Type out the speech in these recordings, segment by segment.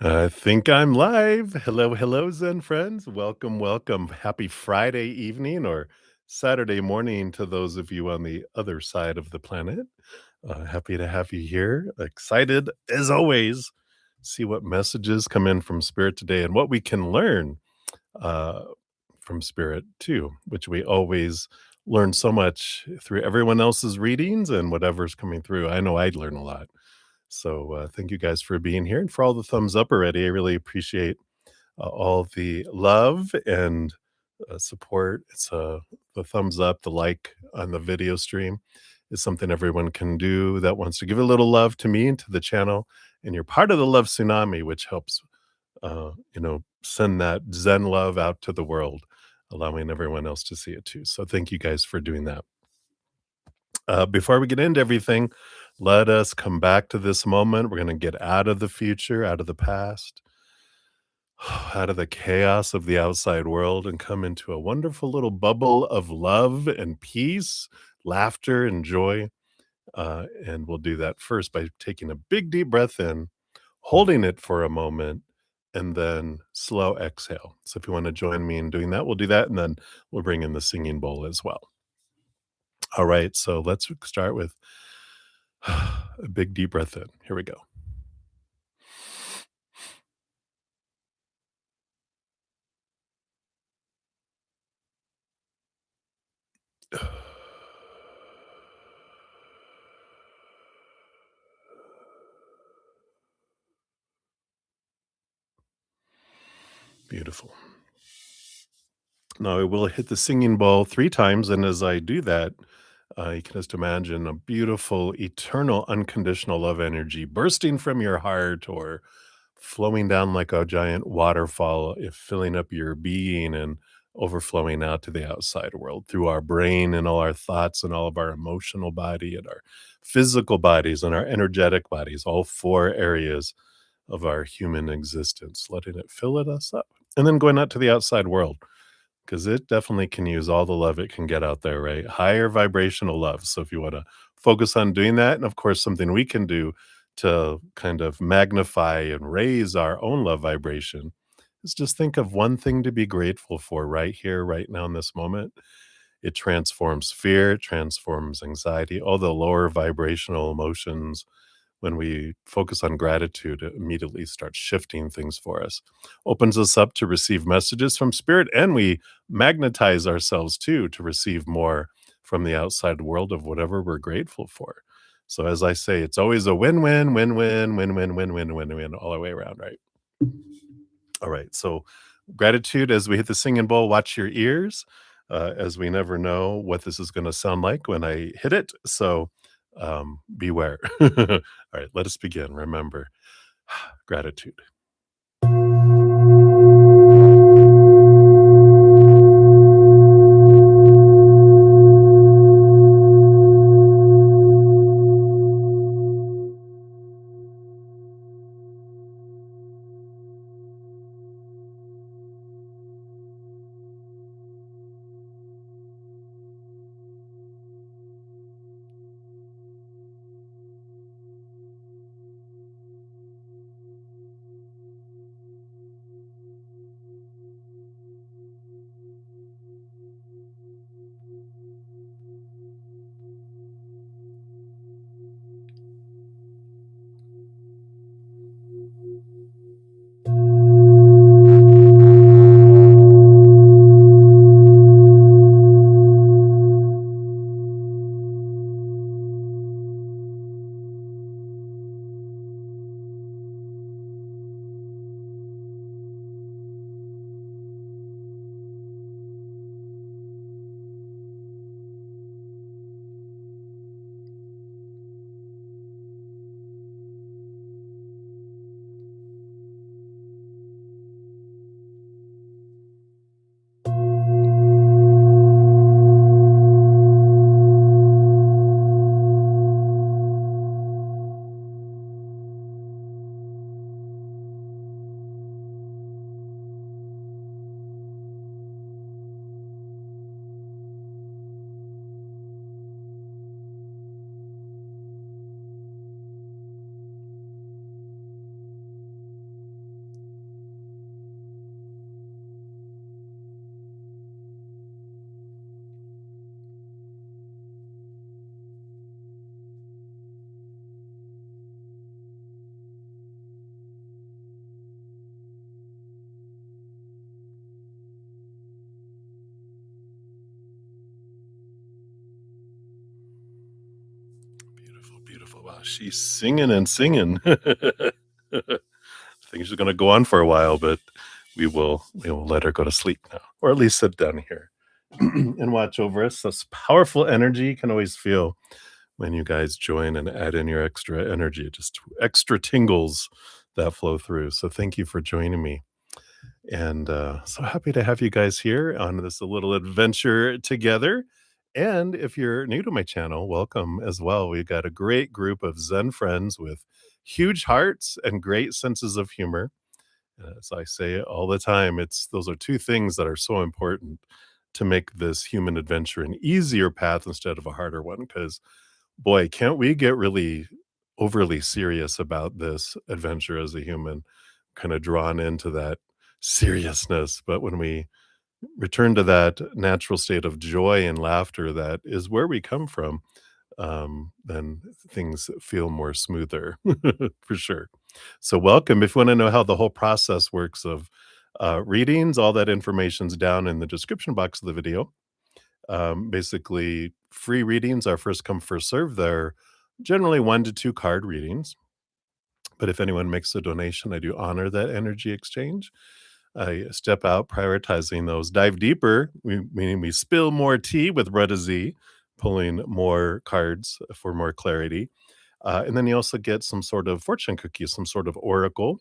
I think I'm live. Hello, hello, Zen friends. Welcome, welcome. Happy Friday evening or Saturday morning to those of you on the other side of the planet. Happy to have you here. Excited, as always, see what messages come in from Spirit today and what we can learn uh, from Spirit too, which we always learn so much through everyone else's readings and whatever's coming through. I know I'd learn a lot. So thank you guys for being here and for all the thumbs up already. I really appreciate all the love and support. It's the thumbs up, the like on the video stream is something everyone can do that wants to give a little love to me and to the channel. And you're part of the love tsunami, which helps, send that Zen love out to the world, allowing everyone else to see it too. So thank you guys for doing that. Before we get into everything, let us come back to this moment. We're going to get out of the future, out of the past, out of the chaos of the outside world, and come into a wonderful little bubble of love and peace, laughter and joy. And we'll do that first by taking a big, deep breath in, holding it for a moment, and then slow exhale. So if you want to join me in doing that, we'll do that. And then we'll bring in the singing bowl as well. All right. So let's start with a big deep breath in. Here we go. Beautiful. Now I will hit the singing bowl 3 times, and as I do that, you can just imagine a beautiful, eternal, unconditional love energy bursting from your heart or flowing down like a giant waterfall, if filling up your being and overflowing out to the outside world through our brain and all our thoughts and all of our emotional body and our physical bodies and our energetic bodies, all 4 areas of our human existence, letting it fill us up. And then going out to the outside world, because it definitely can use all the love it can get out there, right? Higher vibrational love. So if you want to focus on doing that, and of course, something we can do to kind of magnify and raise our own love vibration is just think of one thing to be grateful for right here, right now in this moment. It transforms fear, it transforms anxiety, all the lower vibrational emotions. When we focus on gratitude, it immediately starts shifting things for us, opens us up to receive messages from spirit, and we magnetize ourselves too to receive more from the outside world of whatever we're grateful for. So, as I say, it's always a win win, win win, win win, win win, win win, all the way around, right? All right. So, gratitude as we hit the singing bowl, watch your ears, as we never know what this is going to sound like when I hit it. So, beware. All right. Let us begin. Remember, gratitude. Beautiful, beautiful. Wow, she's singing and singing. I think she's gonna go on for a while, but we will let her go to sleep now, or at least sit down here and watch over us. This powerful energy you can always feel when you guys join and add in your extra energy, just extra tingles that flow through. So thank you for joining me. And so happy to have you guys here on this little adventure together. And if you're new to my channel, welcome as well. We've got a great group of Zen friends with huge hearts and great senses of humor. As I say all the time, it's those are two things that are so important to make this human adventure an easier path instead of a harder one. Because boy, can't we get really overly serious about this adventure as a human, kind of drawn into that seriousness. But when we return to that natural state of joy and laughter that is where we come from, then things feel more smoother for sure. So, welcome. If you want to know how the whole process works of readings, all that information's down in the description box of the video. Basically, free readings are first come, first serve. They're generally 1 to 2 card readings. But if anyone makes a donation, I do honor that energy exchange. I step out prioritizing those. Dive deeper, meaning we spill more tea with Retta Z, pulling more cards for more clarity. And then you also get some sort of fortune cookie, some sort of oracle.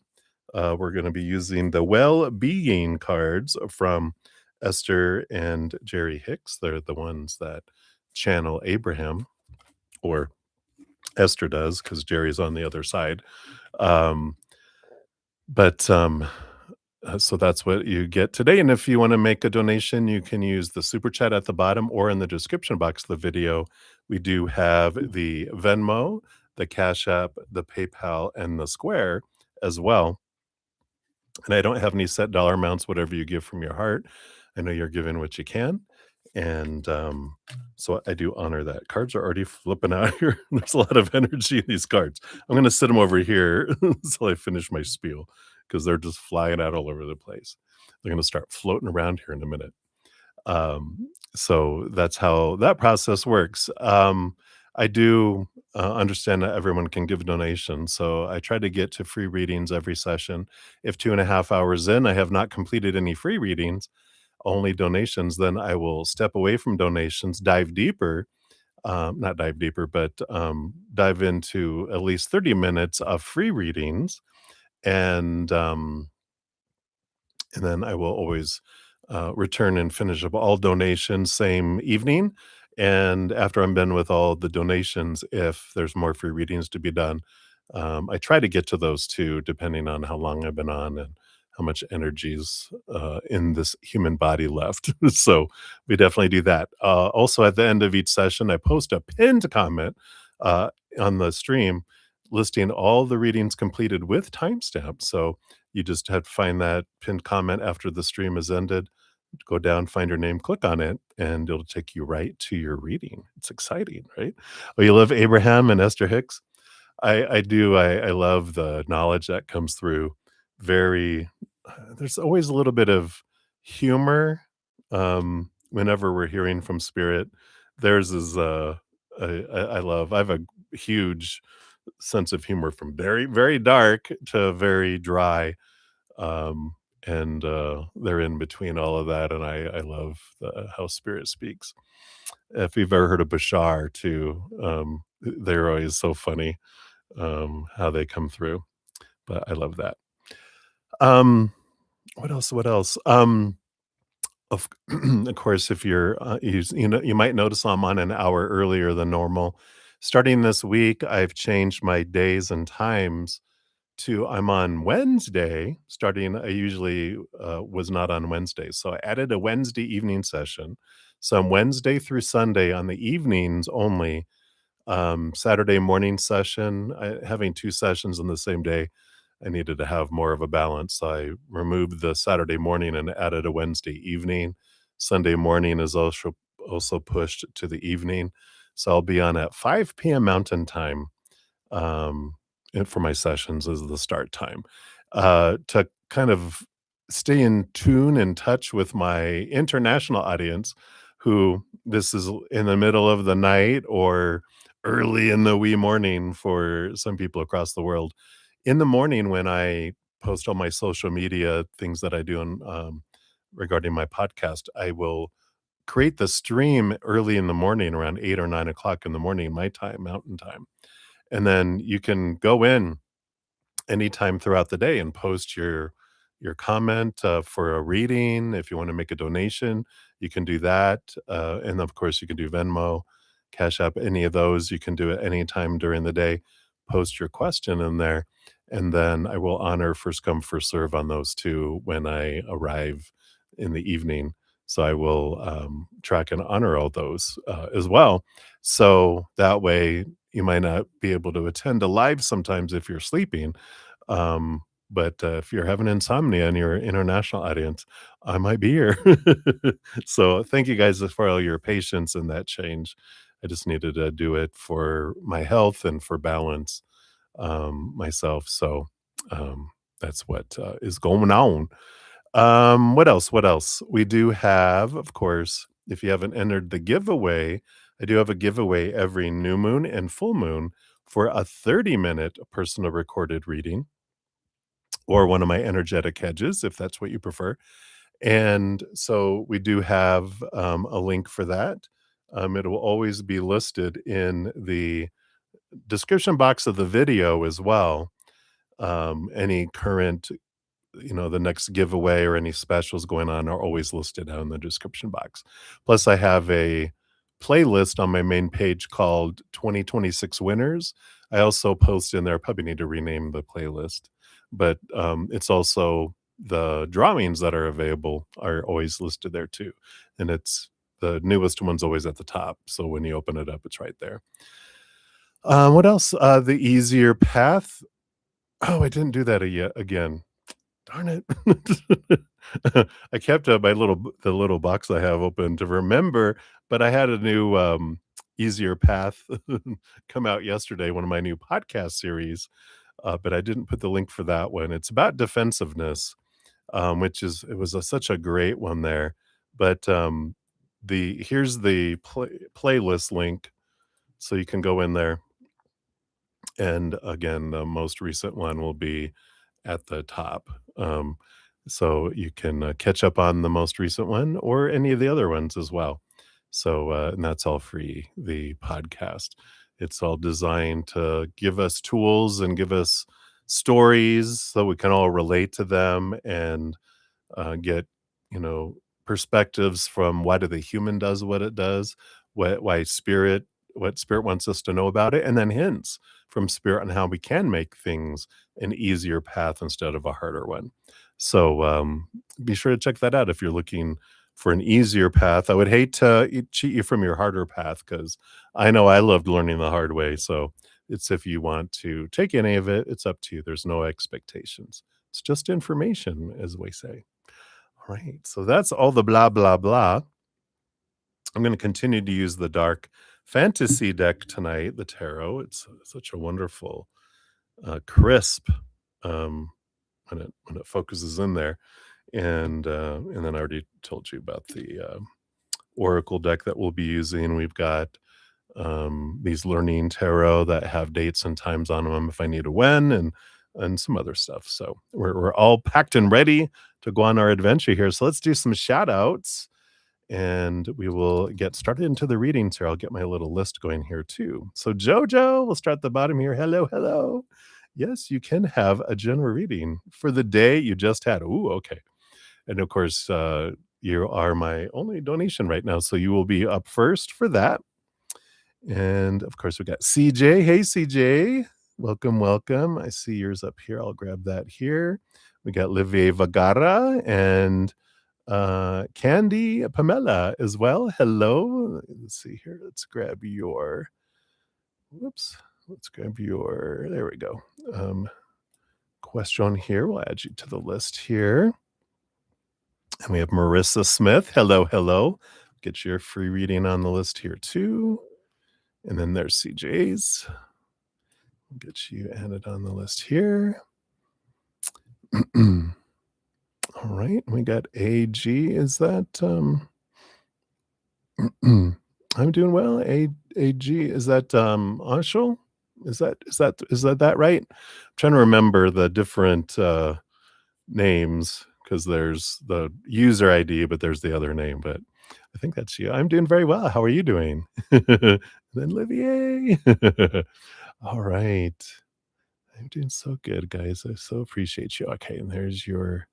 We're going to be using the well being cards from Esther and Jerry Hicks. They're the ones that channel Abraham, or Esther does, because Jerry's on the other side. Um, but so that's what you get today. And if you want to make a donation, you can use the super chat at the bottom or in the description box of the video. We do have the Venmo, the Cash App, the PayPal, and the Square as well. And I don't have any set dollar amounts, whatever you give from your heart. I know you're giving what you can. And so I do honor that. Cards are already flipping out here. There's a lot of energy in these cards. I'm going to sit them over here until I finish my spiel because they're just flying out all over the place. They're going to start floating around here in a minute. So that's how that process works. I do understand that everyone can give donations, so I try to get to free readings every session. If 2.5 hours in, I have not completed any free readings, only donations, then I will step away from donations, dive deeper, not dive deeper, but dive into at least 30 minutes of free readings. And and then I will always return and finish up all donations same evening. And after I'm done with all the donations, if there's more free readings to be done, I try to get to those too, depending on how long I've been on and how much energy's in this human body left. So we definitely do that. Also, at the end of each session, I post a pinned comment uh, on the stream listing all the readings completed with timestamps. So you just have to find that pinned comment after the stream is ended, go down, find your name, click on it, and it'll take you right to your reading. It's exciting, right? Oh, you love Abraham and Esther Hicks? I do. I love the knowledge that comes through. Very there's always a little bit of humor, whenever we're hearing from spirit. Theirs is, I love I have a huge sense of humor from very, very dark to very dry, um, and, they're in between all of that, and I love how spirit speaks. If you've ever heard of Bashar too, they're always so funny, how they come through, but I love that. Um, what else? What else? Of of course, if you're, you know, you might notice I'm on an hour earlier than normal. Starting this week, I've changed my days and times to I'm on Wednesday starting. I usually, was not on Wednesdays, so I added a Wednesday evening session. So I'm Wednesday through Sunday on the evenings only. Saturday morning session, having 2 sessions in the same day, I needed to have more of a balance. So I removed the Saturday morning and added a Wednesday evening. Sunday morning is also pushed to the evening. So I'll be on at 5 PM Mountain Time, um, and for my sessions is the start time, to kind of stay in tune and touch with my international audience who this is in the middle of the night or early in the wee morning for some people across the world. In the morning when I post all my social media things that I do regarding my podcast, I will create the stream early in the morning around 8 or 9 o'clock in the morning, my time, Mountain Time, and then you can go in anytime throughout the day and post your comment, for a reading. If you wanna make a donation, you can do that, and of course, you can do Venmo, Cash App, any of those. You can do it anytime during the day. Post your question in there, and then I will honor first come, first serve on those 2 when I arrive in the evening. So I will, track and honor all those, as well. So that way, you might not be able to attend a live sometimes if you're sleeping, um, but, if you're having insomnia and you're an international audience, I might be here. So, thank you guys for all your patience in that change. I just needed to do it for my health and for balance, myself, so, um, that's what, is going on. What else? What else? We do have, of course, if you haven't entered the giveaway, I do have a giveaway every new moon and full moon for a 30-minute personal recorded reading or one of my energetic hedges, if that's what you prefer. And so we do have a link for that. It will always be listed in the description box of the video as well. Any current, the next giveaway or any specials going on are always listed out in the description box. Plus, I have a playlist on my main page called 2026 Winners. I also post in there, probably need to rename the playlist, but it's also the drawings that are available are always listed there too. And it's the newest one's always at the top. So when you open it up, it's right there. What else? The easier path. Oh, I didn't do that yet again. Darn it. I kept, my the little box I have open to remember, but I had a new, Easier Path come out yesterday, one of my new podcast series, but I didn't put the link for that one. It's about defensiveness, which is it was such a great one there, but, here's the playlist link, so you can go in there, and again, the most recent one will be at the top. So you can catch up on the most recent one or any of the other ones as well. So, and that's all free, the podcast. It's all designed to give us tools and give us stories so we can all relate to them and get you know perspectives from why do the human does what it does, what spirit wants us to know about it, and then hints from spirit on how we can make things an easier path instead of a harder one. So be sure to check that out if you're looking for an easier path. I would hate to cheat you from your harder path because I know I loved learning the hard way. So it's if you want to take any of it, it's up to you. There's no expectations. It's just information, as we say. All right. So that's all the blah, blah, blah. I'm going to continue to use the dark fantasy deck tonight, the tarot. It's such a wonderful, crisp, um, when it focuses in there. And then I already told you about the oracle deck that we'll be using. We've got these learning tarot that have dates and times on them if I need a when and some other stuff. So we're all packed and ready to go on our adventure here. So let's do some shout outs and we will get started into the readings here. I'll get my little list going here too. So Jojo, we'll start at the bottom here. Hello, hello. Yes, you can have a general reading for the day you just had. Ooh, okay. And of course, you are my only donation right now, so you will be up first for that. And of course, we got CJ. Hey, CJ. Welcome, welcome. I see yours up here. I'll grab that here. We got Livie Vagara and Candy Pamela as well. Hello. Let's see here. Whoops. Let's grab your, there we go. Question here. We'll add you to the list here. And we have Marissa Smith. Hello, hello. Get your free reading on the list here too. And then there's CJ's. Get you added on the list here. All right. We got AG. Is that I'm doing well. AG, is that, Anshul? Is that right? I'm trying to remember the different, names because there's the user ID, but there's the other name, but I think that's you. I'm doing very well. How are you doing? Then Olivier. All right. I'm doing so good, guys. I so appreciate you. Okay, and there's your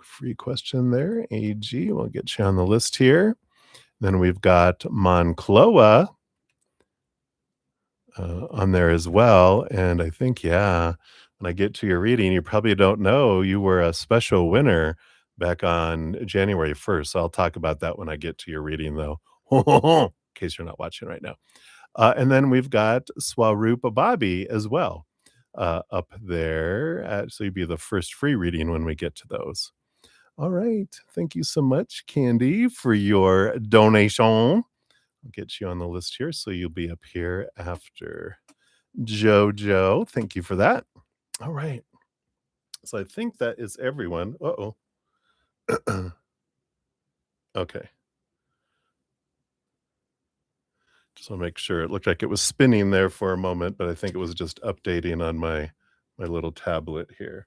free question there, AG. We'll get you on the list here. Then we've got Moncloa on there as well. And I think, yeah, when I get to your reading, you probably don't know you were a special winner back on January 1st. So I'll talk about that when I get to your reading, though, in case you're not watching right now. And then we've got Swarupa Bobby as well up there. So you'd be the first free reading when we get to those. All right. Thank you so much, Candy, for your donation. I'll get you on the list here so you'll be up here after Jojo. Thank you for that. All right. So I think that is everyone. Uh-oh. Okay. Just want to make sure. It looked like it was spinning there for a moment, but I think it was just updating on my little tablet here.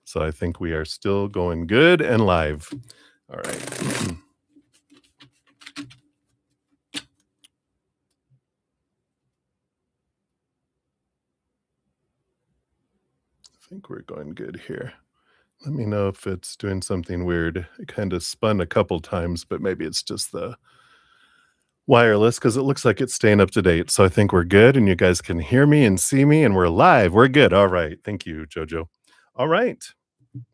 So I think we are still going good and live. All right. I think we're going good here. Let me know if it's doing something weird. It kind of spun a couple times, but maybe it's just the wireless because it looks like it's staying up to date. So I think we're good and you guys can hear me and see me and we're live. We're good. All right. Thank you, Jojo. All right.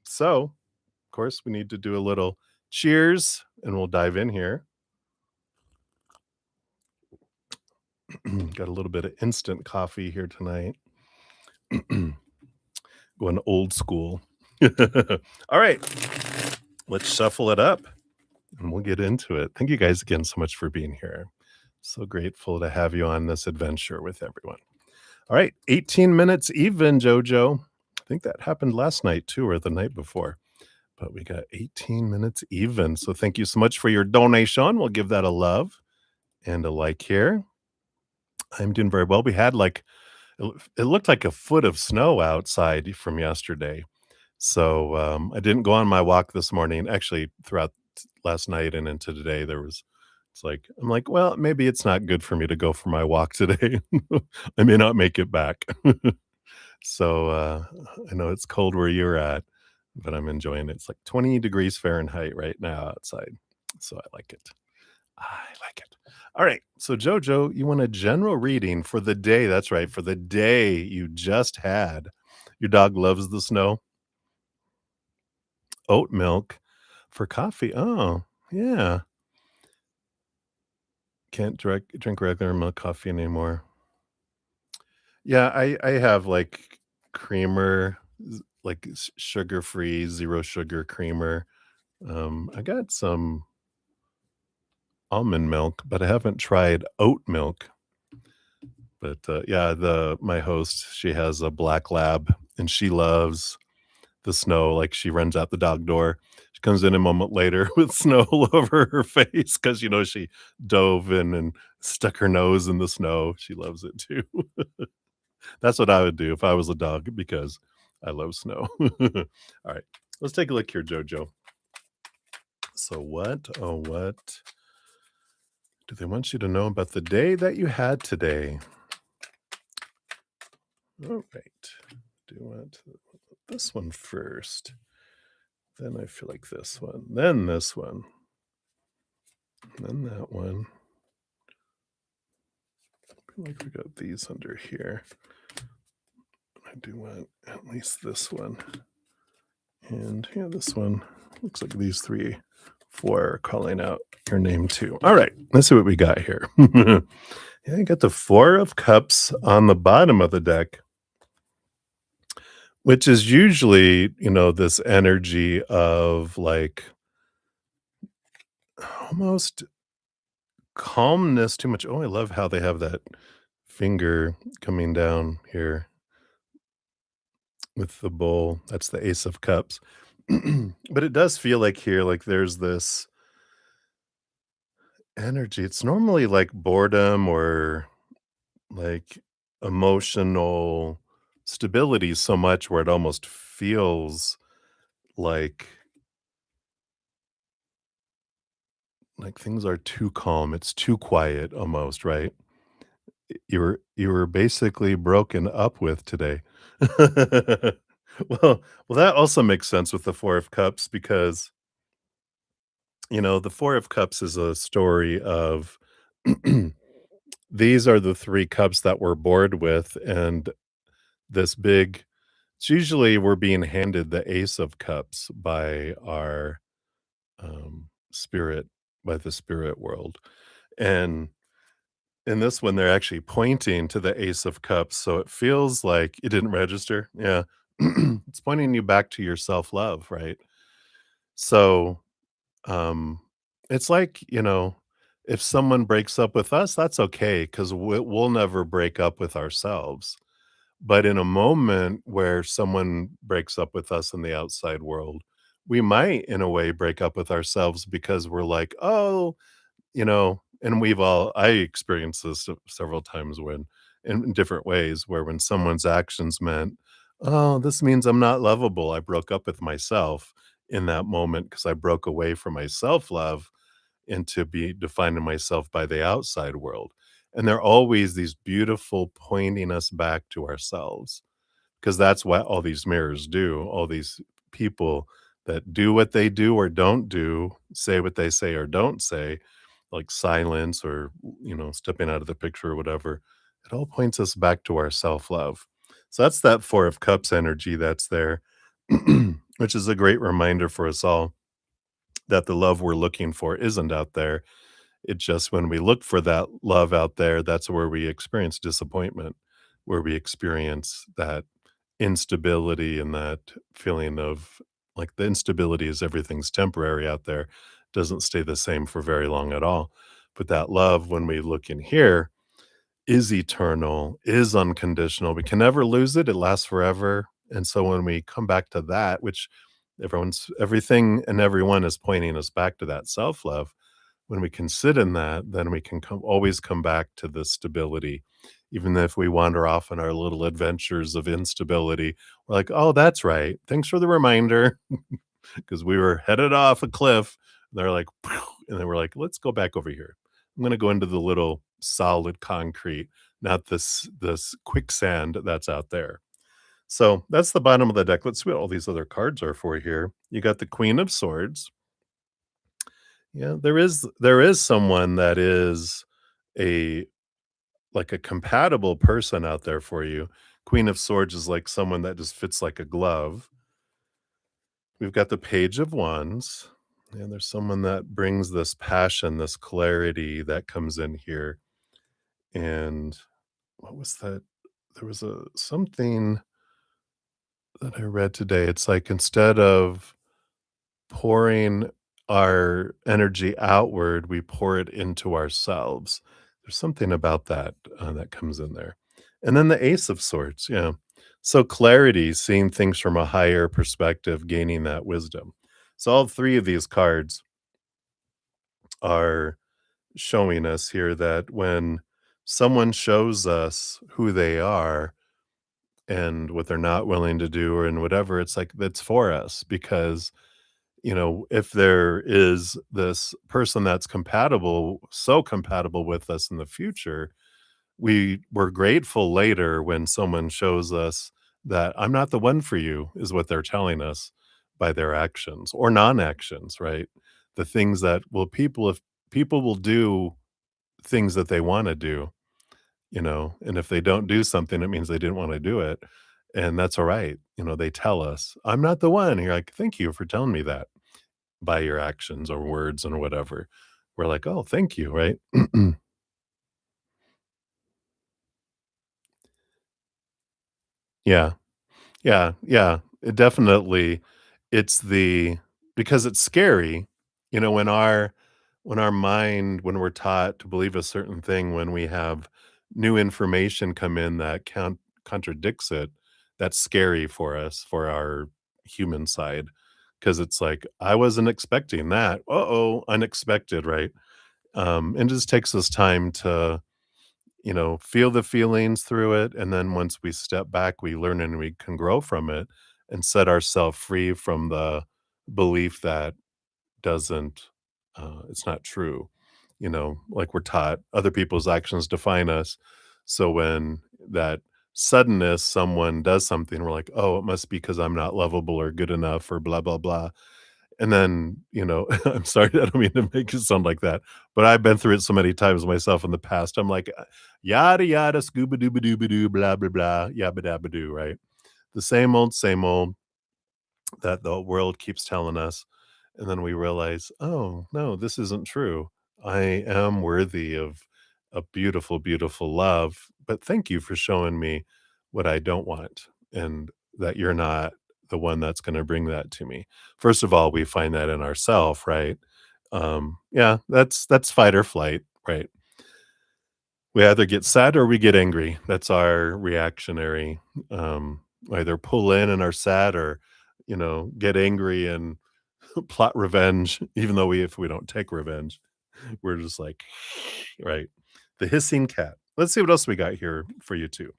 So, of course, we need to do a little cheers and we'll dive in here. Got a little bit of instant coffee here tonight. Going old school. All right. Let's shuffle it up and we'll get into it. Thank you guys again so much for being here. So grateful to have you on this adventure with everyone. All right, 18 minutes even, Jojo. I think that happened last night too, or the night before. But we got 18 minutes even. So thank you so much for your donation. We'll give that a love and a like here. I'm doing very well. We had like it looked like a foot of snow outside from yesterday. So I didn't go on my walk this morning. Actually, throughout last night and into today, there was. It's like I'm like, well, maybe it's not good for me to go for my walk today. I may not make it back. So I know it's cold where you're at, but I'm enjoying it. It's like 20 degrees Fahrenheit right now outside. So I like it. I like it. All right. So Jojo, you want a general reading for the day. That's right. For the day you just had. Your dog loves the snow. Oat milk for coffee. Oh, yeah. Can't drink regular milk coffee anymore. Yeah, I have like creamer, like sugar-free, zero sugar creamer. I got some almond milk, but I haven't tried oat milk. But yeah, the my host, she has a black lab and she loves the snow. Like she runs out the dog door. She comes in a moment later with snow all over her face because she dove in and stuck her nose in the snow. She loves it too. That's what I would do if I was a dog because I love snow. All right, let's take a look here, Jojo. So, what do they want you to know about the day that you had today? All right, do you want this one first? Then I feel like this one, then this one, then that one. I feel like we got these under here. I do want at least this one. And yeah, this one looks like these 4 are calling out your name too. All right, let's see what we got here. Yeah, I got the 4 of Cups on the bottom of the deck, which is usually, this energy of like almost calmness too much. Oh, I love how they have that finger coming down here with the bowl. That's the Ace of Cups. But it does feel like here, like there's this Energy, it's normally like boredom or like emotional stability so much where it almost feels like things are too calm, it's too quiet almost, right? You were basically broken up with today. Well, that also makes sense with the 4 of Cups because, the 4 of Cups is a story of these are the 3 cups that we're bored with, and this big it's usually we're being handed the Ace of Cups by our, spirit by the spirit world, and in this one, they're actually pointing to the Ace of Cups, so it feels like it didn't register? Yeah. It's pointing you back to your self-love, right? So, um, it's like, if someone breaks up with us, that's okay 'cause we'll never break up with ourselves. But in a moment where someone breaks up with us in the outside world, we might, in a way, break up with ourselves because we're like, "Oh," and I experienced this several times when in different ways, where when someone's actions meant, "Oh, this means I'm not lovable." I broke up with myself in that moment because I broke away from my self-love into be defining myself by the outside world. And they're always these beautiful pointing us back to ourselves. 'Cause that's what all these mirrors do, all these people that do what they do or don't do, say what they say or don't say, like silence or, stepping out of the picture or whatever, it all points us back to our self-love. So that's that 4 of Cups energy that's there, which is a great reminder for us all that the love we're looking for isn't out there. It just when we look for that love out there, that's where we experience disappointment, where we experience that instability and that feeling of like the instability is everything's temporary out there, doesn't stay the same for very long at all. But that love, when we look in here, is eternal, is unconditional. We can never lose it. It lasts forever. And so when we come back to that, which everything and everyone is pointing us back to that self love, when we can sit in that, then we can always come back to the stability. Even if we wander off on our little adventures of instability, we're like, oh, that's right. Thanks for the reminder. Because we were headed off a cliff. They're like, "Phew," and then we're like, let's go back over here. I'm going to go into the little solid concrete, not this quicksand that's out there. So that's the bottom of the deck. Let's see what all these other cards are for here. You got the Queen of Swords. Yeah, there is someone that is a like a compatible person out there for you. Queen of Swords is like someone that just fits like a glove. We've got the Page of Wands, and there's someone that brings this passion, this clarity that comes in here. And what was that? There was a something that I read today. It's like instead of pouring our energy outward, we pour it into ourselves. There's something about that that comes in there. And then the Ace of Swords, yeah. So clarity, seeing things from a higher perspective, gaining that wisdom. So all 3 of these cards are showing us here that when someone shows us who they are and what they're not willing to do or in whatever, it's like that's for us because if there is this person that's compatible, so compatible with us in the future, we're grateful later when someone shows us that I'm not the one for you, is what they're telling us by their actions or non-actions, right? The things that if people will do things that they want to do, and if they don't do something, it means they didn't want to do it. And that's all right. They tell us, I'm not the one. And you're like, thank you for telling me that by your actions or words or whatever. We're like, "Oh, thank you," right? Yeah. Yeah, yeah. It definitely it's the because it's scary, when our mind when we're taught to believe a certain thing, when we have new information come in that contradicts it, that's scary for us, for our human side, because it's like, "I wasn't expecting that. Uh-oh, unexpected," right? And it just takes us time to, feel the feelings through it. And then once we step back, we learn and we can grow from it and set ourselves free from the belief that doesn't, it's not true. Like we're taught other people's actions define us. So when that suddenness, someone does something, we're like, oh, it must be because I'm not lovable or good enough or blah, blah, blah. And then, I'm sorry, I don't mean to make it sound like that, but I've been through it so many times myself in the past. I'm like, yada, yada, scuba dooba dooba doo, blah, blah, blah, yabba dabba doo, right? The same old that the world keeps telling us. And then we realize, oh, no, this isn't true. I am worthy of a beautiful, beautiful love. But thank you for showing me what I don't want and that you're not the one that's going to bring that to me. First of all, we find that in ourself, right? Yeah, that's fight or flight, right? We either get sad or we get angry. That's our reactionary. Either pull in and are sad or, get angry and plot revenge, even though if we don't take revenge, we're just like, right. The hissing cat. Let's see what else we got here for you too.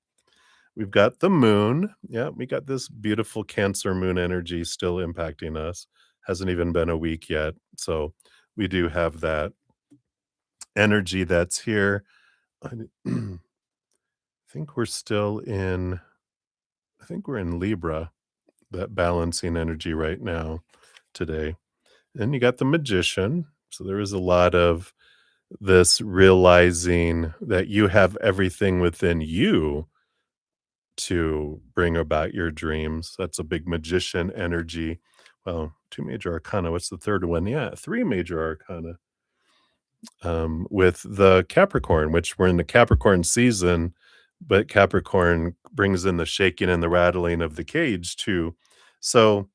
We've got the moon. Yeah, we got this beautiful Cancer moon energy still impacting us. Hasn't even been a week yet. So we do have that energy that's here. I think we're still in, I think we're in Libra, that balancing energy right now today. Then you got the magician. So there is a lot of this realizing that you have everything within you to bring about your dreams. That's a big magician energy. Well, two major arcana. What's the third one? Yeah, three major arcana. With the Capricorn, which we're in the Capricorn season, but Capricorn brings in the shaking and the rattling of the cage too. So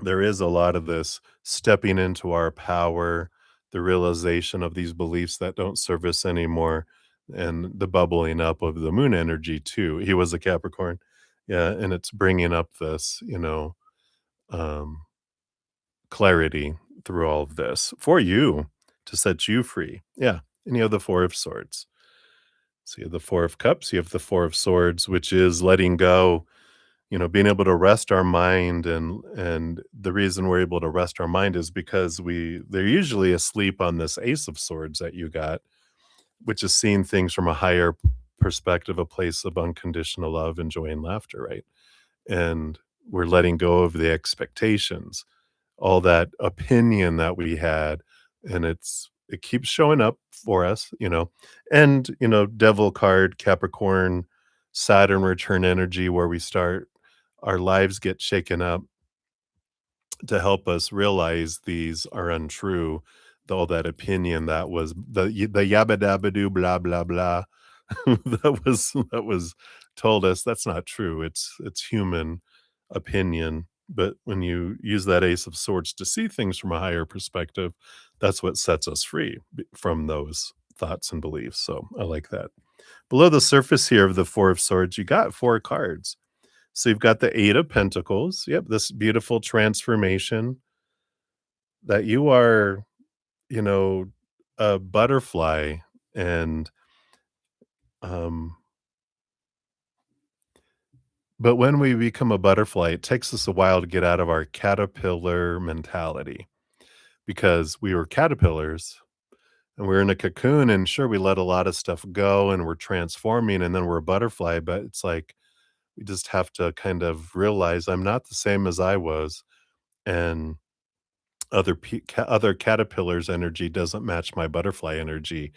there is a lot of this stepping into our power, the realization of these beliefs that don't serve us anymore, and the bubbling up of the moon energy too. He was a Capricorn. Yeah, and it's bringing up this, um, clarity through all of this for you to set you free. Yeah, and you have the Four of Swords. So you have the Four of Cups, you have the Four of Swords, which is letting go, being able to rest our mind, and the reason we're able to rest our mind is because they're usually asleep on this Ace of Swords that you got, which is seeing things from a higher perspective, a place of unconditional love and joy and laughter, right? And we're letting go of the expectations, all that opinion that we had, and it keeps showing up for us, and devil card, Capricorn, Saturn return energy, where we start our lives get shaken up to help us realize these are untrue. All that opinion that was the yabba dabba doo blah blah blah that was told us that's not true. It's human opinion. But when you use that Ace of Swords to see things from a higher perspective, that's what sets us free from those thoughts and beliefs. So I like that. Below the surface here of the Four of Swords, you got four cards. So you've got the Eight of Pentacles. Yep, this beautiful transformation that you are, you know, a butterfly. And um but when we become a butterfly, it takes us a while to get out of our caterpillar mentality, because we were caterpillars and we're in a cocoon, and sure, we let a lot of stuff go and we're transforming, and then we're a butterfly. But it's like we just have to kind of realize I'm not the same as I was, and other caterpillars energy doesn't match my butterfly energy,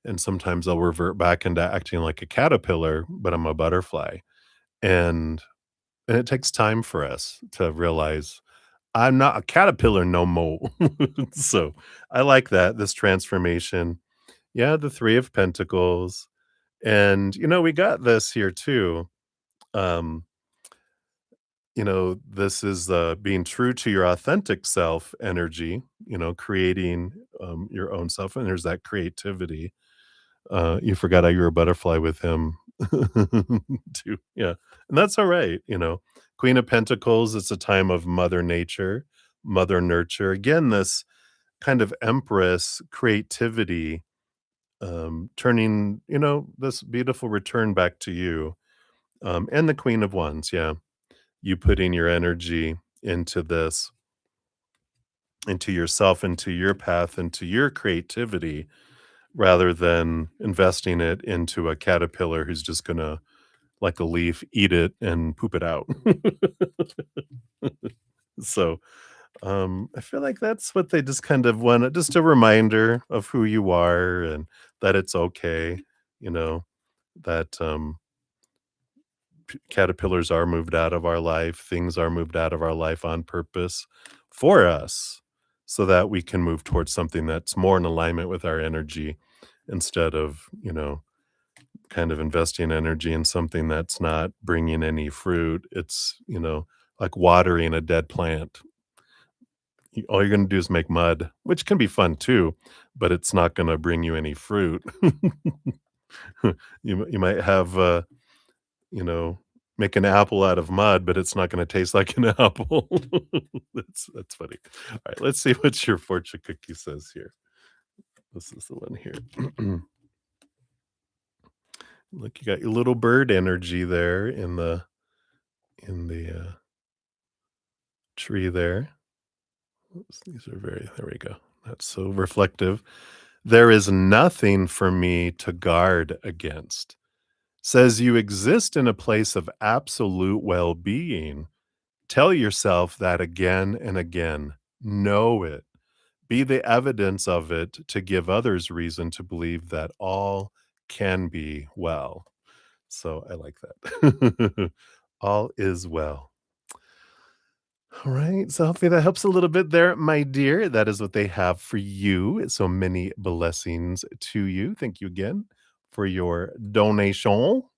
and sometimes I'll revert back into acting like a caterpillar, but I'm a butterfly. And and it takes time for us to realize I'm not a caterpillar no more. So I like that, this transformation. Yeah, the Three of Pentacles. And we got this here too. um this is being true to your authentic self energy, creating your own self, and there's that creativity. You forgot how you were a butterfly with him too. Yeah, and that's all right. Queen of Pentacles, it's a time of mother nature, mother nurture. Again, this kind of empress creativity, turning, this beautiful return back to you, and the Queen of Wands, yeah. You putting your energy into this, into yourself, into your path, into your creativity, rather than investing it into a caterpillar who's just gonna, like a leaf, eat it and poop it out. So, I feel like that's what they just kind of want, just a reminder of who you are and that it's okay, you know, that, caterpillars are moved out of our life, things are moved out of our life on purpose for us so that we can move towards something that's more in alignment with our energy instead of, kind of investing energy in something that's not bringing any fruit. It's, like watering a dead plant. All you're going to do is make mud, which can be fun too, but it's not going to bring you any fruit. You might have, you know, make an apple out of mud, but it's not gonna taste like an apple. That's funny. Alright, let's see what your fortune cookie says here. This is the one here. Look, you got your little bird energy there in the tree there. Oops, these are very there we go. That's so reflective. "There is nothing for me to guard against." Says you exist in a place of absolute well-being. Tell yourself that again and again. Know it. Be the evidence of it to give others reason to believe that all can be well. So I like that. All is well. All right. So hopefully that helps a little bit there, my dear. That is what they have for you. So many blessings to you. Thank you again for your donation. All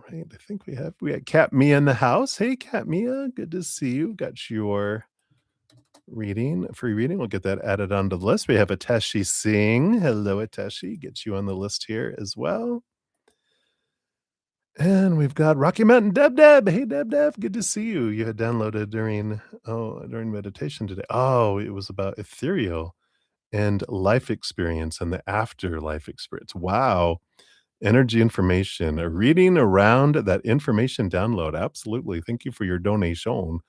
right. I think we had Cat Mia in the house. Hey, Cat Mia. Good to see you. Got your free reading. We'll get that added onto the list. We have Ateshi Singh. Hello, Ateshi. Get you on the list here as well. And we've got Rocky Mountain Deb Deb. Hey, Deb Deb. Good to see you. You had downloaded during meditation today. Oh, it was about ethereal and life experience and the afterlife experience. Wow. Energy information, a reading around that information download. Absolutely. Thank you for your donation.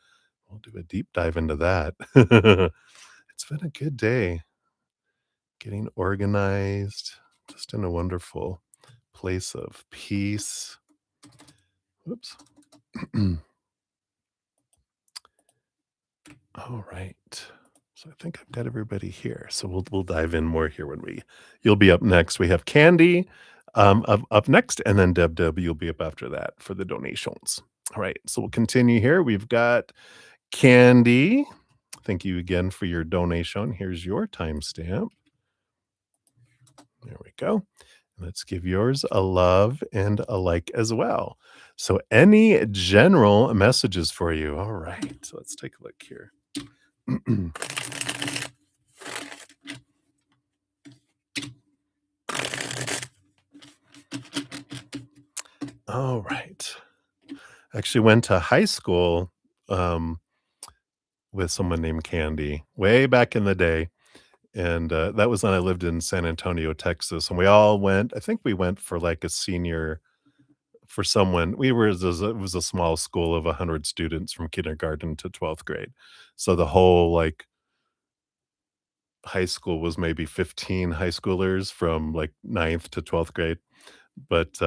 We'll do a deep dive into that. It's been a good day getting organized, just in a wonderful place of peace. Whoops. All right. So I think I've got everybody here. So we'll dive in more here when you'll be up next. We have Candy up next, and then Deb Deb, you'll be up after that for the donations. All right. So we'll continue here. We've got Candy. Thank you again for your donation. Here's your timestamp. There we go. Let's give yours a love and a like as well. So, any general messages for you? All right. So let's take a look here. All right. Actually went to high school with someone named Candy way back in the day. And that was when I lived in San Antonio, Texas. And we all went, I think we went for like a senior for someone it was a small school of 100 students from kindergarten to 12th grade. So the whole, like, high school was maybe 15 high schoolers from, like, ninth to 12th grade, but,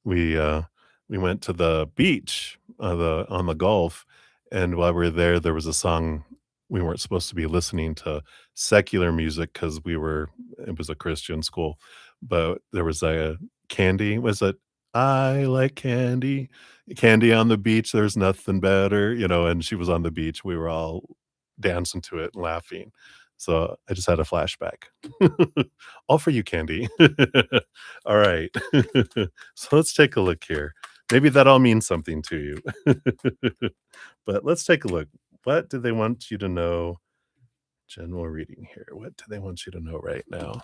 we, uh, we went to the beach, on the Gulf, and while we were there, there was a song we weren't supposed to be listening to secular music because it was a Christian school, but there was a Candy was it, "I like candy, candy on the beach, there's nothing better," and she was on the beach, we were all dancing to it and laughing, so I just had a flashback. All for you, Candy. Alright. So let's take a look here. Maybe that all means something to you. But let's take a look. What do they want you to know? General reading here. What do they want you to know right now?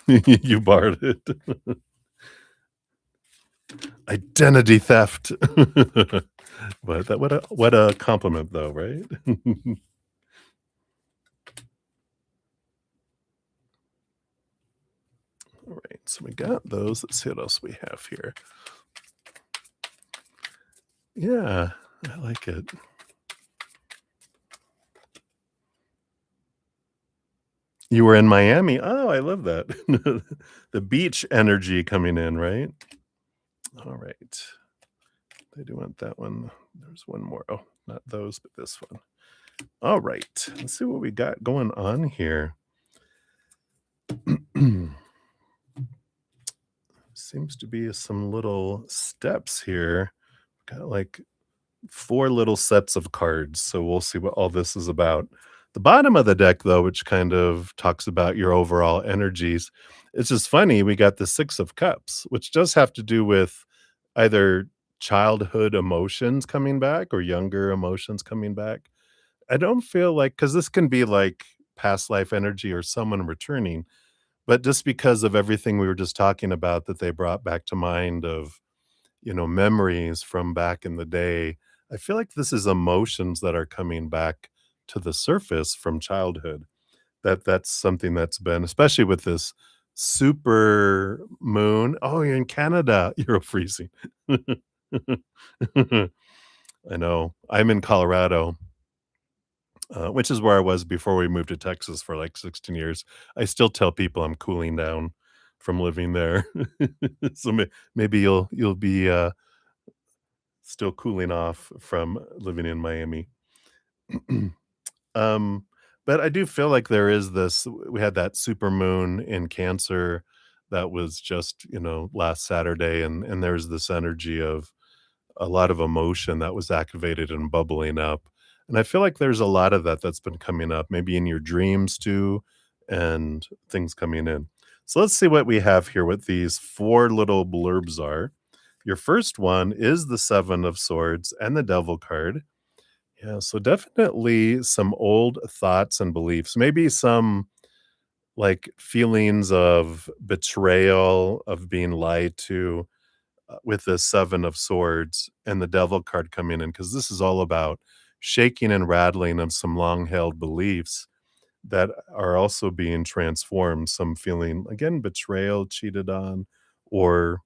You borrowed it. Identity theft. But that what a compliment though, right? All right, so we got those. Let's see what else we have here. Yeah, I like it. You were in Miami? Oh, I love that. The beach energy coming in, right? All right. I do want that one. There's one more. Oh, not those, but this one. All right. Let's see what we got going on here. Seems to be some little steps here. Got like 4 little sets of cards, so we'll see what all this is about. The bottom of the deck, though, which kind of talks about your overall energies, it's just funny, we got the 6 of Cups, which does have to do with either childhood emotions coming back or younger emotions coming back. I don't feel like because this can be like past life energy or someone returning, but just because of everything we were just talking about that they brought back to mind of, memories from back in the day, I feel like this is emotions that are coming back to the surface from childhood. That's something that's been especially with this super moon. Oh, you're in Canada. You're freezing. I know. I'm in Colorado, which is where I was before we moved to Texas for like 16 years. I still tell people I'm cooling down from living there. So maybe you'll be still cooling off from living in Miami. um, but I do feel like there is this. We had that super moon in Cancer that was just last Saturday, and there's this energy of a lot of emotion that was activated and bubbling up. And I feel like there's a lot of that that's been coming up, maybe in your dreams too, and things coming in. So let's see what we have here, what these 4 little blurbs are. Your first one is the 7 of Swords and the Devil card. Yeah, so definitely some old thoughts and beliefs, maybe some like feelings of betrayal, of being lied to, with the 7 of Swords and the Devil card coming in, because this is all about shaking and rattling of some long held beliefs that are also being transformed. Some feeling, again, betrayal, cheated on, or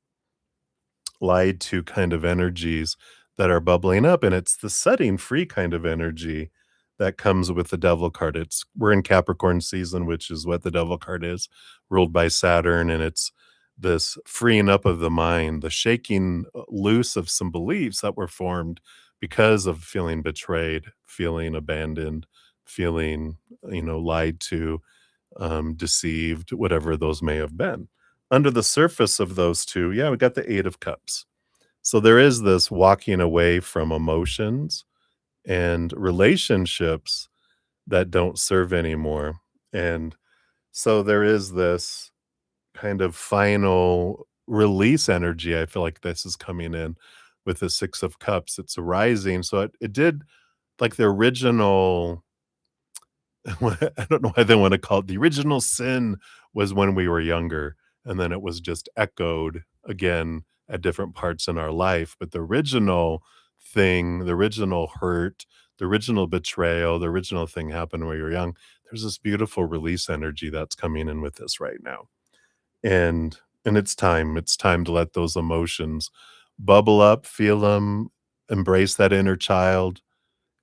lied to kind of energies that are bubbling up. And it's the setting free kind of energy that comes with the Devil card. We're in Capricorn season, which is what the Devil card is, ruled by Saturn, and it's this freeing up of the mind, the shaking loose of some beliefs that were formed because of feeling betrayed, feeling abandoned, feeling, lied to, deceived, whatever those may have been. Under the surface of those two, yeah, we got the 8 of Cups. So there is this walking away from emotions and relationships that don't serve anymore. And so there is this kind of final release energy. I feel like this is coming in with the 6 of Cups. It's arising. So it did like the original. I don't know why they wanna call it the original sin was when we were younger, and then it was just echoed again at different parts in our life, but the original thing, the original hurt, the original betrayal, the original thing happened when you were young. There's this beautiful release energy that's coming in with this right now, and it's time to let those emotions bubble up, feel them, embrace that inner child,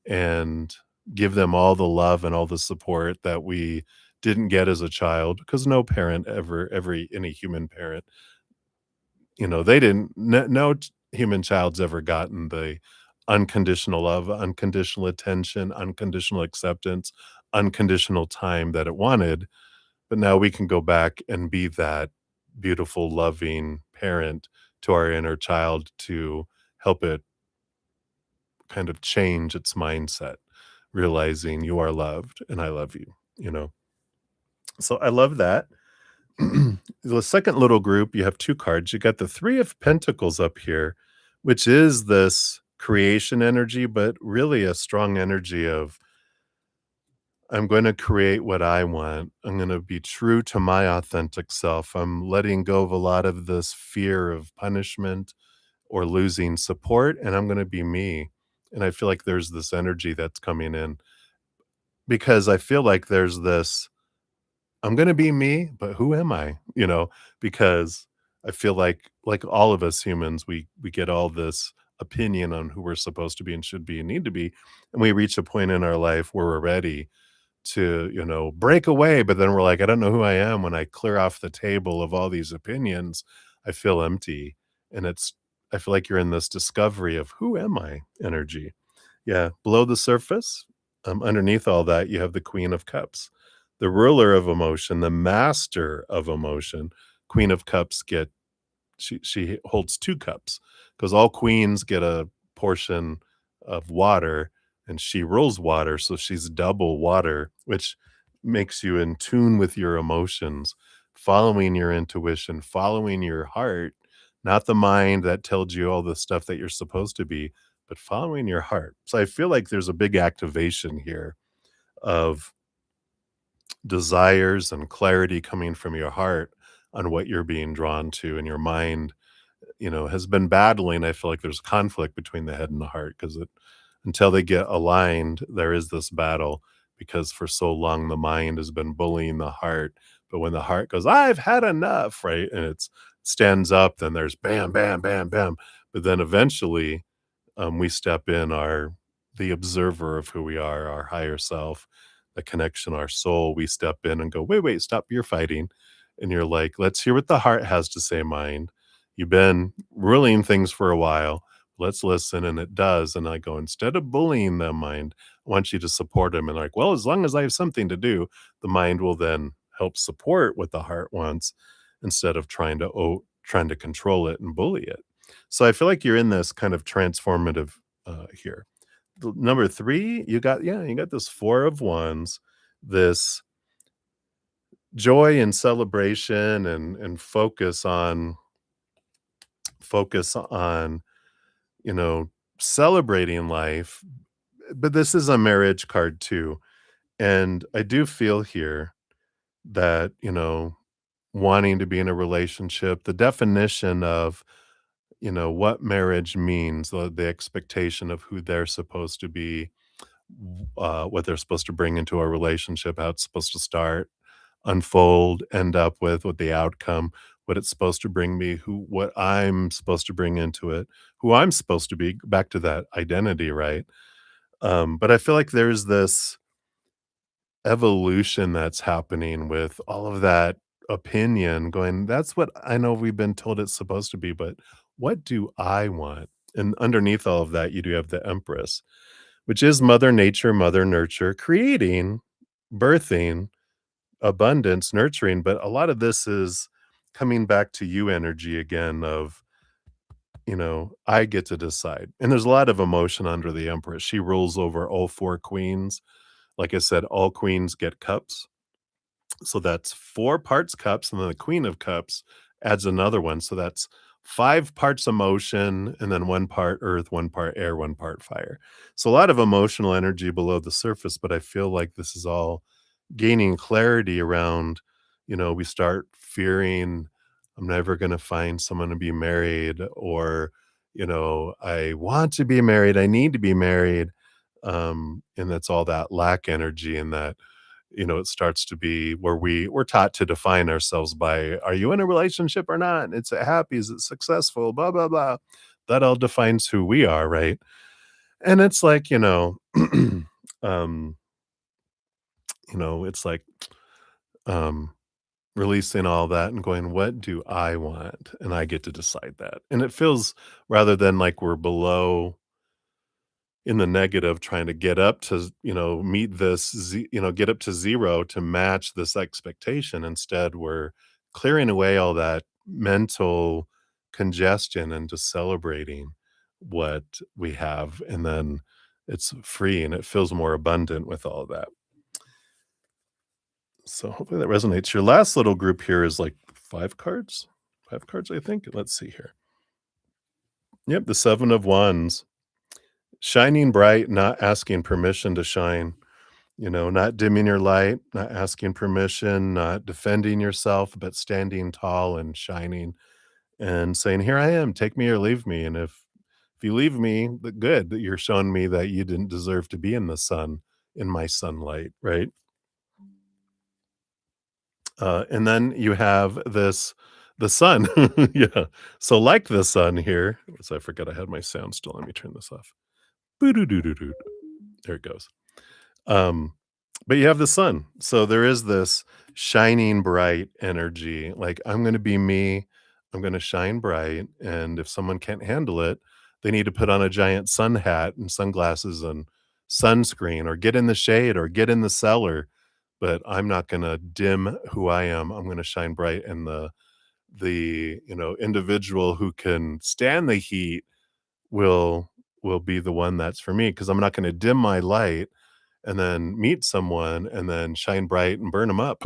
and give them all the love and all the support that we didn't get as a child, because no parent ever every any human parent, they didn't no human child's ever gotten the unconditional love, unconditional attention, unconditional acceptance, unconditional time that it wanted, but now we can go back and be that beautiful, loving parent to our inner child to help it kind of change its mindset, realizing you are loved and I love you, you know? So I love that. The second little group, you have 2 cards. You got the 3 of Pentacles up here, which is this creation energy, but really a strong energy of I'm going to create what I want. I'm going to be true to my authentic self. I'm letting go of a lot of this fear of punishment, or losing support, and I'm gonna be me. And I feel like there's this energy that's coming in because I feel like there's this I'm gonna be me, but who am I? Because I feel like all of us humans, we get all this opinion on who we're supposed to be and should be and need to be, and we reach a point in our life where we're ready to, break away, but then we're like, "I don't know who I am." When I clear off the table of all these opinions, I feel empty, and I feel like you're in this discovery of, "Who am I?" energy. Yeah, below the surface, underneath all that, you have the Queen of Cups, the ruler of emotion, the master of emotion. Queen of Cups she holds 2 cups because all queens get a portion of water, and she rules water, so she's double water, which makes you in tune with your emotions, following your intuition, following your heart, not the mind that tells you all the stuff that you're supposed to be, but following your heart. So I feel like there's a big activation here of desires and clarity coming from your heart on what you're being drawn to, and your mind has been battling. I feel like there's conflict between the head and the heart because until they get aligned, there is this battle because for so long the mind has been bullying the heart. But when the heart goes, I've had enough, right? And it stands up, then there's bam, bam, bam, bam. But then eventually we step in the observer of who we are, our higher self, the connection, our soul. We step in and go, wait, stop, you're fighting. And you're like, let's hear what the heart has to say, mind. You've been ruling things for a while. Let's listen. And it does. And I go, instead of bullying them, mind, I want you to support them. And like, well, as long as I have something to do, the mind will then help support what the heart wants instead of trying to control it and bully it. So I feel like you're in this kind of transformative here. Number 3, you got this 4 of wands, this joy and celebration and focus on, you know, celebrating life, but this is a marriage card too, and I do feel here that, wanting to be in a relationship, the definition of, what marriage means, the expectation of who they're supposed to be, what they're supposed to bring into a relationship, how it's supposed to start, unfold, end up with, what the outcome, what it's supposed to bring me, what I'm supposed to bring into it, who I'm supposed to be, back to that identity, right? But I feel like there's this evolution that's happening with all of that opinion going, that's what I know we've been told it's supposed to be, but what do I want? And underneath all of that, you do have the Empress, which is Mother Nature, Mother Nurture, creating, birthing, abundance, nurturing. But a lot of this is coming back to you energy again of, I get to decide. And there's a lot of emotion under the Empress. She rules over all 4 queens. Like I said, all queens get cups. So that's 4 parts cups, and then the Queen of Cups adds another one. So that's 5 parts emotion, and then 1 part earth, 1 part air, 1 part fire. So a lot of emotional energy below the surface, but I feel like this is all gaining clarity around, we start fearing, I'm never going to find someone to be married, or, I want to be married, I need to be married. And that's all that lack energy, and that, it starts to be where we're taught to define ourselves by, are you in a relationship or not? It's happy, is it successful, blah, blah, blah. That all defines who we are, right? And it's like, um, it's like, um, releasing all that and going, "What do I want?" And I get to decide that. And it feels, rather than like we're below in the negative trying to get up to, meet get up to 0 to match this expectation. Instead, we're clearing away all that mental congestion and just celebrating what we have, and then it's free and it feels more abundant with all of that. So hopefully that resonates. Your last little group here is like 5 cards? 5 cards, I think? Let's see here. Yep, the 7 of Wands. Shining bright, not asking permission to shine, not dimming your light, not asking permission, not defending yourself, but standing tall and shining. and saying, "Here I am, take me or leave me." And if you leave me, the good that you're showing me that you didn't deserve to be in the sun, in my sunlight, right? And then you have the sun. Yeah. So like the sun here, so I forgot I had my sound still. Let me turn this off. Boo-doo-doo-doo-doo. There it goes. Um, but you have the sun. So there is this shining bright energy. Like, I'm gonna be me, I'm gonna shine bright, and if someone can't handle it, they need to put on a giant sun hat and sunglasses and sunscreen or get in the shade or get in the cellar, but I'm not gonna dim who I am. I'm gonna shine bright, and the individual who can stand the heat will be the one that's for me, because 'cause I'm not gonna dim my light and then meet someone and then shine bright and burn them up.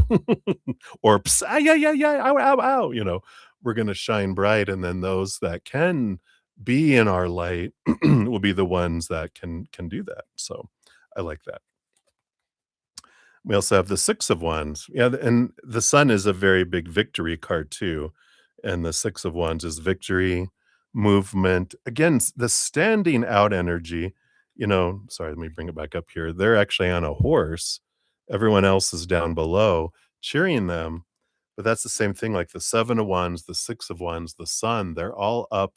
Or, "Ps ah, yeah, yeah, yeah, ow, ow, ow," we're gonna shine bright, and then those that can be in our light will be the ones that can do that, so I like that. We also have the 6 of Wands. Yeah, and the Sun is a very big victory card too, and the 6 of Wands is victory, movement. Again, the standing out energy, sorry, let me bring it back up here. They're actually on a horse. Everyone else is down below cheering them, but that's the same thing, like the 7 of Wands, the 6 of Wands, the Sun, they're all up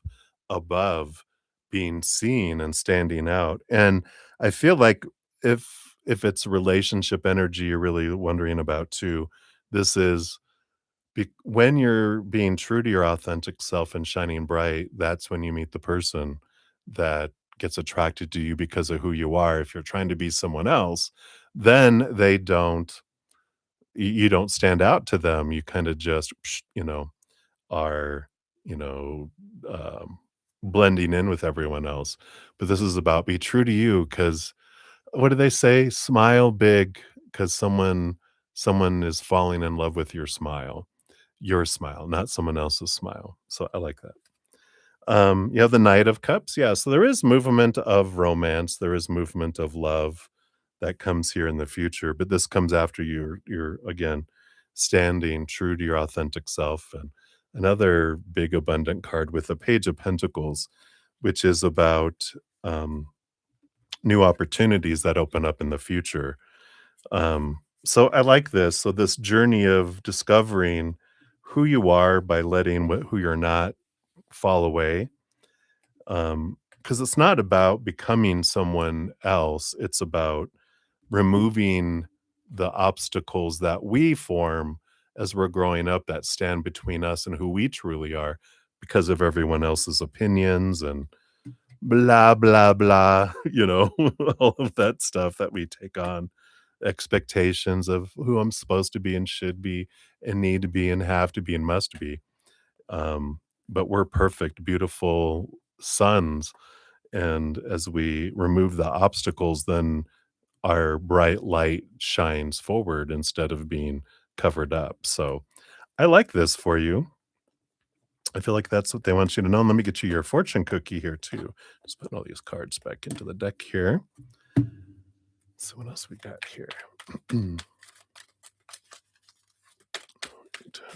above being seen and standing out, and I feel like if it's relationship energy you're really wondering about too, this is when you're being true to your authentic self and shining bright, that's when you meet the person that gets attracted to you because of who you are. If you're trying to be someone else, then you don't stand out to them. You kind of just, are, you know, um, blending in with everyone else. But this is about be true to you, because what do they say? Smile big, because someone is falling in love with your smile, not someone else's smile. So I like that. You have the Knight of Cups. Yeah, so there is movement of romance, there is movement of love that comes here in the future, but this comes after you're again standing true to your authentic self. And another big abundant card with the Page of Pentacles, which is about new opportunities that open up in the future. So I like this. So this journey of discovering who you are by letting who you're not fall away. Because it's not about becoming someone else. It's about removing the obstacles that we form as we're growing up that stand between us and who we truly are because of everyone else's opinions and blah blah blah, all of that stuff that we take on, expectations of who I'm supposed to be and should be and need to be and have to be and must be. But we're perfect, beautiful sons, and as we remove the obstacles, then our bright light shines forward instead of being covered up. So I like this for you. I feel like that's what they want you to know. And let me get you your fortune cookie here too. Just putting all these cards back into the deck here. So what else we got here?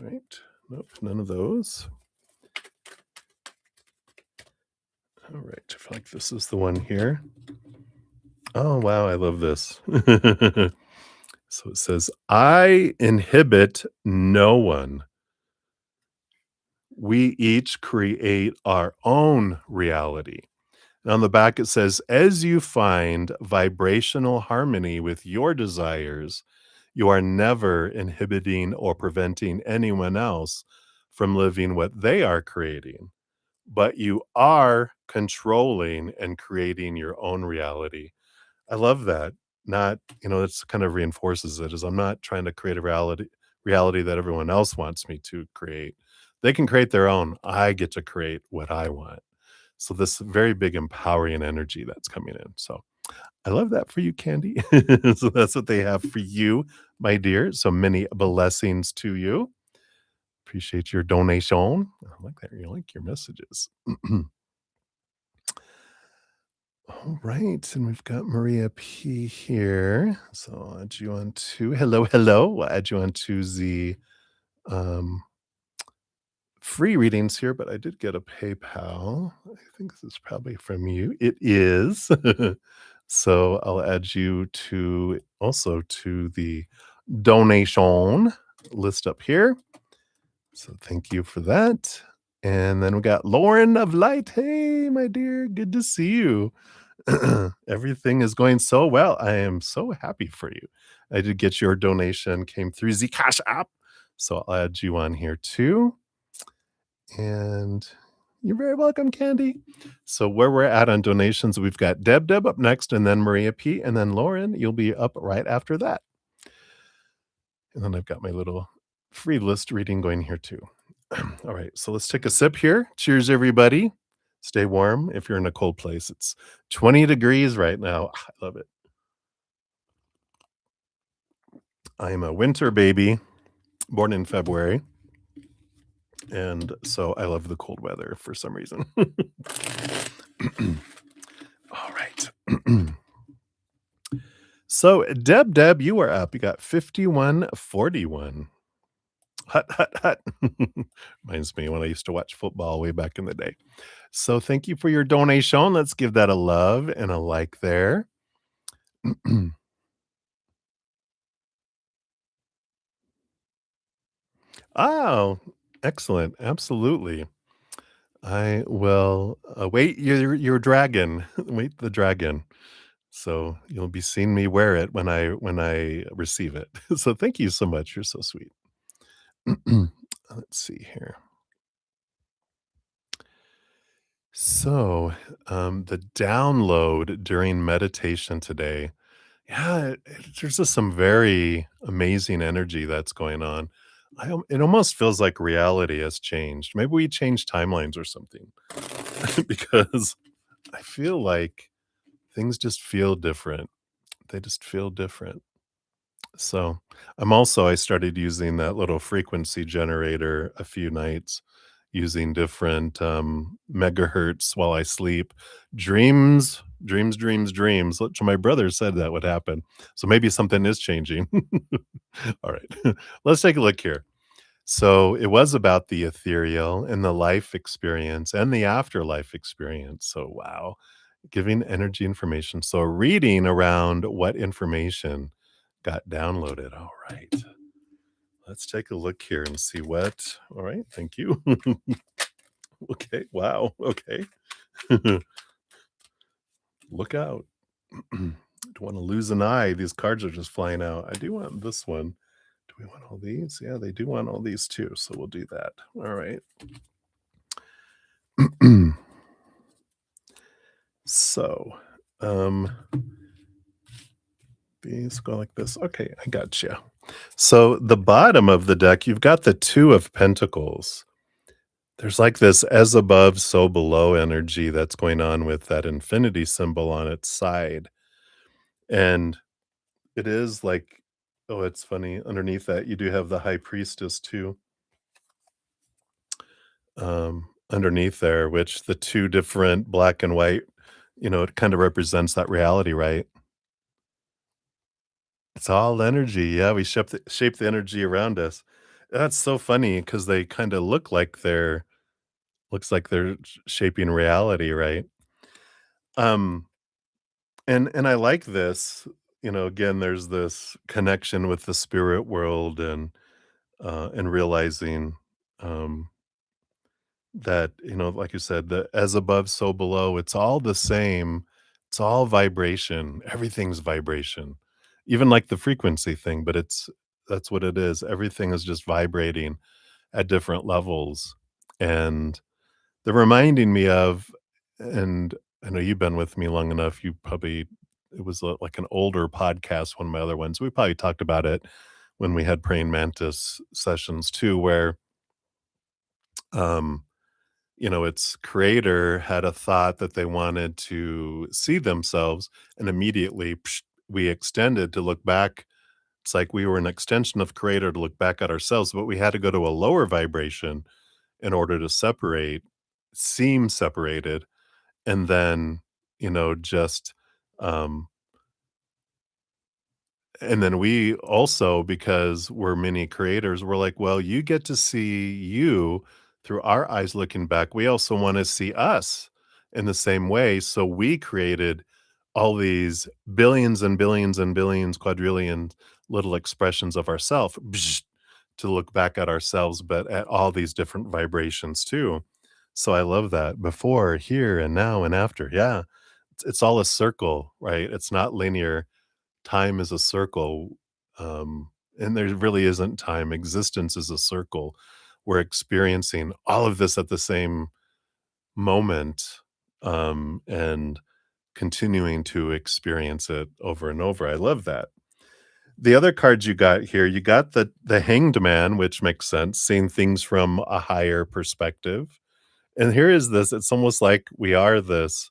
Right. Nope, none of those. All right. I feel like this is the one here. Oh, wow. I love this. So it says, I inhibit no one. We each create our own reality. And on the back, it says, as you find vibrational harmony with your desires, you are never inhibiting or preventing anyone else from living what they are creating, but you are controlling and creating your own reality. I love that. Not, it's kind of reinforces it is I'm not trying to create a reality that everyone else wants me to create. They can create their own. I get to create what I want. So this very big empowering energy that's coming in. So I love that for you, Candy. So that's what they have for you, my dear. So many blessings to you. Appreciate your donation. I like that. You like your messages. All right, and we've got Maria P here. So I'll add you on to hello, hello. We'll add you on to the um, free readings here, but I did get a PayPal. I think this is probably from you. It is. So I'll add you to also to the donation list up here. So thank you for that. And then we got Lauren of Light. Hey, my dear, good to see you. Everything is going so well. I am so happy for you. I did get your donation, came through Zcash app. So I'll add you on here too. And you're very welcome, Candy. So where we're at on donations, we've got Deb up next, and then Maria P, and then Lauren, you'll be up right after that. And then I've got my little free list reading going here too. All right, so let's take a sip here. Cheers, everybody. Stay warm if you're in a cold place. It's 20 degrees right now. I love it. I am a winter baby, born in February. And so I love the cold weather for some reason. All right. So Deb, you are up. You got 5141. Hut, hut, hut. Reminds me when I used to watch football way back in the day. So thank you for your donation. Let's give that a love and a like there. Oh, excellent. Absolutely. I will wait your dragon. Wait the dragon. So you'll be seeing me wear it when I receive it. So thank you so much. You're so sweet. Let's see here. So, the download during meditation today, yeah, there's just some very amazing energy that's going on. It almost feels like reality has changed. Maybe we changed timelines or something because I feel like things just feel different. They just feel different. So, I started using that little frequency generator a few nights, using different, megahertz while I sleep. Dreams, which my brother said that would happen. So maybe something is changing. All right. Let's take a look here. So, it was about the ethereal and the life experience and the afterlife experience. So, wow, giving energy information. So, reading around what information got downloaded. All right. Let's take a look here and see what. All right. Thank you. Okay. Wow. Okay. Look out. Don't want to lose an eye. These cards are just flying out. I do want this one. Do we want all these? Yeah, they do want all these too. So we'll do that. All right. So, um, these go like this. Okay, I got you. So the bottom of the deck, you've got the Two of Pentacles. There's like this as above, so below energy that's going on with that infinity symbol on its side. And it is like, oh, it's funny. Underneath that, you do have the High Priestess too. Underneath there, which the two different black and white, it kind of represents that reality, right? It's all energy. Yeah, we shape the energy around us. That's so funny because they kinda looks like they're shaping reality, right? Um, and I like this, again, there's this connection with the spirit world and realizing, um, that, like you said, the as above, so below, it's all the same. It's all vibration. Everything's vibration. Even like the frequency thing, but that's what it is. Everything is just vibrating at different levels. And they're reminding me of, and I know you've been with me long enough, it was like an older podcast, one of my other ones. We probably talked about it when we had praying mantis sessions too, where, um, its creator had a thought that they wanted to see themselves, and immediately we extended to look back. It's like we were an extension of creator to look back at ourselves, but we had to go to a lower vibration in order to seem separated, and then, just, um and then we also, because we're mini creators, we're like, "Well, you get to see you through our eyes looking back, we also wanna see us in the same way, so we created all these billions and billions and billions, quadrillion little expressions of ourself to look back at ourselves, but at all these different vibrations too. So I love that. Before, here, and now, and after. Yeah. It's all a circle, right? It's not linear. Time is a circle, and there really isn't time. Existence is a circle. We're experiencing all of this at the same moment, and continuing to experience it over and over. I love that. The other cards you got here, you got the Hanged Man, which makes sense, seeing things from a higher perspective. And here is this, it's almost like we are this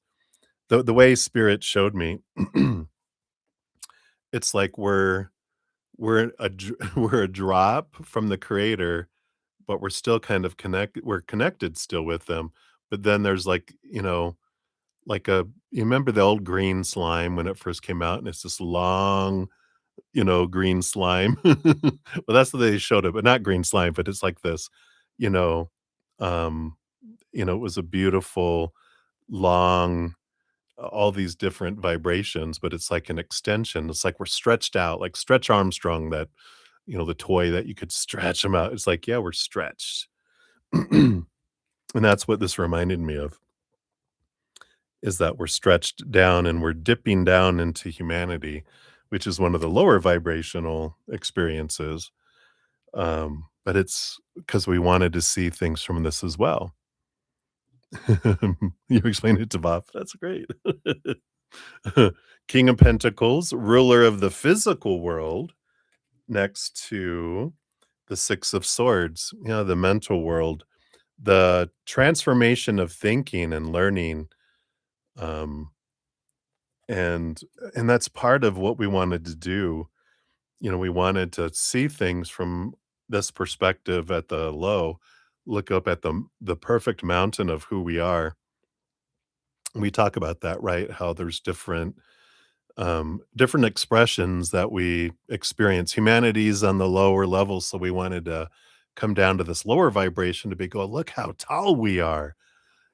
the way spirit showed me, it's like we're a drop from the creator, but we're still kind of we're connected still with them. But then there's like, like a you remember the old green slime when it first came out, and it's this long, green slime? Well, that's the way they showed it, but not green slime, but it's like this, you know, um, it was a beautiful, long, all these different vibrations, but it's like an extension. It's like we're stretched out, like Stretch Armstrong, that, the toy that you could stretch them out. It's like, yeah, we're stretched. And that's what this reminded me of, is that we're stretched down and we're dipping down into humanity, which is one of the lower vibrational experiences. But it's because we wanted to see things from this as well. You explained it to Bob. That's great. King of Pentacles, ruler of the physical world, next to the Six of Swords, the mental world, the transformation of thinking and learning. Um, and and that's part of what we wanted to do. We wanted to see things from this perspective at the low, look up at the perfect mountain of who we are. We talk about that, right? How there's different expressions that we experience. Humanity's on the lower level, so we wanted to come down to this lower vibration to go, look how tall we are.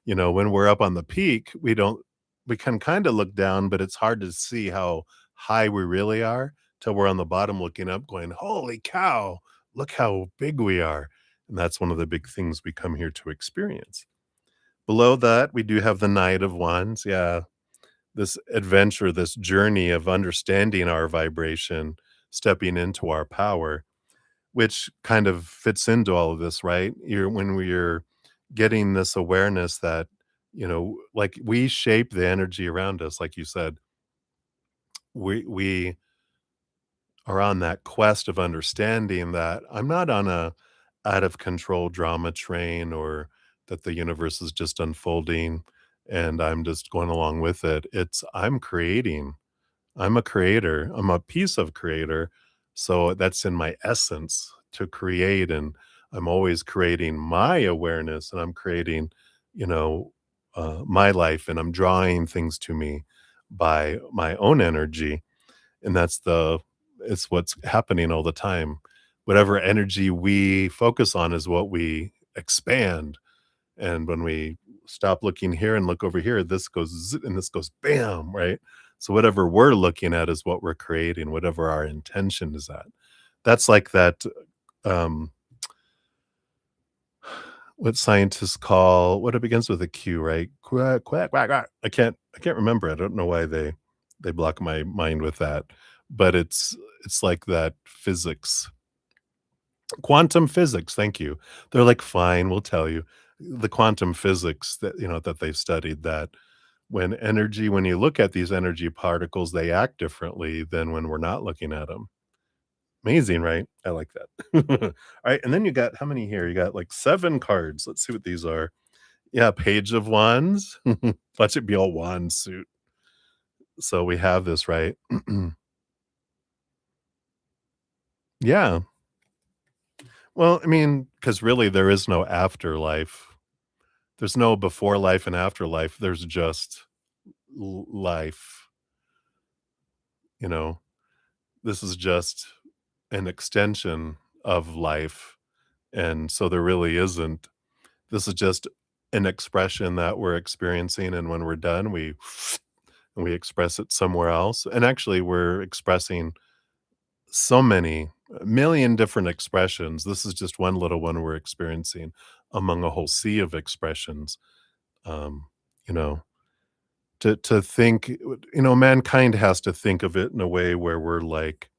When we're up on the peak, we can kind of look down, but it's hard to see how high we really are till we're on the bottom looking up, going, holy cow, look how big we are. And that's one of the big things we come here to experience. Below that, we do have the Knight of Wands. Yeah, this adventure, this journey of understanding our vibration, stepping into our power, which kind of fits into all of this, right? When we're getting this awareness that, like we shape the energy around us, like you said, we are on that quest of understanding that I'm not on a out of control drama train, or that the universe is just unfolding and I'm just going along with it. It's I'm creating. I'm a creator. I'm a piece of creator. So that's in my essence to create. And I'm always creating my awareness, and I'm creating, my life, and I'm drawing things to me by my own energy. And it's what's happening all the time. Whatever energy we focus on is what we expand. And when we stop looking here and look over here, this goes and this goes bam, right? So whatever we're looking at is what we're creating, whatever our intention is at. That's like that, um, what scientists call what it begins with a Q, right? Quack, quack, quack, quack. I can't remember. I don't know why they block my mind with that. But it's like that physics. Quantum physics, thank you. They're like, "Fine, we'll tell you." The quantum physics that they've studied, that when you look at these energy particles, they act differently than when we're not looking at them. Amazing, right? I like that. Alright, and then you got how many here? You got, like, 7 cards. Let's see what these are. Yeah, Page of Wands. Watch it be all wand suit. So we have this, right? Yeah. Well, I mean, because really there is no afterlife. There's no before life and afterlife, there's just life, you know? This is just an extension of life, and so there really isn't This is just an expression that we're experiencing, and when we're done, we express it somewhere else. And actually, we're expressing so many, a million different expressions. This is just one little one we're experiencing among a whole sea of expressions. Um, you know, to think, mankind has to think of it in a way where we're like,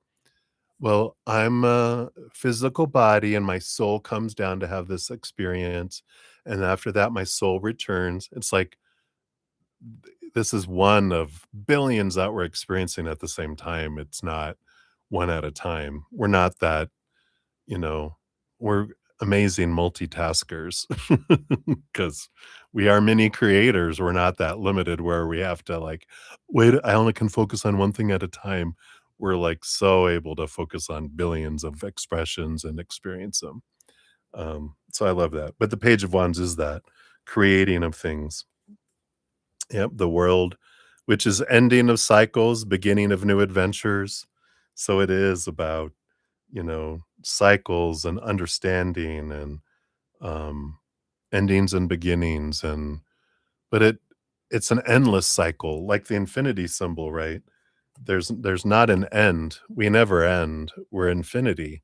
well, I'm a physical body and my soul comes down to have this experience. And after that, my soul returns. It's like this is one of billions that we're experiencing at the same time. It's not one at a time. We're not that, you know, we're amazing multitaskers because we are mini creators. We're not that limited where we have to like, wait, I only can focus on one thing at a time. We're like so able to focus on billions of expressions and experience them. So I love that. But the Page of Wands is that creating of things. Yep, the world, which is ending of cycles, beginning of new adventures. So it is about, cycles and understanding and um, endings and beginnings, and but it's an endless cycle, like the infinity symbol, right? There's not an end. We never end. We're infinity.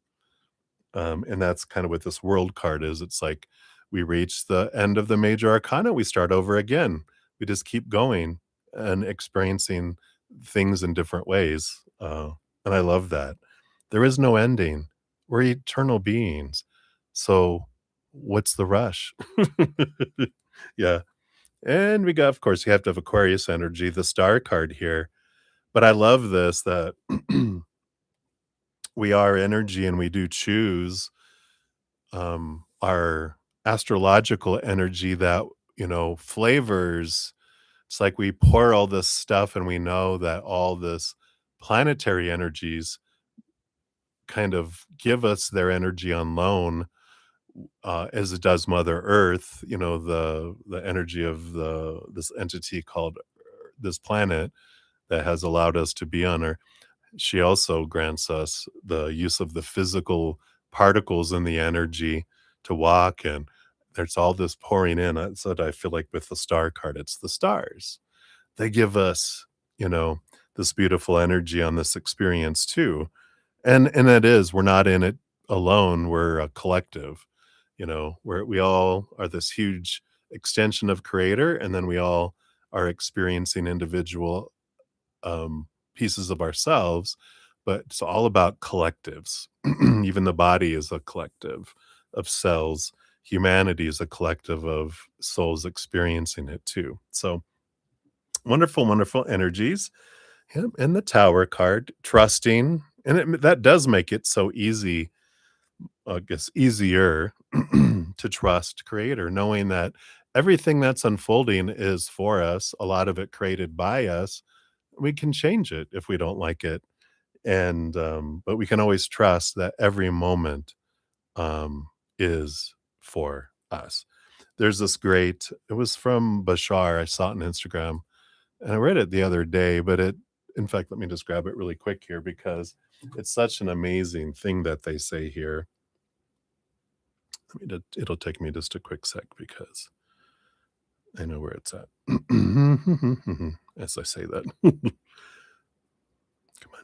And that's kind of what this world card is. It's like we reach the end of the major arcana, we start over again. We just keep going and experiencing things in different ways. And I love that. There is no ending. We're eternal beings. So what's the rush? Yeah. And we got, of course, you have to have Aquarius energy, the star card here. But I love this that we are energy and we do choose our astrological energy that, flavors. It's like we pour all this stuff and we know that all this planetary energies kind of give us their energy on loan, as it does Mother Earth, the energy of this entity called this planet that has allowed us to be on Earth. She also grants us the use of the physical particles in the energy to walk, and there's all this pouring in. That's what I feel like with the star card. It's the stars. They give us, you know, this beautiful energy on this experience too. And it is, we're not in it alone. We're a collective, where we all are this huge extension of creator, and then we all are experiencing individual pieces of ourselves, but it's all about collectives. Even the body is a collective of cells. Humanity is a collective of souls experiencing it too. So wonderful, wonderful energies. Yep, and the Tower card, trusting, and that does make it so easy, I guess, easier to trust Creator, knowing that everything that's unfolding is for us. A lot of it created by us. We can change it if we don't like it, and but we can always trust that every moment is for us. There's this great. It was from Bashar. I saw it on Instagram, and I read it the other day. But in fact, let me just grab it really quick here because it's such an amazing thing that they say here. It'll take me just a quick sec because I know where it's at. As I say that. Come on.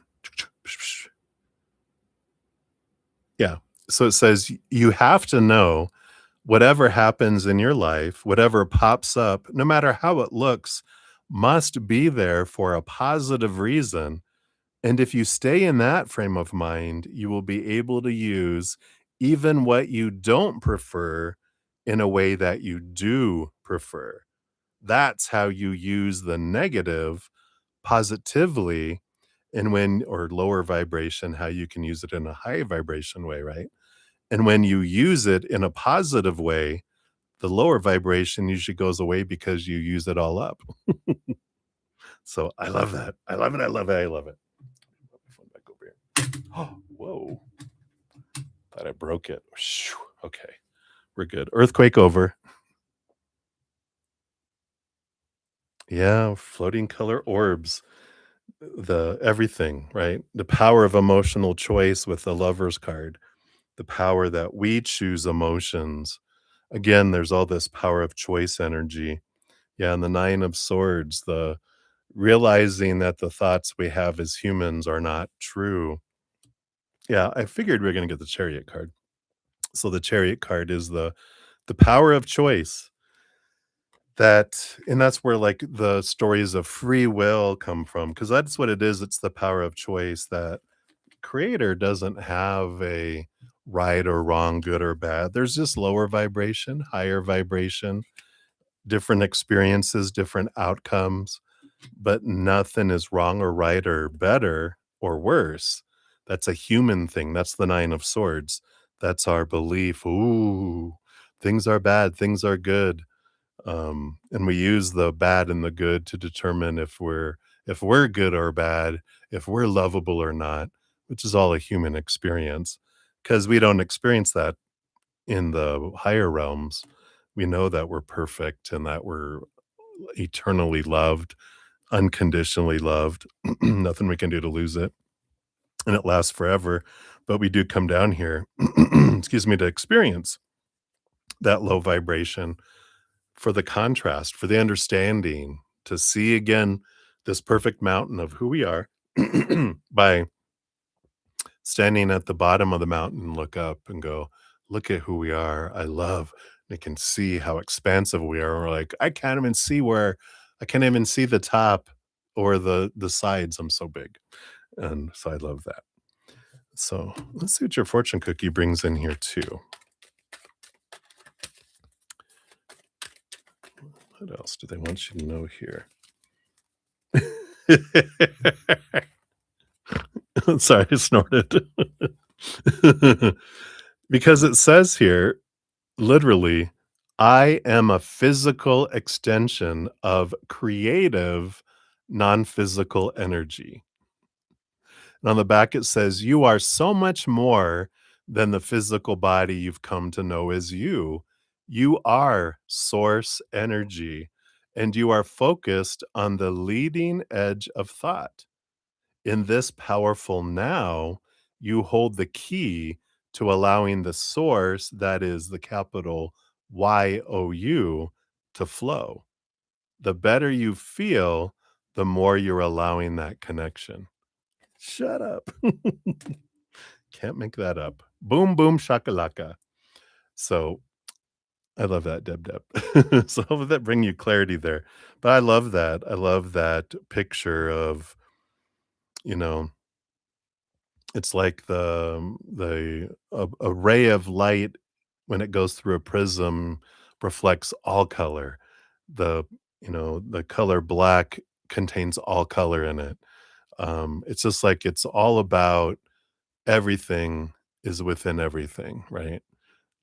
Yeah. So it says you have to know whatever happens in your life, whatever pops up, no matter how it looks, must be there for a positive reason. And if you stay in that frame of mind, you will be able to use even what you don't prefer in a way that you do prefer. That's how you use the negative positively, and when or lower vibration, how you can use it in a high vibration way, right? And when you use it in a positive way, the lower vibration usually goes away because you use it all up. So I love that. I love it. I love it. I love it. Put my phone back over here. Oh, whoa. Thought I broke it. Phew. Okay. We're good. Earthquake over. Yeah, floating color orbs. The everything, right? The power of emotional choice with the Lover's card. The power that we choose emotions. Again, there's all this power of choice energy. Yeah, and the 9 of swords, the realizing that the thoughts we have as humans are not true. Yeah, I figured we are gonna get the chariot card. So the chariot card is the power of choice. That and that's where, like, the stories of free will come from, because that's what it is, it's the power of choice that creator doesn't have a right or wrong, good or bad. There's just lower vibration, higher vibration, different experiences, different outcomes, but nothing is wrong or right or better or worse. That's a human thing. That's the 9 of swords. That's our belief. Ooh, things are bad, things are good. And we use the bad and the good to determine if we're good or bad, if we're lovable or not, which is all a human experience, because we don't experience that in the higher realms. We know that we're perfect and that we're eternally loved, unconditionally loved, nothing we can do to lose it, and it lasts forever. But we do come down here, excuse me, to experience that low vibration for the contrast, for the understanding, to see again this perfect mountain of who we are by standing at the bottom of the mountain, look up and go, look at who we are. I love, and can see how expansive we are. We're like, I can't even see the top or the sides. I'm so big. And so I love that. So let's see what your fortune cookie brings in here too. What else do they want you to know here? Sorry, I snorted. Because it says here, literally, I am a physical extension of creative, non-physical energy. And on the back, it says, you are so much more than the physical body you've come to know as you. You are source energy, and you are focused on the leading edge of thought. In this powerful now, you hold the key to allowing the source, that is the capital YOU, to flow. The better you feel, the more you're allowing that connection. Shut up. Can't make that up. Boom, boom, shakalaka. So I love that, Deb Deb. So hopefully that bring you clarity there. But I love that. I love that picture of, you know, it's like a ray of light when it goes through a prism reflects all color. The color black contains all color in it. It's just like it's all about everything is within everything, right?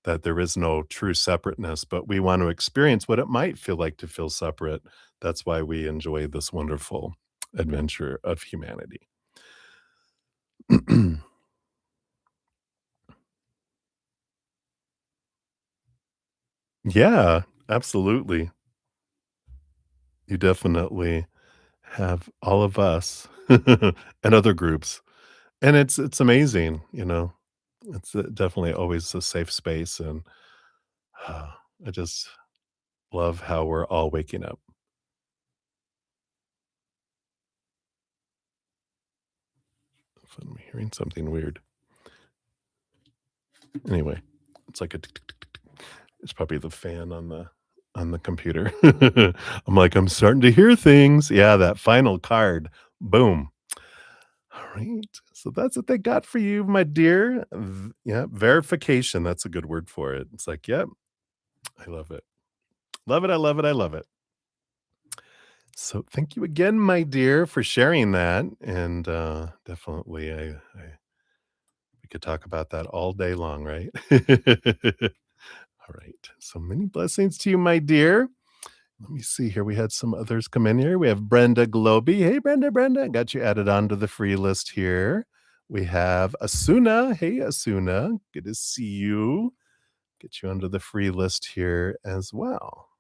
That there is no true separateness, but we want to experience what it might feel like to feel separate. That's why we enjoy this wonderful adventure of humanity. Yeah, absolutely. You definitely have all of us and other groups, and it's amazing, you know? It's, definitely always a safe space, and, I just love how we're all waking up. If I'm hearing something weird. Anyway, it's like a tick, tick, tick, tick, tick. It's probably the fan on the computer. I'm like, "I'm starting to hear things." Yeah, that final card. Boom. Alright, so that's what they got for you, my dear. Yeah, verification, that's a good word for it. It's like, "Yep, I love it. Love it, I love it, I love it." So, thank you again, my dear, for sharing that, and, definitely, I we could talk about that all day long, right? Alright, so many blessings to you, my dear. Let me see here. We had some others come in here. We have Brenda Globy. Hey, Brenda, Brenda. Got you added onto the free list here. We have Asuna. Hey, Asuna. Good to see you. Get you onto the free list here as well.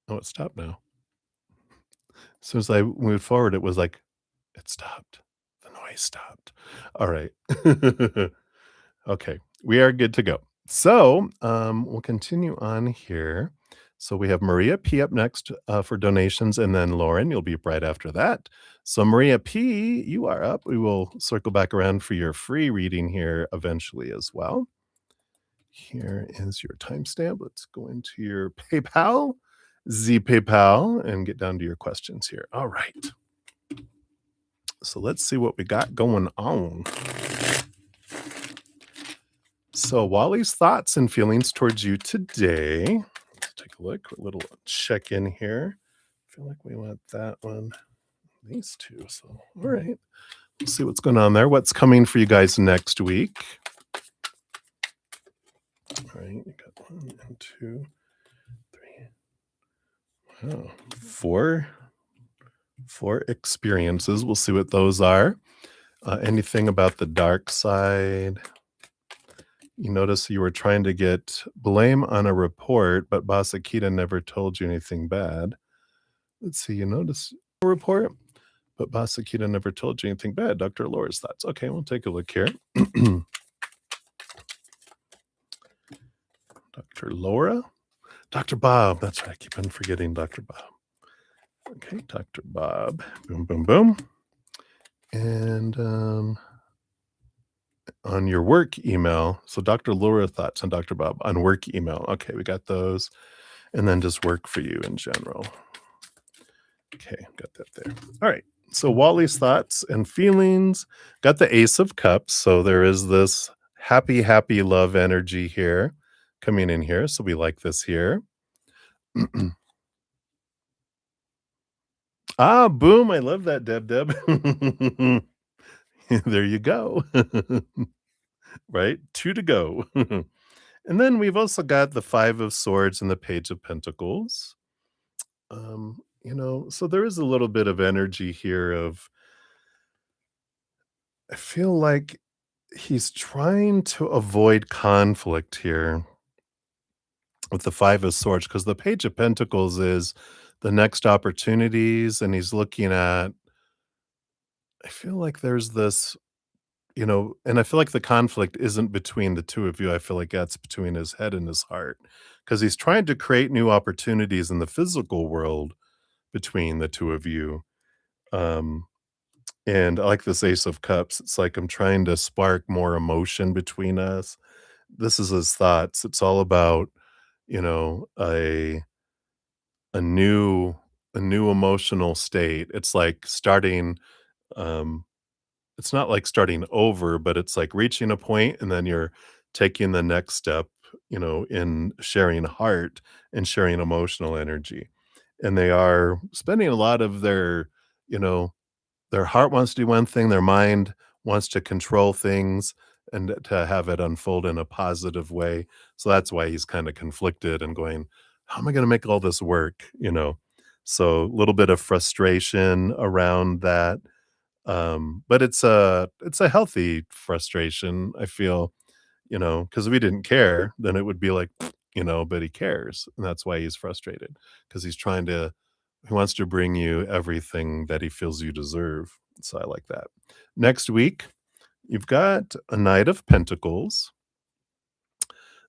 Oh, it stopped now. As soon as I moved forward, it was like, it stopped. The I stopped. All right. Okay, we are good to go. So, we'll continue on here. So we have Maria P up next for donations, and then Lauren, you'll be right after that. So Maria P, you are up. We will circle back around for your free reading here eventually as well. Here is your timestamp. Let's go into your PayPal, Z PayPal, and get down to your questions here. All right. So let's see what we got going on. So, Wally's thoughts and feelings towards you today. Let's take a look. A little check in here. I feel like we want that one, these two. So, all right. Let's see what's going on there. What's coming for you guys next week? All right. You got 1 and 2, 3. Oh, four experiences. We'll see what those are. Anything about the dark side? You notice you were trying to get blame on a report, but Boss Akita never told you anything bad. Let's see, you notice a report, but Boss Akita never told you anything bad. Dr. Laura's thoughts. Okay, we'll take a look here. Dr. Laura? Dr. Bob. That's right. I keep on forgetting Dr. Bob. Okay, Dr. Bob. Boom, boom, boom. And on your work email, so Dr. Laura thoughts on Dr. Bob on work email. Okay, we got those. And then just work for you in general. Okay, got that there. All right. So Wally's thoughts and feelings. Got the Ace of Cups. So there is this happy, happy love energy here coming in here. So we like this here. Ah, boom. I love that, Deb Deb. There you go. Right? Two to go. And then we've also got the Five of Swords and the Page of Pentacles. So there is a little bit of energy here of I feel like he's trying to avoid conflict here with the Five of Swords because the Page of Pentacles is the next opportunities, and he's looking at I feel like there's this, and I feel like the conflict isn't between the two of you. I feel like that's between his head and his heart because he's trying to create new opportunities in the physical world between the two of you. Um, and I like this Ace of Cups. It's like I'm trying to spark more emotion between us. This is his thoughts. It's all about, you know, a a new a new emotional state. It's like starting um it's not like starting over, but it's like reaching a point and then you're taking the next step, in sharing heart and sharing emotional energy. And they are spending a lot of you know, their heart wants to do one thing, their mind wants to control things and to have it unfold in a positive way. So that's why he's kind of conflicted and going, how am I going to make all this work? So a little bit of frustration around that, but it's a healthy frustration, I feel, because if we didn't care, then it would be like, but he cares, and that's why he's frustrated because he wants to bring you everything that he feels you deserve. So I like that. Next week, you've got a Knight of Pentacles.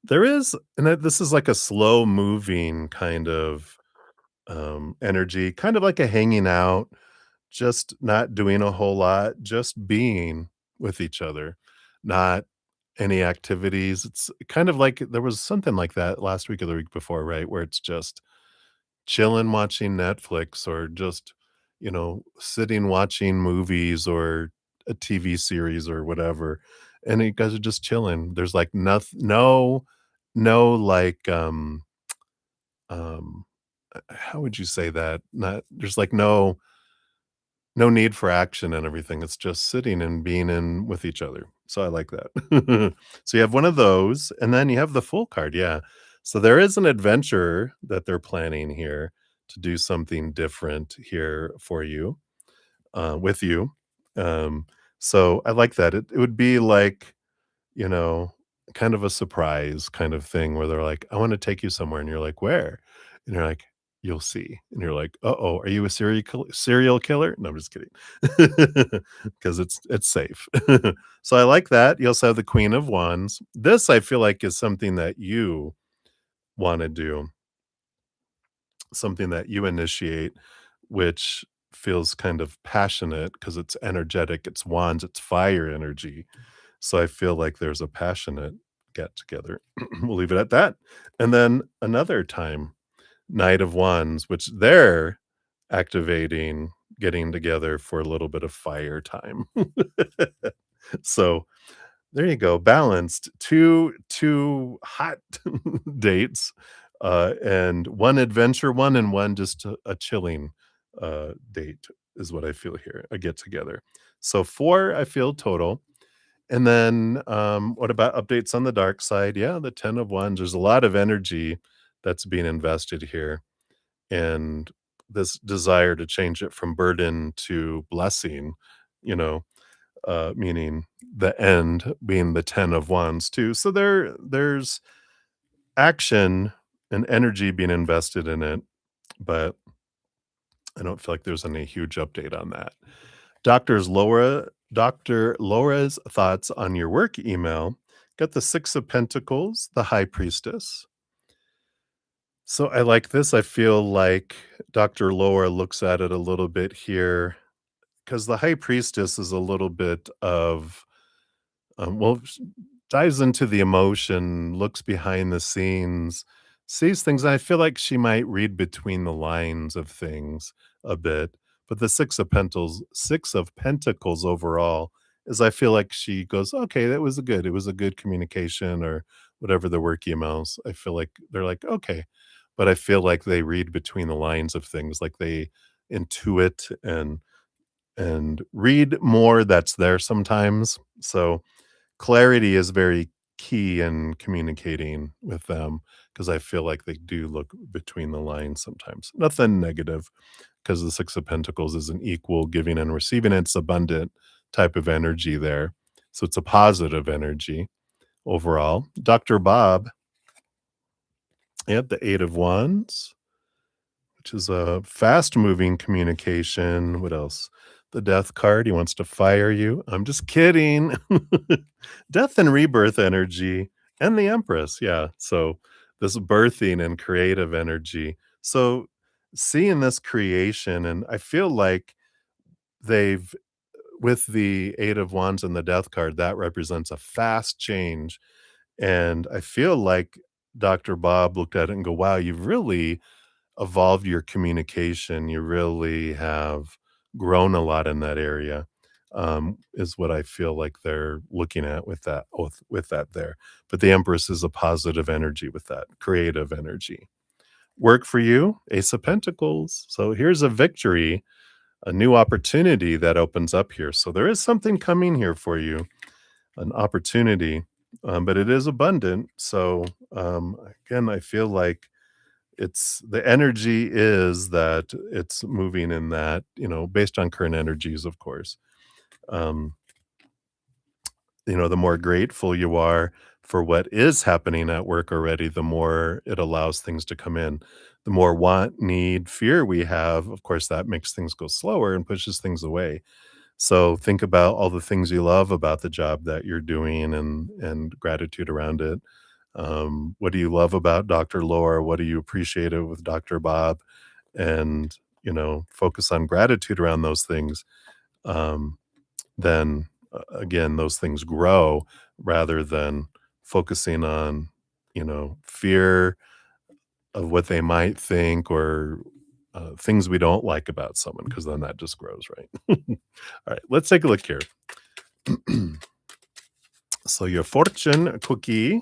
There is, and this is like a slow moving kind of energy, kind of like a hanging out, just not doing a whole lot, just being with each other, not any activities. It's kind of like there was something like that last week or the week before, right? Where it's just chilling watching Netflix or just, sitting watching movies or a TV series or whatever. And you guys are just chilling. There's like no like um how would you say that? Not there's like no need for action and everything. It's just sitting and being in with each other. So I like that. So you have one of those, and then you have the Fool card. Yeah. So there is an adventure that they're planning here to do something different here for you, with you. Um, so I like that. It would be like, you know, kind of a surprise kind of thing where they're like, I want to take you somewhere. And you're like, where? And you're like, you'll see, and you're like, "Uh-oh, are you a serial killer?" No, I'm just kidding, because it's safe. So I like that. You also have the Queen of Wands. This I feel like is something that you wanna do, something that you initiate, which feels kind of passionate because it's energetic, it's wands, it's fire energy. So I feel like there's a passionate get together. We'll leave it at that. And then another time, Knight of Wands, which they're activating, getting together for a little bit of fire time. So there you go, balanced. 2 hot dates, and 1 adventure one and 1 just a chilling, date is what I feel here, a get together. So 4, I feel total. And then, what about updates on the dark side? Yeah, the 10 of Wands, there's a lot of energy that's being invested here, and this desire to change it from burden to blessing, you know, meaning the end being the 10 of wands too. So there's action and energy being invested in it, but I don't feel like there's any huge update on that. Dr. Laura's thoughts on your work email. Got the 6 of Pentacles, the High Priestess. So I like this. I feel like Dr. Laura looks at it a little bit here because the High Priestess is a little bit of well, dives into the emotion, looks behind the scenes, sees things. I feel like she might read between the lines of things a bit. But the Six of Pentacles overall is I feel like she goes, okay, that was a good, it was a good communication or whatever the work emails. I feel like they're like, okay. But I feel like they read between the lines of things, like they intuit and read more that's there sometimes. So clarity is very key in communicating with them because I feel like they do look between the lines sometimes. Nothing negative because the 6 of Pentacles is an equal giving and receiving. It's abundant type of energy there. So it's a positive energy overall. Dr. Bob, yeah, the 8 of Wands, which is a fast moving communication. What else? The death card. He wants to fire you. I'm just kidding. Death and rebirth energy and the Empress. Yeah. So this birthing and creative energy. So seeing this creation, and I feel like they've, with the 8 of Wands and the death card, that represents a fast change. And I feel like Dr. Bob looked at it and go, wow, you've really evolved your communication. You really have grown a lot in that area, is what I feel like they're looking at with that there. But the Empress is a positive energy with that, creative energy. Work for you, Ace of Pentacles. So here's a victory, a new opportunity that opens up here. So there is something coming here for you, an opportunity, but it is abundant. So again, I feel like it's the energy is that it's moving in that, based on current energies, of course. Um, the more grateful you are for what is happening at work already, the more it allows things to come in. The more want, need, fear we have, of course, that makes things go slower and pushes things away. So think about all the things you love about the job that you're doing and gratitude around it. What do you love about Dr. Laura? What do you appreciate it with Dr. Bob? And focus on gratitude around those things. Um, then again, those things grow rather than focusing on fear of what they might think or things we don't like about someone because then that just grows, right? All right, let's take a look here. So your fortune cookie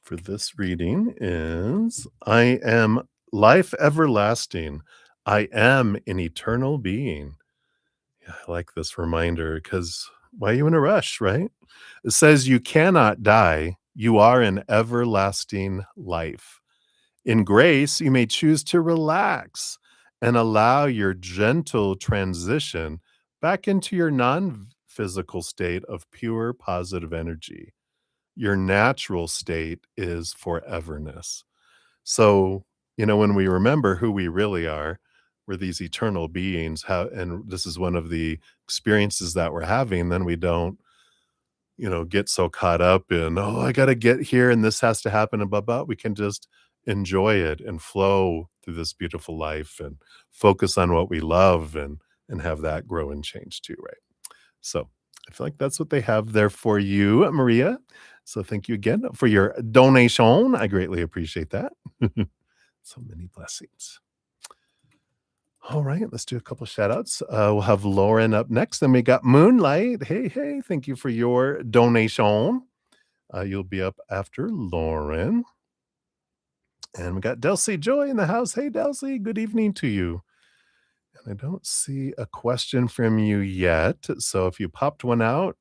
for this reading is I am life everlasting. I am an eternal being. Yeah, I like this reminder because why are you in a rush, right? It says you cannot die. You are an everlasting life. In grace, you may choose to relax and allow your gentle transition back into your non physical state of pure positive energy. Your natural state is foreverness. So when we remember who we really are, we're these eternal beings, how and this is one of the experiences that we're having, then we don't, get so caught up in, "Oh, I gotta get here and this has to happen and blah, blah." We can just enjoy it and flow through this beautiful life and focus on what we love and have that grow and change too, right? So, I feel like that's what they have there for you, Maria. So thank you again for your donation. I greatly appreciate that. So many blessings. All right, let's do a couple shout outs. We'll have Lauren up next. Then we got Moonlight. Hey, hey, thank you for your donation. You'll be up after Lauren. And we got Delcy Joy in the house. Hey, Delcy, good evening to you. And I don't see a question from you yet. So if you popped one out,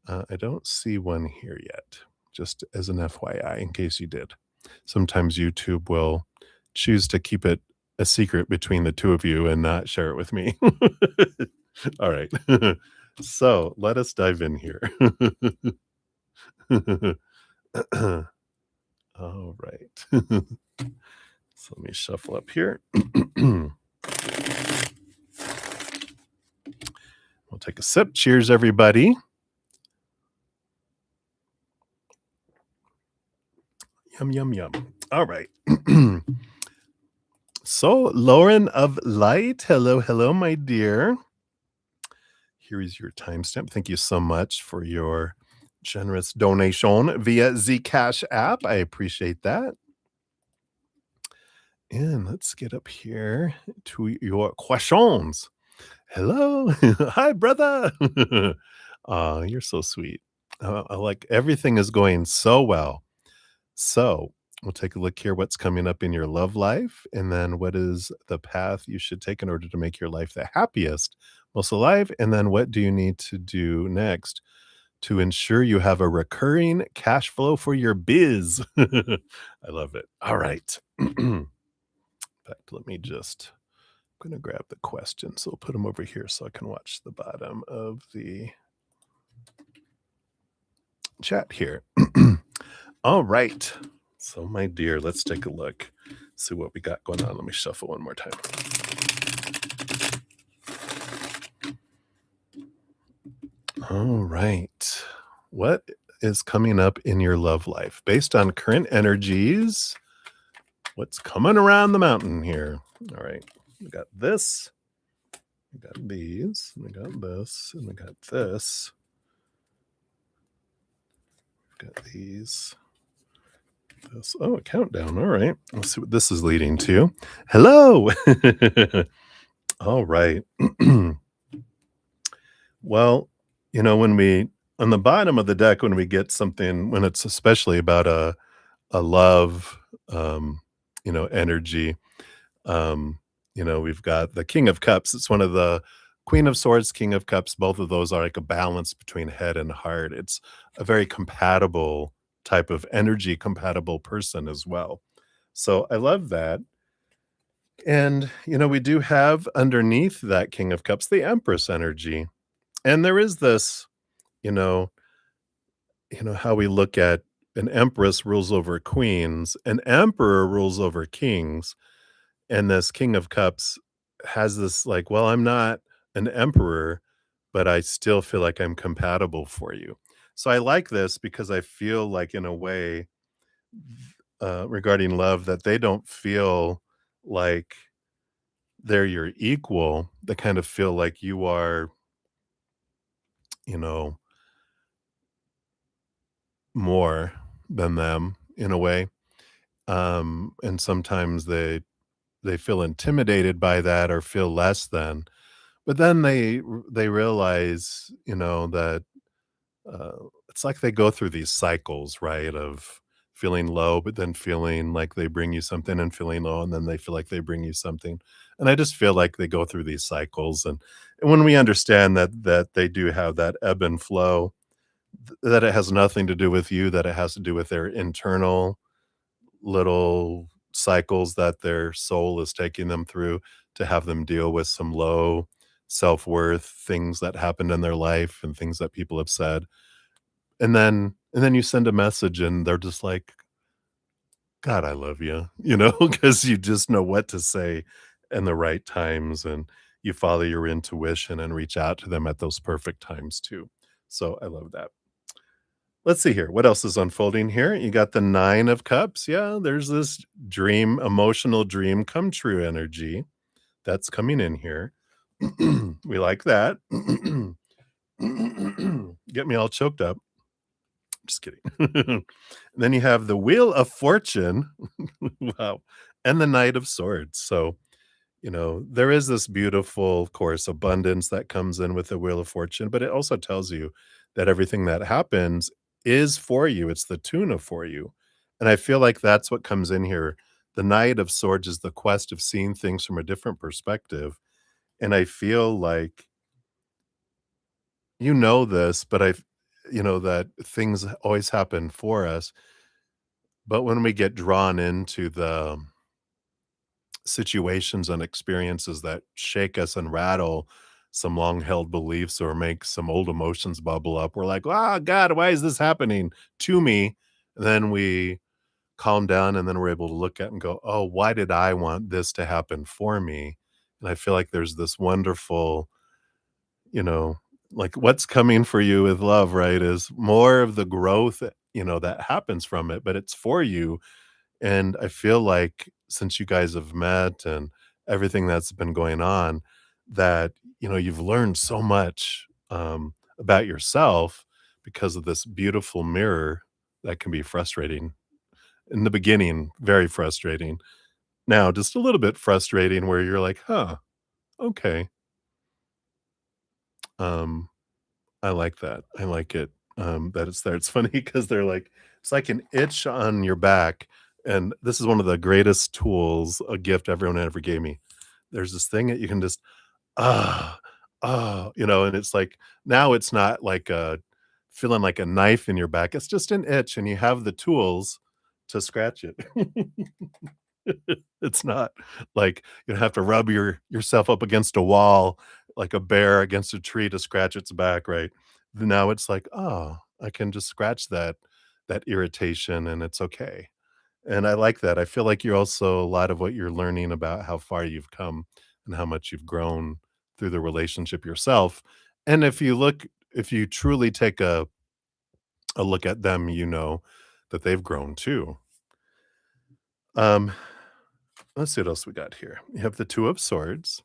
I don't see one here yet, just as an FYI, in case you did. Sometimes YouTube will choose to keep it a secret between the two of you and not share it with me. All right. So let us dive in here. All right. So let me shuffle up here. We'll take a sip. Cheers, everybody. Yum, yum, yum. All right. So, Lauren of Light. Hello, hello, my dear. Here is your timestamp. Thank you so much for your generous donation via Zcash app. I appreciate that. And let's get up here to your questions. Hello. Hi, brother. You're so sweet. I like everything is going so well. So we'll take a look here what's coming up in your love life, and then what is the path you should take in order to make your life the happiest, most alive, and then what do you need to do next to ensure you have a recurring cash flow for your biz? I love it. All right. In fact, let me just I'm gonna grab the questions. So we'll put them over here so I can watch the bottom of the chat here. All right. So, my dear, let's take a look, see what we got going on. Let me shuffle one more time. All right. What is coming up in your love life based on current energies? What's coming around the mountain here? All right. We got this. We got these. We got this. And we got this. We've got these. This. Oh, a countdown. All right. Let's see what this is leading to. Hello. All right. Well, when we on the bottom of the deck, when we get something, when it's especially about a love, energy, we've got the King of Cups. It's one of the Queen of Swords, King of Cups. Both of those are like a balance between head and heart. It's a very compatible type of energy, compatible person as well. So I love that. And, we do have underneath that King of Cups the Empress energy. And there is this, you know, how we look at an empress rules over queens, an emperor rules over kings, and this King of Cups has this like, well, I'm not an emperor, but I still feel like I'm compatible for you. So I like this because I feel like in a way regarding love that they don't feel like they're your equal. They kind of feel like you are, you know, more than them in a way. And sometimes they feel intimidated by that or feel less than. But then they realize, that it's like they go through these cycles, right? Of feeling low, but then feeling like they bring you something and feeling low, and then they feel like they bring you something. And I just feel like they go through these cycles. And when we understand that they do have that ebb and flow, that it has nothing to do with you, that it has to do with their internal little cycles that their soul is taking them through to have them deal with some low self-worth things that happened in their life and things that people have said. And then you send a message and they're just like, God, I love you know, because you just know what to say in the right times, and you follow your intuition and reach out to them at those perfect times too. So I love that. Let's see here. What else is unfolding here? You got the 9 of cups. Yeah, there's this dream, emotional dream come true energy that's coming in here. We like that. Get me all choked up. Just kidding. Then you have the Wheel of Fortune. Wow. And the Knight of Swords. So, there is this beautiful, of course, abundance that comes in with the Wheel of Fortune, but it also tells you that everything that happens is for you. It's the tuna for you. And I feel like that's what comes in here. The Knight of Swords is the quest of seeing things from a different perspective. And I feel like you know this, but that things always happen for us. But when we get drawn into the situations and experiences that shake us and rattle some long held beliefs or make some old emotions bubble up, we're like, ah, God, why is this happening to me? And then we calm down and then we're able to look at and go, oh, why did I want this to happen for me? And I feel like there's this wonderful, you know, like what's coming for you with love, right? Is more of the growth, that happens from it, but it's for you. And I feel like since you guys have met and everything that's been going on, that, you've learned so much about yourself because of this beautiful mirror that can be frustrating. In the beginning, very frustrating. Now, just a little bit frustrating where you're like, huh, okay. Um, I like that. I like it, that it's there. It's funny because they're like it's like an itch on your back, and this is one of the greatest tools, a gift everyone ever gave me. There's this thing that you can just, "Ah, ah," and it's like now it's not like a feeling like a knife in your back, it's just an itch, and you have the tools to scratch it. It's not like you have to rub yourself up against a wall like a bear against a tree to scratch its back, right? Now it's like, "Oh, I can just scratch that irritation and it's okay." And I like that. I feel like you're also a lot of what you're learning about how far you've come and how much you've grown through the relationship yourself. And if you truly take a look at them, you know that they've grown too. Um, let's see what else we got here. You have the 2 of Swords.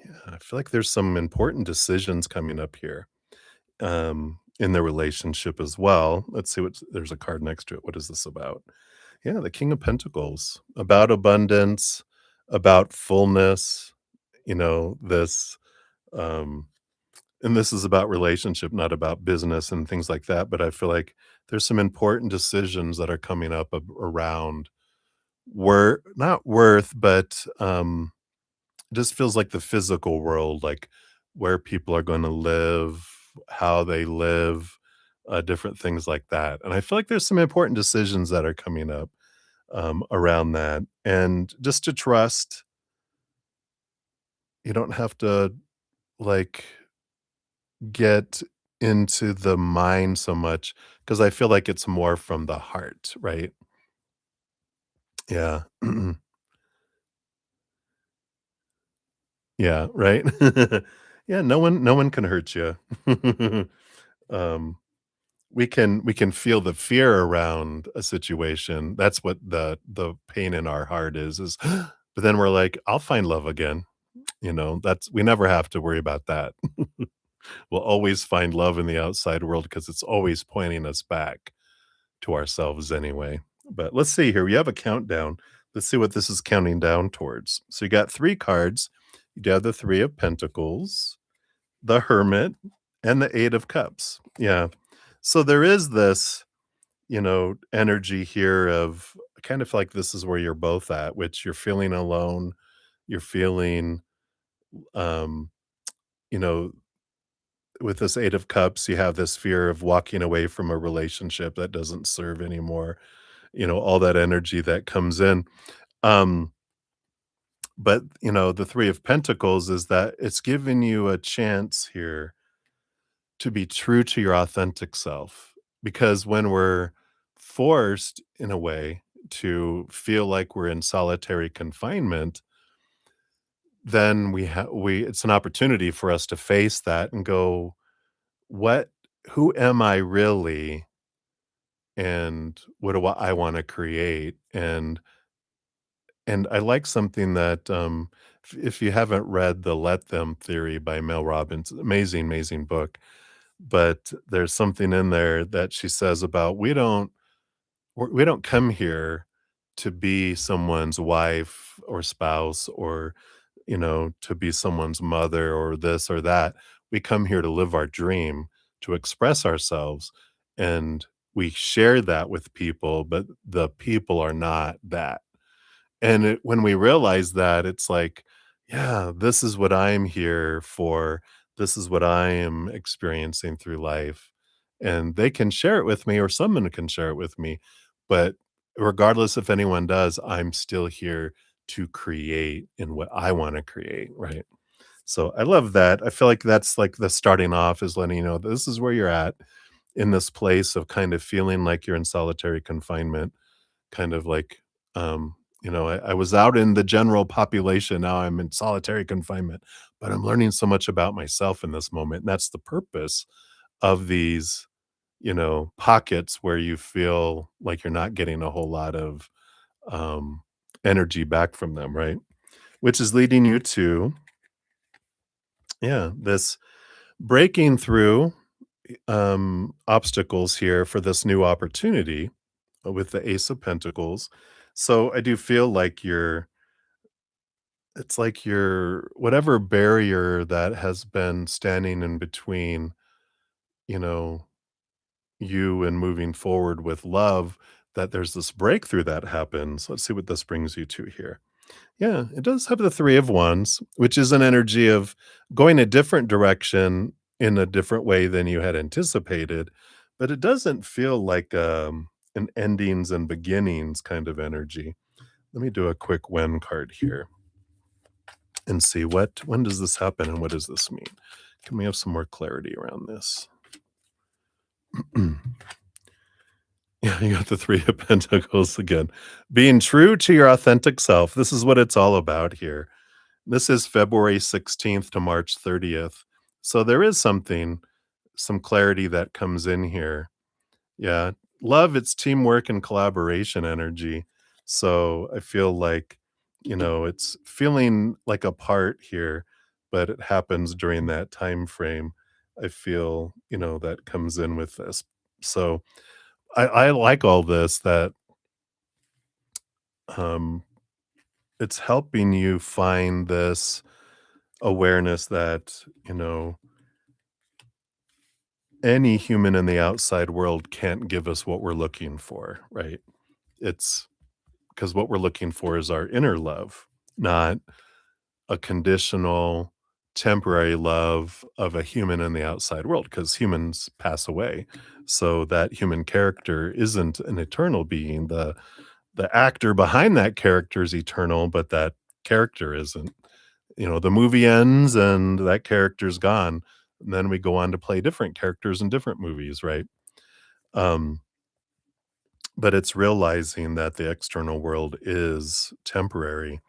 Yeah, I feel like there's some important decisions coming up here, in the relationship as well. Let's see what there's a card next to it. What is this about? Yeah, the King of Pentacles, about abundance, about fullness, this, um, and this is about relationship, not about business and things like that. But I feel like there's some important decisions that are coming up around not worth, but just feels like the physical world, like where people are gonna live, how they live, different things like that, and I feel like there's some important decisions that are coming up, around that, and just to trust, you don't have to, like, get into the mind so much because I feel like it's more from the heart, right? Yeah. Yeah, right? Yeah, no one can hurt you. Um we can feel the fear around a situation. That's what the pain in our heart is but then we're like, "I'll find love again." That's we never have to worry about that. We'll always find love in the outside world because it's always pointing us back to ourselves anyway. But let's see here. We have a countdown. Let's see what this is counting down towards. So you got 3 cards. You have the 3 of Pentacles, the Hermit, and the 8 of Cups. Yeah. So there is this energy here of kind of like this is where you're both at, which you're feeling alone. You're feeling, um, you know, with this 8 of Cups, you have this fear of walking away from a relationship that doesn't serve anymore, all that energy that comes in. Um, but, the 3 of Pentacles is that it's giving you a chance here to be true to your authentic self because when we're forced in a way to feel like we're in solitary confinement, then we it's an opportunity for us to face that and go, "What who am I really, and what do I wanna create?" And I like something that, if you haven't read The Let Them Theory by Mel Robbins, amazing, amazing book, but there's something in there that she says about we don't come here to be someone's wife or spouse or, to be someone's mother or this or that. We come here to live our dream, to express ourselves, and we share that with people, but the people are not that. And when we realize that, it's like, yeah, this is what I'm here for. This is what I am experiencing through life. And they can share it with me, or someone can share it with me. But regardless if anyone does, I'm still here to create in what I want to create. Right. So I love that. I feel like that's like the starting off is letting you know this is where you're at in this place of kind of feeling like you're in solitary confinement, kind of like, I was out in the general population, now I'm in solitary confinement, but I'm learning so much about myself in this moment, and that's the purpose of these, pockets where you feel like you're not getting a whole lot of, um, energy back from them, right? Which is leading you to, yeah, this breaking through, obstacles here for this new opportunity with the Ace of Pentacles. So I do feel like it's like your whatever barrier that has been standing in between, you know, you and moving forward with love, that there's this breakthrough that happens. Let's see what this brings you to here. Yeah, it does have the 3 of Wands, which is an energy of going a different direction in a different way than you had anticipated, but it doesn't feel like, an endings and beginnings kind of energy. Let me do a quick when card here and see when does this happen and what does this mean? Can we have some more clarity around this? Yeah, you got the 3 of Pentacles again. Being true to your authentic self. This is what it's all about here. This is February 16th to March 30th. So there is some clarity that comes in here. Yeah. Love, it's teamwork and collaboration energy. So I feel like, it's feeling like a part here, but it happens during that time frame. I feel, that comes in with this. So I like all this that um it's helping you find this awareness that, any human in the outside world can't give us what we're looking for, right? It's because what we're looking for is our inner love, not a conditional, temporary love of a human in the outside world, because humans pass away. So that human character isn't an eternal being. The actor behind that character is eternal, but that character isn't. The movie ends and that character's gone. And then we go on to play different characters in different movies, right? Um, but it's realizing that the external world is temporary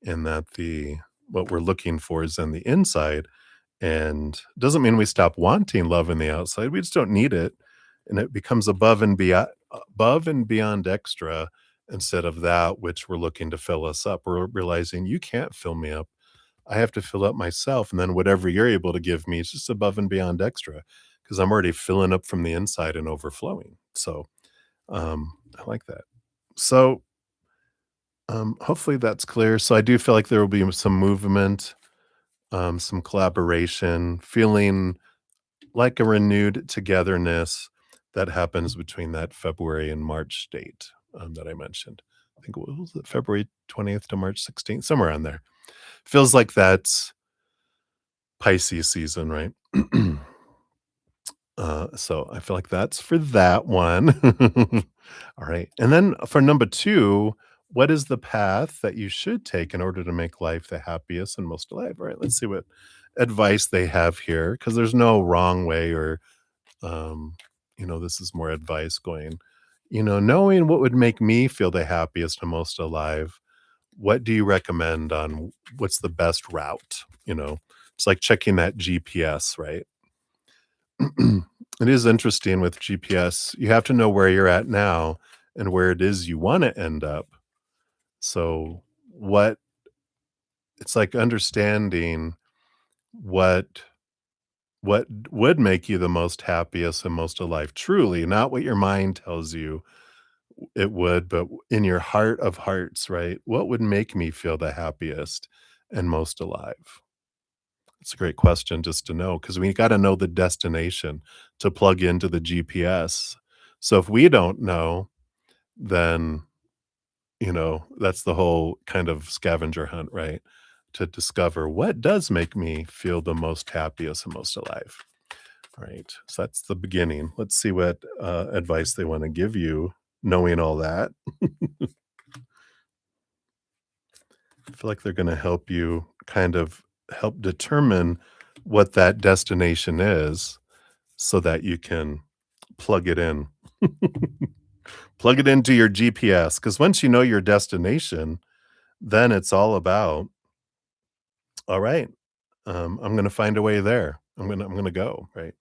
and that the what we're looking for is in the inside. And doesn't mean we stop wanting love in the outside. We just don't need it. And it becomes above and beyond extra instead of that which we're looking to fill us up. We're realizing you can't fill me up. I have to fill up myself. And then whatever you're able to give me is just above and beyond extra because I'm already filling up from the inside and overflowing. So I like that. So hopefully that's clear. So I do feel like there will be some movement, some collaboration, feeling like a renewed togetherness that happens between that February and March date, that I mentioned. I think what was it, February 20th to March 16th, somewhere on there. Feels like that's Pisces season, right? So I feel like that's for that one. All right. And then for number 2, what is the path that you should take in order to make life the happiest and most alive? All right. Let's see what advice they have here because there's no wrong way or, this is more advice going, knowing what would make me feel the happiest and most alive, what do you recommend on what's the best route? It's like checking that GPS, right? It is interesting with GPS. You have to know where you're at now and where it is you want to end up. So, what it's like understanding what what would make you the most happiest and most alive truly, not what your mind tells you it would, but in your heart of hearts, right? What would make me feel the happiest and most alive? It's a great question just to know because we got to know the destination to plug into the GPS. So if we don't know, then, that's the whole kind of scavenger hunt, right? To discover what does make me feel the most happiest and most alive. Right. So that's the beginning. Let's see what advice they want to give you, knowing all that. I feel like they're going to help you kind of help determine what that destination is so that you can plug it in. Plug it into your GPS because once you know your destination, then it's all about, all right, I'm going to find a way there. I'm going to go, right?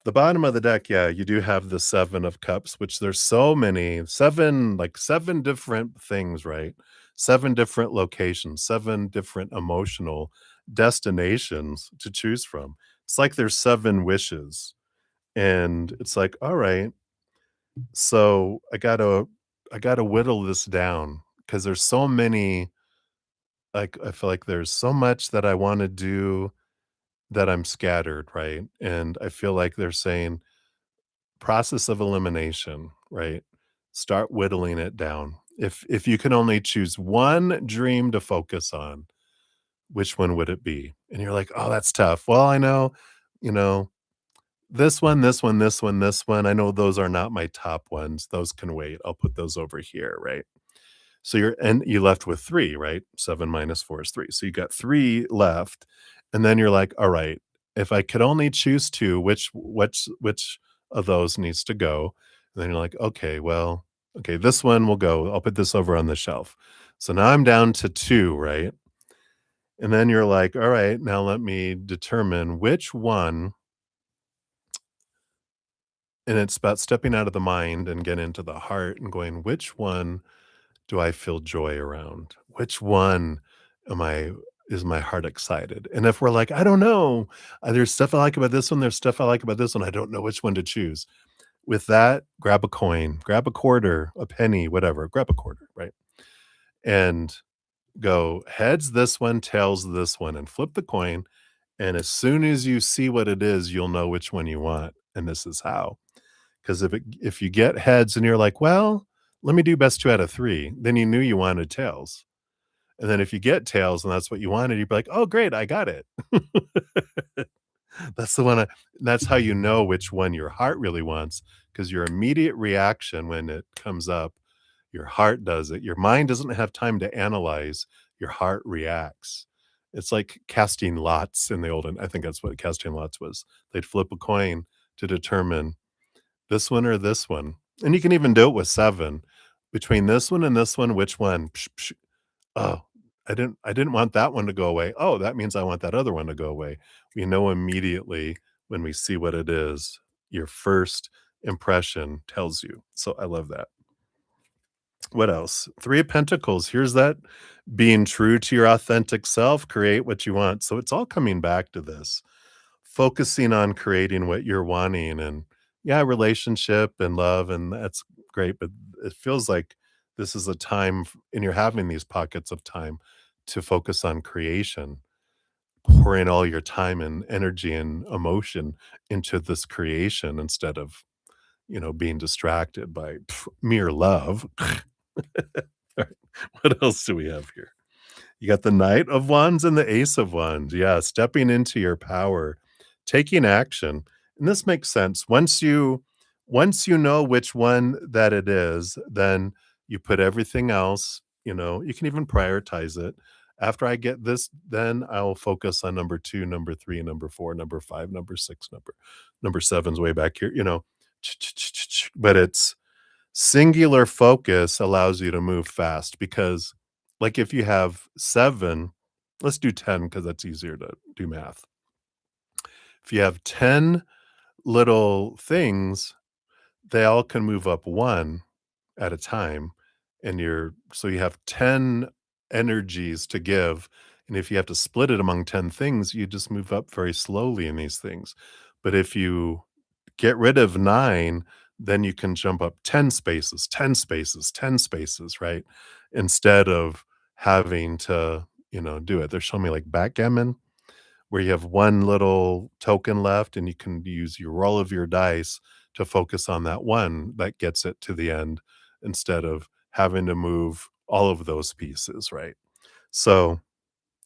The bottom of the deck, yeah, you do have the 7 of cups, which there's so many, 7 like 7 different things, right? 7 different locations, 7 different emotional destinations to choose from. It's like there's 7 wishes, and it's like, "All right, so I gotta whittle this down because there's so many." Like, I feel like there's so much that I wanna do that I'm scattered, right? And I feel like they're saying process of elimination, right? Start whittling it down. If you can only choose one dream to focus on, which one would it be? And you're like, "Oh, that's tough." Well, I know, you know, this one. I know those are not my top ones. Those can wait. I'll put those over here, right? So you left with 3, right? 7 minus 4 is 3. So you got 3 left, and then you're like, "All right, if I could only choose 2, which of those needs to go?" And then you're like, "Okay, well, okay, this one will go. I'll put this over on the shelf." So now I'm down to 2, right? And then you're like, "All right, now let me determine which one." And it's about stepping out of the mind and getting into the heart and going, "Which one do I feel joy around? Which one am I is my heart excited?" And if we're like, "I don't know, there's stuff I like about this one, there's stuff I like about this one, I don't know which one to choose." With that, grab a coin, grab a quarter, a penny, whatever, grab a quarter, right? And go heads this one, tails this one, and flip the coin. And as soon as you see what it is, you'll know which one you want. And this is how. Because if you get heads and you're like, well, let me do best 2 out of 3, then you knew you wanted tails. And then if you get tails and that's what you wanted, you'd be like, "Oh, great, I got it." That's the one that's how you know which one your heart really wants, because your immediate reaction when it comes up, your heart does it. Your mind doesn't have time to analyze, your heart reacts. It's like casting lots in the olden I think that's what casting lots was. They'd flip a coin to determine this one or this one, and you can even do it with 7. Between this one and this one, which one? Psh, psh. Oh, I didn't want that one to go away. Oh, that means I want that other one to go away. We know immediately when we see what it is. Your first impression tells you. So I love that. What else? 3 of Pentacles. Here's that being true to your authentic self, create what you want. So it's all coming back to this. Focusing on creating what you're wanting and yeah, relationship and love and that's great, but it feels like this is a time and you're having these pockets of time to focus on creation, pouring all your time and energy and emotion into this creation instead of, being distracted by mere love. Alright, what else do we have here? You got the Knight of Wands and the Ace of Wands. Yeah, stepping into your power, taking action. And this makes sense. Once you know which one that it is, then you put everything else, you can even prioritize it. After I get this, then I'll focus on number 2, number 3, number 4, number 5, number 6, number 7's way back here, but it's Singular focus allows you to move fast because, like, if you have 7, let's do 10 because that's easier to do math. If you have 10 little things, they all can move up 1 at a time, and you have 10 energies to give, and if you have to split it among 10 things, you just move up very slowly in these things. But if you get rid of 9, then you can jump up 10 spaces, 10 spaces, 10 spaces, right? Instead of having to, do it. They're showing me like backgammon, where you have one little token left and you can use your roll of your dice to focus on that one that gets it to the end instead of having to move all of those pieces, right? So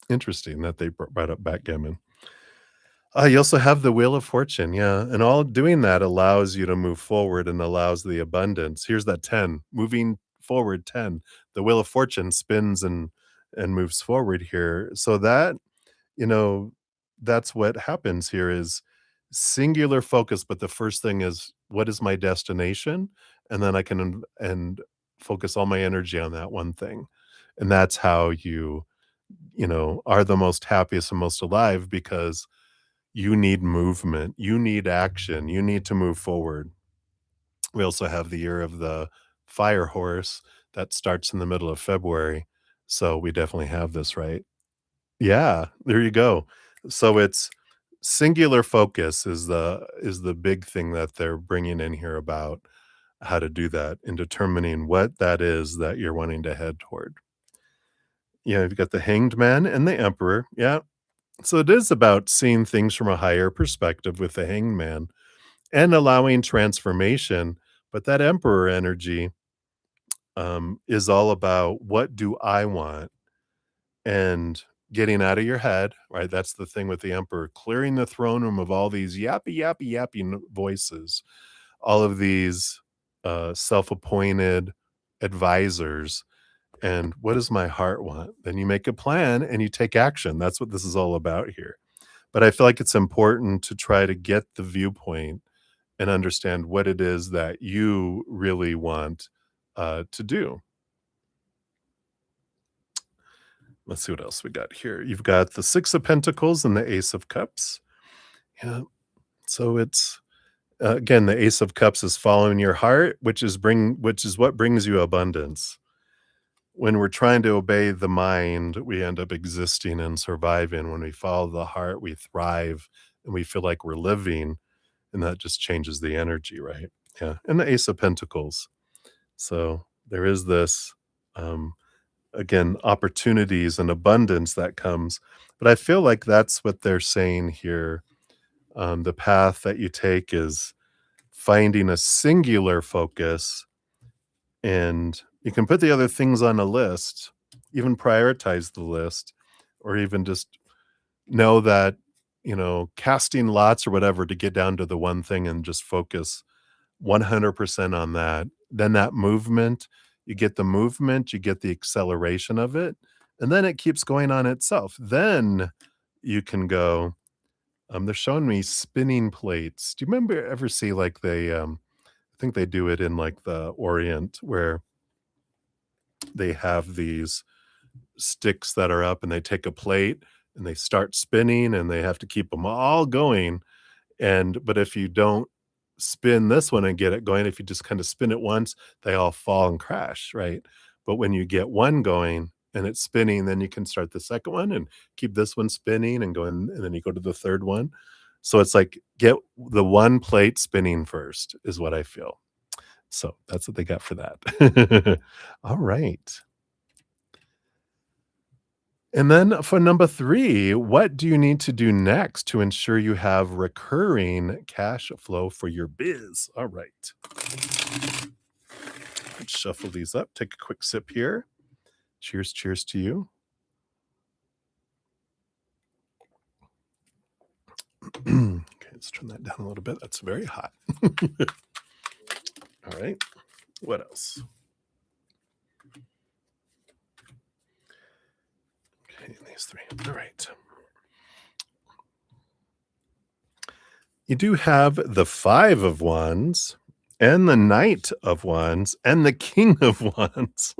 interesting that they brought up backgammon. You also have the Wheel of Fortune, yeah, and all doing that allows you to move forward and allows the abundance. Here's that 10, moving forward 10. The Wheel of Fortune spins and moves forward here. So that, you know, that's what happens here is singular focus, but the first thing is, what is my destination? And then I can and focus all my energy on that one thing. And that's how you are the most happiest and most alive because you need movement, you need action, you need to move forward. We also have the year of the fire horse that starts in the middle of February. So we definitely have this, right? Yeah, there you go. So it's singular focus is the big thing that they're bringing in here about how to do that and determining what that is that you're wanting to head toward. Yeah, you've got the Hanged Man and the Emperor. Yeah. So it is about seeing things from a higher perspective with the Hanged Man and allowing transformation. But that Emperor energy is all about what do I want and getting out of your head, right? That's the thing with the Emperor, clearing the throne room of all these yappy, yappy, yappy voices, all of these self appointed advisors. And what does my heart want? Then you make a plan and you take action. That's what this is all about here. But I feel like it's important to try to get the viewpoint and understand what it is that you really want to do. Let's see what else we got here. You've got the Six of Pentacles and the Ace of Cups. Yeah. So it's again, the Ace of Cups is following your heart, which is what brings you abundance. When we're trying to obey the mind, we end up existing and surviving. When we follow the heart, we thrive and we feel like we're living, and that just changes the energy, right? Yeah. And the Ace of Pentacles. So there is this um again, opportunities and abundance that comes. But I feel like that's what they're saying here. The path that you take is finding a singular focus, and you can put the other things on a list, even prioritize the list, or even just know that, casting lots or whatever to get down to the one thing and just focus 100% on that. Then that movement, you get the acceleration of it, and then it keeps going on itself. Then you can go, they're showing me spinning plates. Do you remember ever see like I think they do it in like the Orient where they have these sticks that are up and they take a plate and they start spinning and they have to keep them all going. But if you don't spin this one and get it going, if you just kind of spin it once, they all fall and crash, right? But when you get one going and it's spinning, then you can start the second one and keep this one spinning and going, and then you go to the third one. So it's like get the one plate spinning first is what I feel. So that's what they got for that. All right. And then for number 3, what do you need to do next to ensure you have recurring cash flow for your biz? All right. Let's shuffle these up. Take a quick sip here. Cheers, cheers to you. Okay, let's turn that down a little bit. That's very hot. All right. What else? Okay, these 3. All right. You do have the 5 of Wands, and the Knight of Wands, and the King of Wands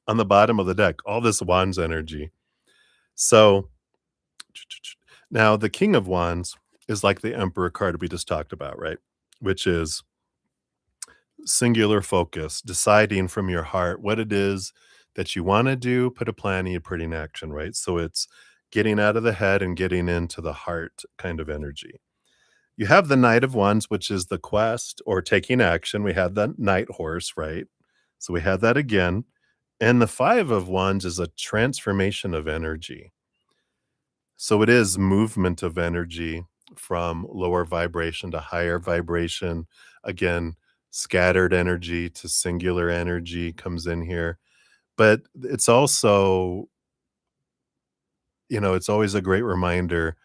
on the bottom of the deck, all this Wands energy. So, now the King of Wands is like the Emperor card we just talked about, right? Which is singular focus, deciding from your heart what it is that you wanna do, put a plan, and you put it in action, right? So it's getting out of the head and getting into the heart kind of energy. You have the Knight of Wands, which is the quest or taking action. We had the Night Horse, right? So we had that again. And the Five of Wands is a transformation of energy. So it is movement of energy from lower vibration to higher vibration. Again, scattered energy to singular energy comes in here. But it's also, it's always a great reminder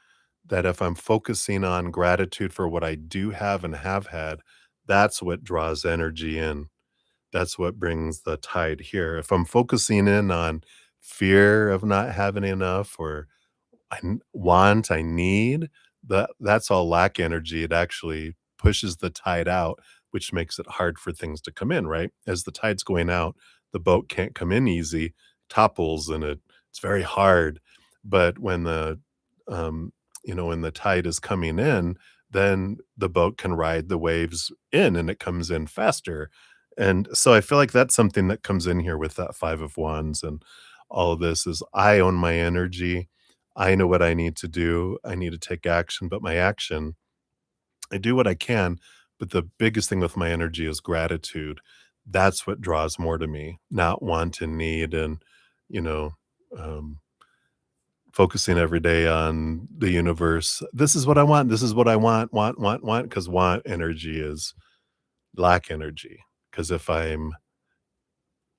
that if I'm focusing on gratitude for what I do have and have had, that's what draws energy in. That's what brings the tide here. If I'm focusing in on fear of not having enough or I need, that's all lack energy. It actually pushes the tide out, which makes it hard for things to come in, right? As the tide's going out, the boat can't come in easy, topples, and it's very hard. But um, when the tide is coming in, then the boat can ride the waves in and it comes in faster. And so I feel like that's something that comes in here with that Five of Wands and all of this is I own my energy. I know what I need to do. I need to take action, but my action, I do what I can, but the biggest thing with my energy is gratitude. That's what draws more to me, not want and need and, you know, um, focusing every day on the universe. This is what I want. This is what I want, because want energy is lack energy. Because if I'm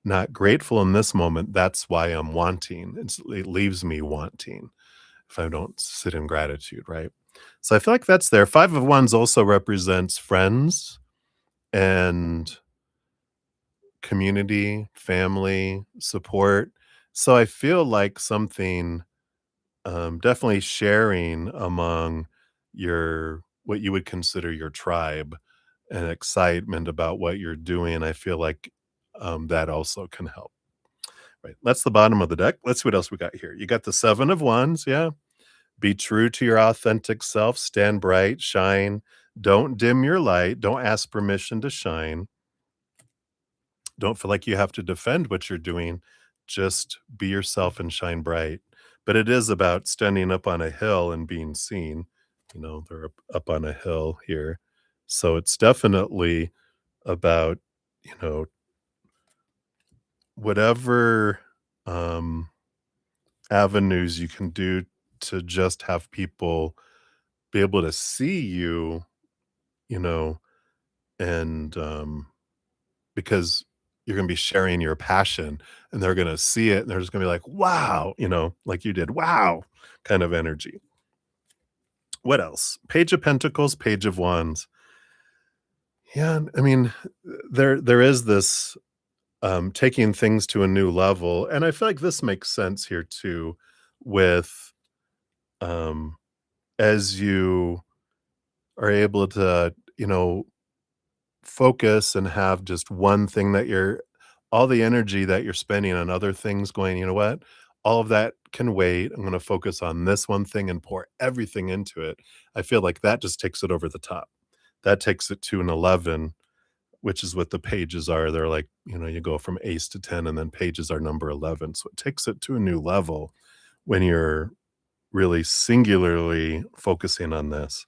not grateful in this moment, that's why I'm wanting. It leaves me wanting if I don't sit in gratitude, right? So I feel like that's there. Five of Wands also represents friends and community, family, support. So I feel like something definitely sharing among your what you would consider your tribe and excitement about what you're doing. I feel like that also can help. Right. That's the bottom of the deck. Let's see what else we got here. You got the Seven of Wands. Yeah. Be true to your authentic self, stand bright, shine, don't dim your light, don't ask permission to shine. Don't feel like you have to defend what you're doing, just be yourself and shine bright. But it is about standing up on a hill and being seen. They're up on a hill here. So it's definitely about, you know, whatever, um, avenues you can do to just have people be able to see you, you know, and, because you're gonna be sharing your passion and they're gonna see it and they're just gonna be like, "Wow," like you did, "Wow," kind of energy. What else? Page of Pentacles, Page of Wands. Yeah, I mean, there is this, taking things to a new level, and I feel like this makes sense here too with, um, as you are able to, focus and have just one thing that you're all the energy that you're spending on other things going, "You know what? All of that can wait. I'm gonna focus on this one thing and pour everything into it." I feel like that just takes it over the top. That takes it to an 11, which is what the pages are. They're like, you go from ace to 10 and then pages are number 11. So it takes it to a new level when you're really singularly focusing on this.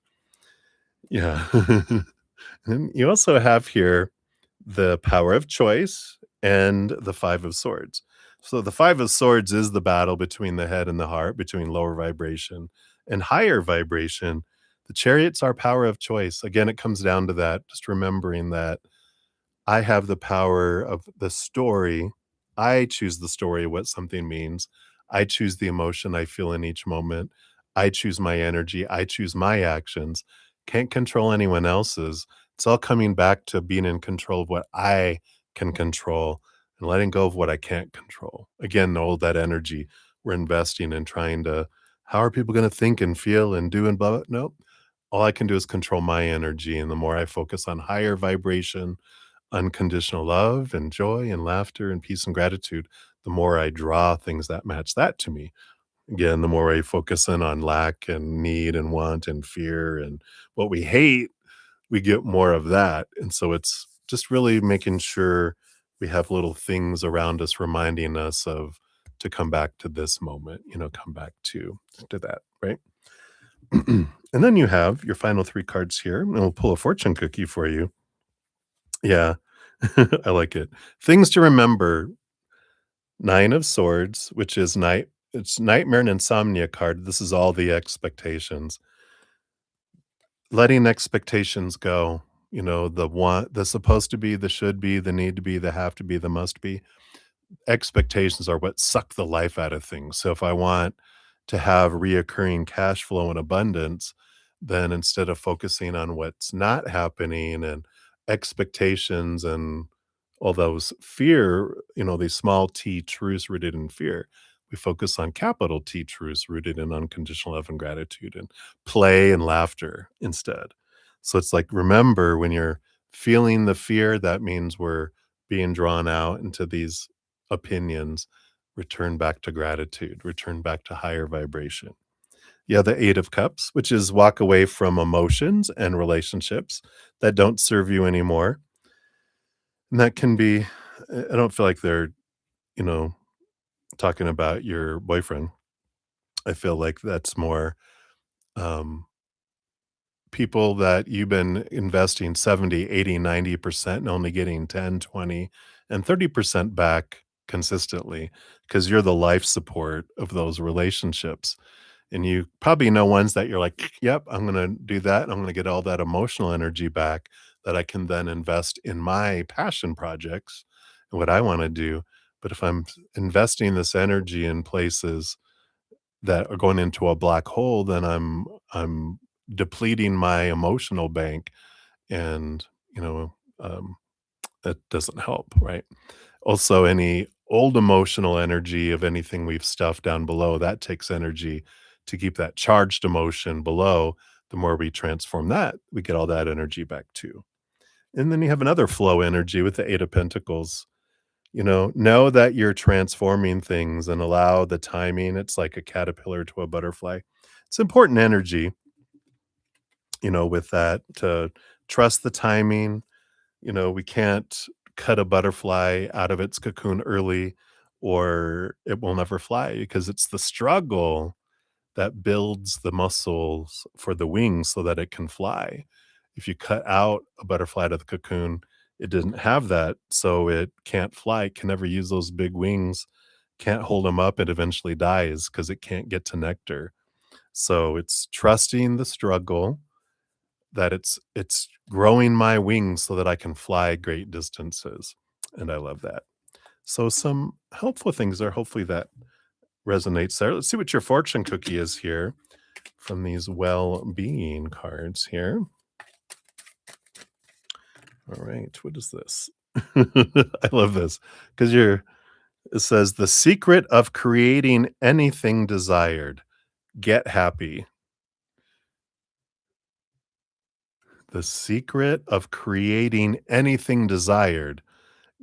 Yeah. And you also have here the Power of Choice and the Five of Swords. So the Five of Swords is the battle between the head and the heart, between lower vibration and higher vibration. The Chariot's our power of choice. Again, it comes down to that, just remembering that I have the power of the story. I choose the story of what something means. I choose the emotion I feel in each moment. I choose my energy. I choose my actions. Can't control anyone else's. It's all coming back to being in control of what I can control and letting go of what I can't control. Again, all that energy we're investing in trying to, how are people going to think and feel and do and blah, blah. Nope. all I can do is control my energy. And the more I focus on higher vibration, unconditional love and joy and laughter and peace and gratitude, the more I draw things that match that to me. Again, the more I focus in on lack and need and want and fear and what we hate, we get more of that. And so it's just really making sure we have little things around us reminding us of to come back to this moment, come back to that, right? And then you have your final 3 cards here, and we'll pull a fortune cookie for you. Yeah. I like it. Things to remember, 9 of swords, which is it's nightmare and insomnia card. This is all the expectations. Letting expectations go, the want, the supposed to be, the should be, the need to be, the have to be, the must be. Expectations are what suck the life out of things. So if I want to have reoccurring cash flow and abundance, then instead of focusing on what's not happening and expectations and all those fear, these small t truths rooted in fear, we focus on capital T truths rooted in unconditional love and gratitude and play and laughter instead. So it's like, remember when you're feeling the fear, that means we're being drawn out into these opinions, return back to gratitude, return back to higher vibration. Yeah, the 8 of cups, which is walk away from emotions and relationships that don't serve you anymore. And that can be, I don't feel like they're, you know, talking about your boyfriend. I feel like that's more um, people that you've been investing 70, 80, 90% and only getting 10, 20, and 30% back consistently because you're the life support of those relationships. And you probably know ones that you're like, yep, I'm going to do that. I'm going to get all that emotional energy back that I can then invest in my passion projects and what I want to do. But if I'm investing this energy in places that are going into a black hole, then I'm depleting my emotional bank, and you know that doesn't help, right? Also, any old emotional energy of anything we've stuffed down below, that takes energy to keep that charged emotion below. The more we transform that, we get all that energy back too. And then you have another flow energy with the 8 of pentacles. Know that you're transforming things and allow the timing. It's like a caterpillar to a butterfly. It's important energy, with that, to trust the timing. We can't cut a butterfly out of its cocoon early or it will never fly, because it's the struggle that builds the muscles for the wings so that it can fly. If you cut out a butterfly out of the cocoon, it didn't have that, so it can't fly, it can never use those big wings, can't hold them up, it eventually dies because it can't get to nectar. So it's trusting the struggle, that it's growing my wings so that I can fly great distances, and I love that. So some helpful things there, hopefully that resonates there. Let's see what your fortune cookie is here from these well-being cards here. All right, what is this? I love this because it says the secret of creating anything desired. Get happy. The secret of creating anything desired.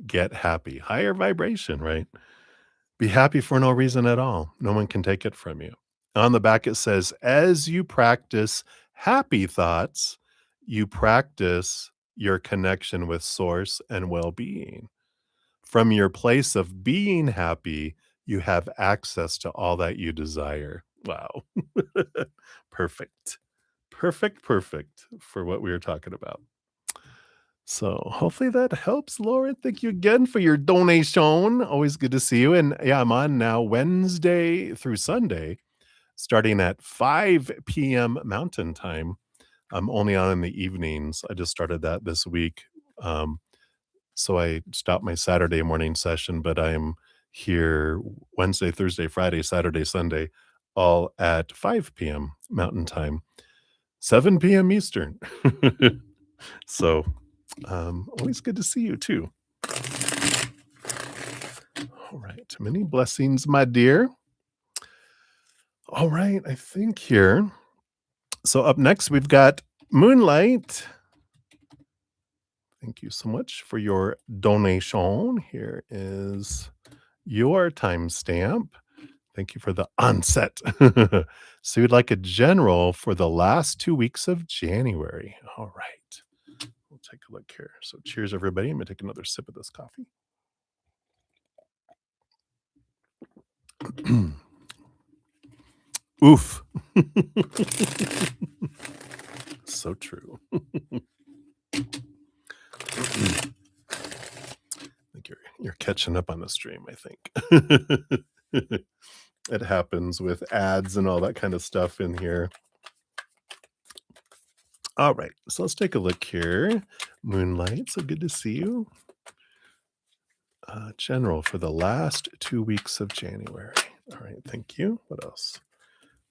Get happy. Higher vibration, right? Be happy for no reason at all. No one can take it from you. On the back, it says, as you practice happy thoughts, you practice your connection with source and well being. From your place of being happy, you have access to all that you desire. Wow. Perfect. Perfect, perfect for what we were talking about. So hopefully that helps, Laura. Thank you again for your donation. Always good to see you. And yeah, I'm on now Wednesday through Sunday, starting at 5 p.m. Mountain Time. I'm only on in the evenings. I just started that this week. Um, so I stopped my Saturday morning session, but I'm here Wednesday, Thursday, Friday, Saturday, Sunday, all at 5 p.m. Mountain Time, 7 p.m. Eastern. So always good to see you too. All right. Many blessings, my dear. All right. I think here So up next, we've got Moonlight. Thank you so much for your donation. Here is your timestamp. Thank you for the onset. So you'd like a general for the last 2 weeks of January. All right. We'll take a look here. So cheers, everybody. I'm gonna take another sip of this coffee. Oof. So true. I think you're catching up on the stream, I think. It happens with ads and all that kind of stuff in here. All right, so let's take a look here. Moonlight, so good to see you. General for the last 2 weeks of January. All right, thank you. What else?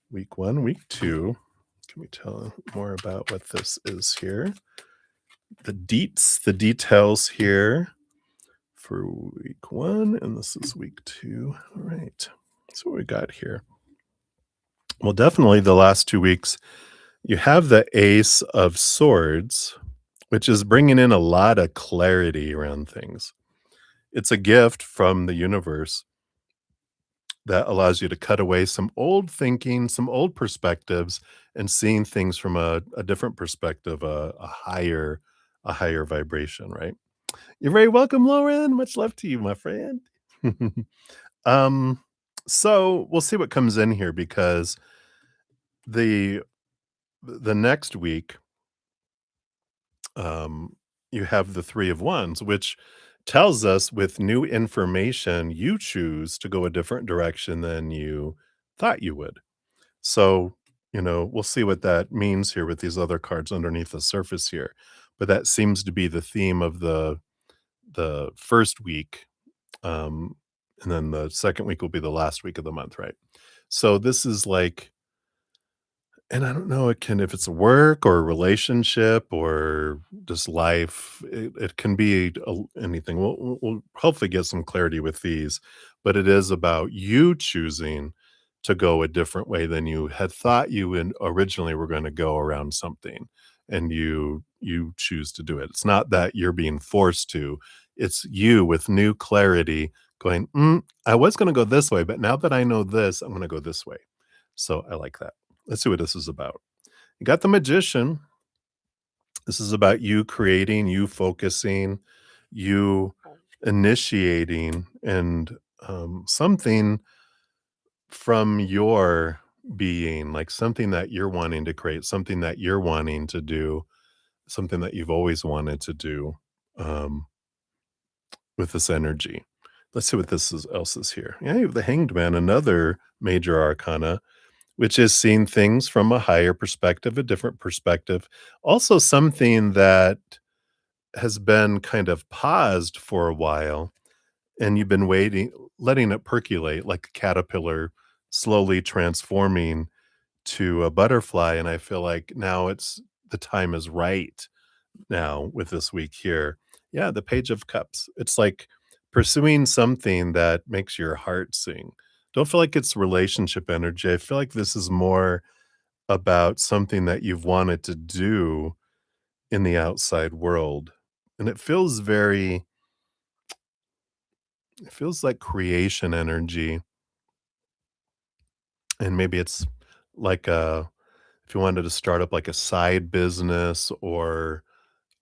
Week 1, week 2. Can we tell more about what this is here? The deets, the details here for week 1, and this is week 2. All right, so what we got here. Well, definitely the last 2 weeks, you have the Ace of Swords, which is bringing in a lot of clarity around things. It's a gift from the universe that allows you to cut away some old thinking, some old perspectives, and seeing things from a different perspective, a higher vibration, right? You're very welcome, Lauren. Much love to you, my friend. um, so we'll see what comes in here because the the next week, you have the 3 of Wands, which tells us with new information, you choose to go a different direction than you thought you would. So, we'll see what that means here with these other cards underneath the surface here. But that seems to be the theme of the first week. Um, and then the second week will be the last week of the month, right? So this is like and I don't know, it can if it's work or a relationship or just life, it can be anything. We'll hopefully get some clarity with these, but it is about you choosing to go a different way than you had thought you originally were going to go around something, and you choose to do it. It's not that you're being forced to; it's you with new clarity going. I was going to go this way, but now that I know this, I'm going to go this way. So I like that. Let's see what this is about. You got the magician. This is about you creating, you focusing, you initiating, and something from your being, like something that you're wanting to create, something that you're wanting to do, something that you've always wanted to do um, with this energy. Let's see what else is here. Yeah, you have the Hanged Man, another major arcana, which is seeing things from a higher perspective, a different perspective. Also something that has been kind of paused for a while, and you've been waiting letting it percolate like a caterpillar slowly transforming to a butterfly, and I feel like now it's the time is right now with this week here. Yeah, the Page of Cups. It's like pursuing something that makes your heart sing. Don't feel like it's relationship energy. I feel like this is more about something that you've wanted to do in the outside world. And it feels like creation energy. And maybe it's like if you wanted to start up like a side business or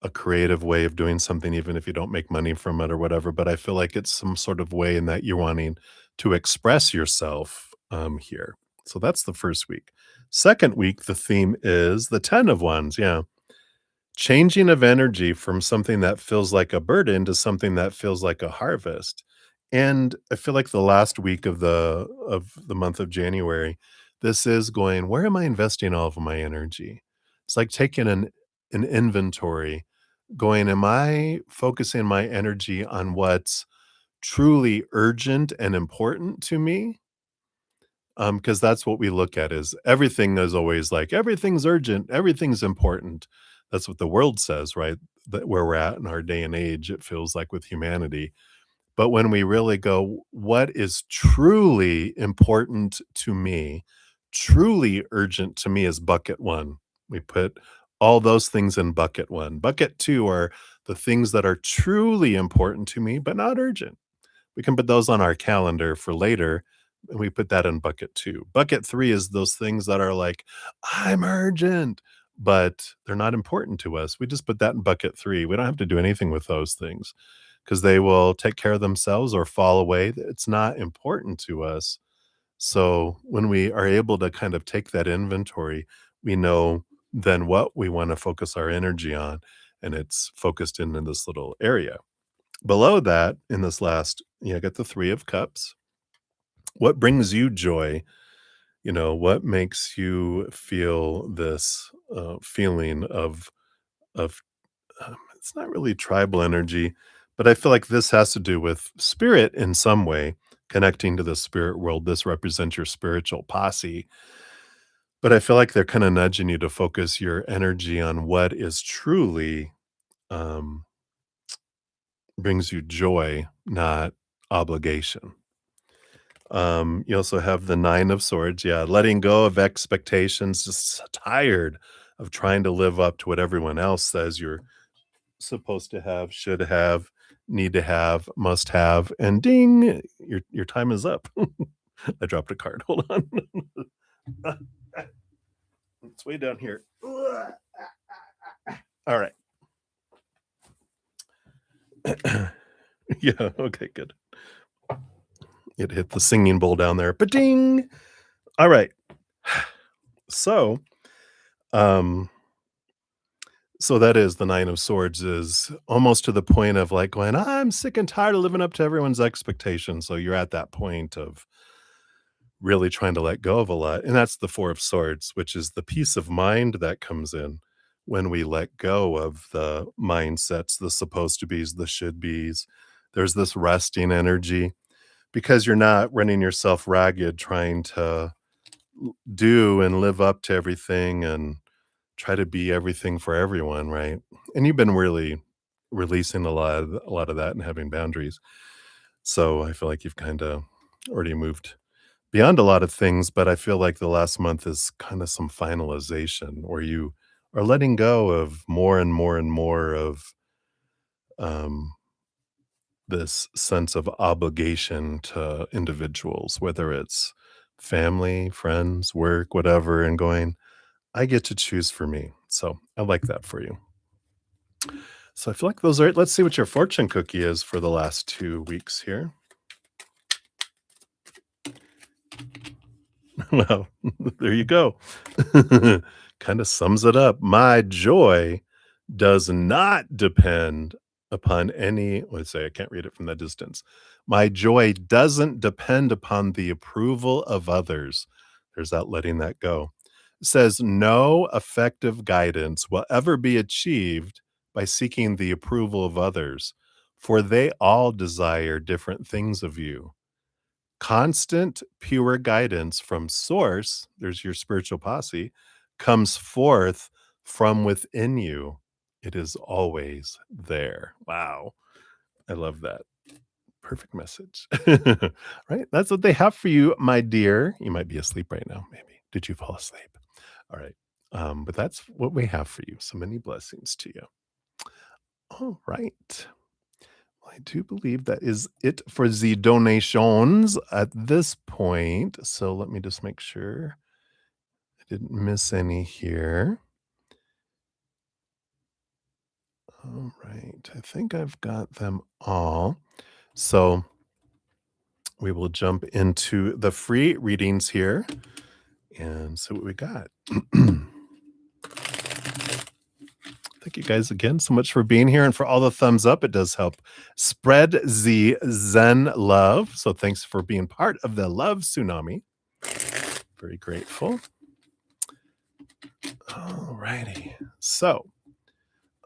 a creative way of doing something, even if you don't make money from it or whatever. But I feel like it's some sort of way in that you're wanting to express yourself here. So that's the first week. Second week, the theme is the 10 of Wands. Yeah. Changing of energy from something that feels like a burden to something that feels like a harvest. And I feel like the last week of the month of January, this is going, where am I investing all of my energy? It's like taking an inventory, going, am I focusing my energy on what's truly urgent and important to me? Because that's what we look at is everything is always like, everything's urgent, everything's important. That's what the world says, right? That where we're at in our day and age, it feels like with humanity. But when we really go, what is truly important to me, truly urgent to me is bucket one. We put all those things in bucket 1. Bucket 2 are the things that are truly important to me, but not urgent. We can put those on our calendar for later, and we put that in bucket 2. Bucket 3 is those things that are like, "I'm urgent," but they're not important to us. We just put that in bucket 3. We don't have to do anything with those things because they will take care of themselves or fall away. It's not important to us. So when we are able to kind of take that inventory, we know then what we wanna focus our energy on, and it's focused in this little area. Below that, in this last get the 3 of cups. What brings you joy? What makes you feel this, feeling of, it's not really tribal energy, but I feel like this has to do with spirit in some way, connecting to the spirit world. This represents your spiritual posse, but I feel like they're kinda nudging you to focus your energy on what is truly, um, brings you joy, not obligation. You also have the 9 of swords, yeah, letting go of expectations, just tired of trying to live up to what everyone else says you're supposed to have, should have, need to have, must have, and ding, your time is up. I dropped a card, hold on. It's way down here. Alright. Yeah, okay, good. It hit the singing bowl down there, ba-ding! Alright. So, um So that is the 9 of swords is almost to the point of, like, going, "I'm sick and tired of living up to everyone's expectations." So you're at that point of really trying to let go of a lot, and that's the 4 of swords, which is the peace of mind that comes in when we let go of the mindsets, the supposed to be's, the should be's. There's this resting energy because you're not running yourself ragged trying to do and live up to everything and try to be everything for everyone, right? And you've been really releasing a lot of that and having boundaries. So I feel like you've kinda already moved beyond a lot of things, but I feel like the last month is kinda some finalization where you are letting go of more and more and more of, um, this sense of obligation to individuals, whether it's family, friends, work, whatever, and going, "I get to choose for me." So I like that for you. So I feel like those are it. Let's see what your fortune cookie is for the last 2 weeks here. Well, there you go. Kinda sums it up. My joy does not depend upon any let's say I can't read it from that distance. My joy doesn't depend upon the approval of others. There's that letting that go. It says no effective guidance will ever be achieved by seeking the approval of others, for they all desire different things of you. Constant, pure guidance from source, there's your spiritual posse, comes forth from within you. It is always there. Wow. I love that. Perfect message. Right? That's what they have for you, my dear. You might be asleep right now, maybe. Did you fall asleep? All right. But that's what we have for you. So many blessings to you. All right. I do believe that is it for the donations at this point. So let me just make sure I didn't miss any here. All right. I think I've got them all. So we will jump into the free readings here and see what we got. Thank you guys again so much for being here and for all the thumbs up. It does help spread the Zen love. So thanks for being part of the love tsunami. Very grateful. All righty. So,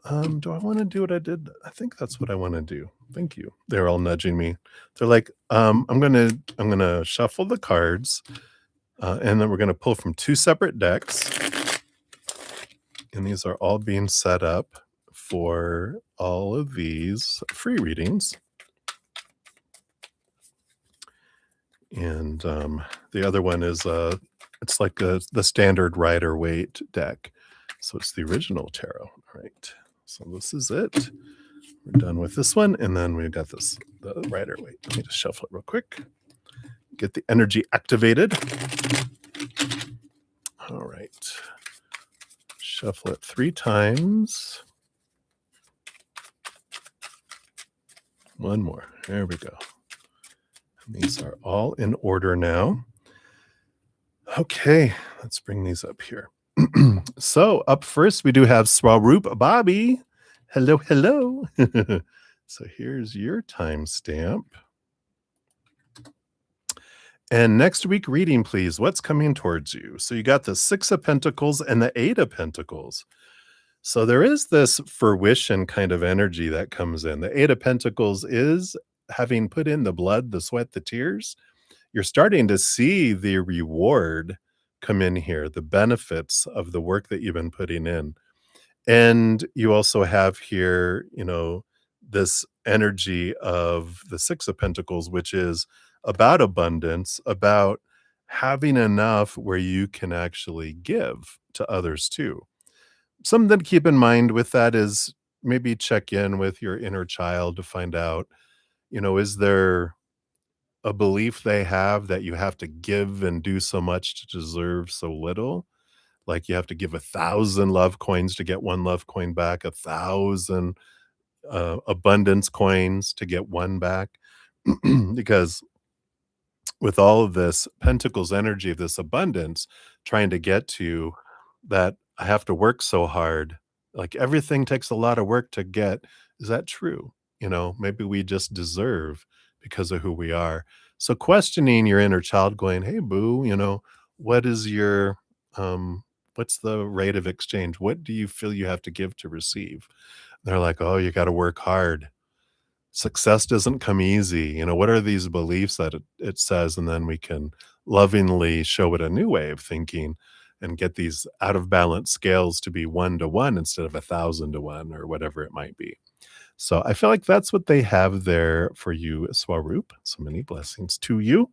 do I want to do what I did? I think that's what I want to do. Thank you. They're all nudging me. They're like, I'm gonna shuffle the cards, and then we're gonna pull from 2 separate decks. And these are all being set up for all of these free readings. And the other one is it's like the standard Rider Waite deck. So it's the original tarot. All right. So this is it. We're done with this one. And then we got this, the Rider. Wait, let me just shuffle it real quick. Get the energy activated. All right. Shuffle it 3 times. One more. There we go. These are all in order now. Okay, let's bring these up here. So up first, we do have Swaroop Bobby. Hello, hello. So here's your timestamp. And next week reading, please. What's coming towards you? So you got the 6 of Pentacles and the 8 of Pentacles. So there is this fruition kind of energy that comes in. The 8 of Pentacles is having put in the blood, the sweat, the tears. You're starting to see the reward come in here, the benefits of the work that you've been putting in. And you also have here, this energy of the 6 of Pentacles, which is about abundance, about having enough where you can actually give to others too. Something to keep in mind with that is maybe check in with your inner child to find out, is there a belief they have that you have to give and do so much to deserve so little? Like you have to give 1,000 love coins to get 1 love coin back, 1,000 abundance coins to get 1 back. Because with all of this Pentacles energy of this abundance trying to get to that, I have to work so hard. Like everything takes a lot of work to get. Is that true? Maybe we just deserve because of who we are. So questioning your inner child going, hey, boo, what is your, what's the rate of exchange? What do you feel you have to give to receive? They're like, oh, you got to work hard. Success doesn't come easy. What are these beliefs that it says? And then we can lovingly show it a new way of thinking and get these out of balance scales to be 1 to 1 instead of 1,000 to 1 or whatever it might be. So I feel like that's what they have there for you, Swaroop. So many blessings to you.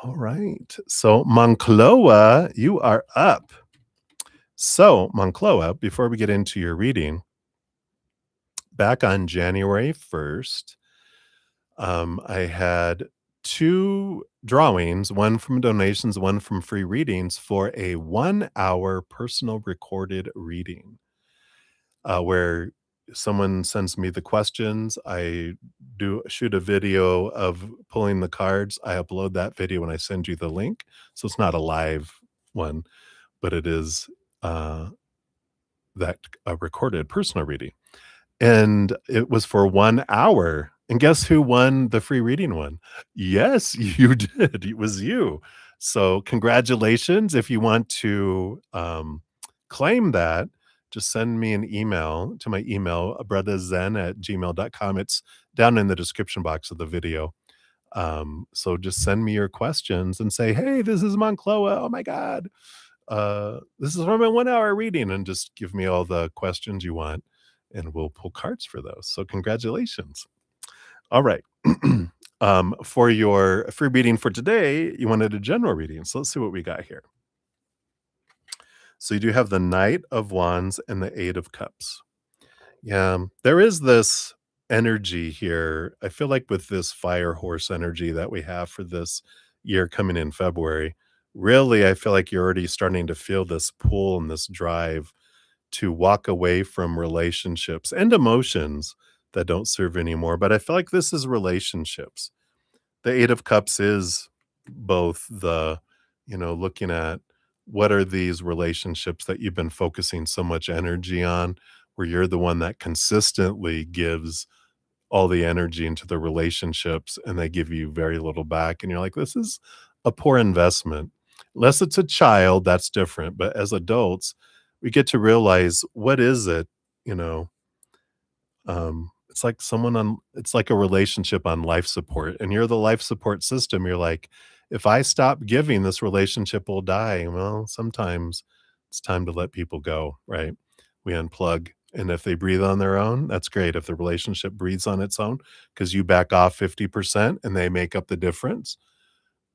All right. So Moncloa, you are up. So Moncloa, before we get into your reading, back on January 1st, I had 2 drawings, one from donations, one from free readings for a 1-hour personal recorded reading, where someone sends me the questions. I do shoot a video of pulling the cards. I upload that video and I send you the link. So it's not a live one, but it is that a recorded personal reading. And it was for 1 hour. And guess who won the free reading one? Yes, you did. It was you. So congratulations. If you want to claim that, just send me an email to my email, brotherzen@gmail.com. It's down in the description box of the video. So just send me your questions and say, hey, this is Moncloa. Oh my God. This is from a 1-hour reading, and just give me all the questions you want and we'll pull cards for those. So congratulations. All right. For your free reading for today, you wanted a general reading. So let's see what we got here. So you do have the Knight of Wands and the 8 of Cups. Yeah, there is this energy here. I feel like with this fire horse energy that we have for this year coming in February, really, I feel like you're already starting to feel this pull and this drive to walk away from relationships and emotions that don't serve anymore. But I feel like this is relationships. The 8 of Cups is both the, looking at what are these relationships that you've been focusing so much energy on, where you're the one that consistently gives all the energy into the relationships and they give you very little back. And you're like, this is a poor investment. Unless it's a child, that's different. But as adults, we get to realize what is it, you know, it's like it's like a relationship on life support and you're the life support system. You're like, if I stop giving, this relationship will die. Well, sometimes it's time to let people go, right? We unplug. And if they breathe on their own, that's great. If the relationship breathes on its own, because you back off 50% and they make up the difference,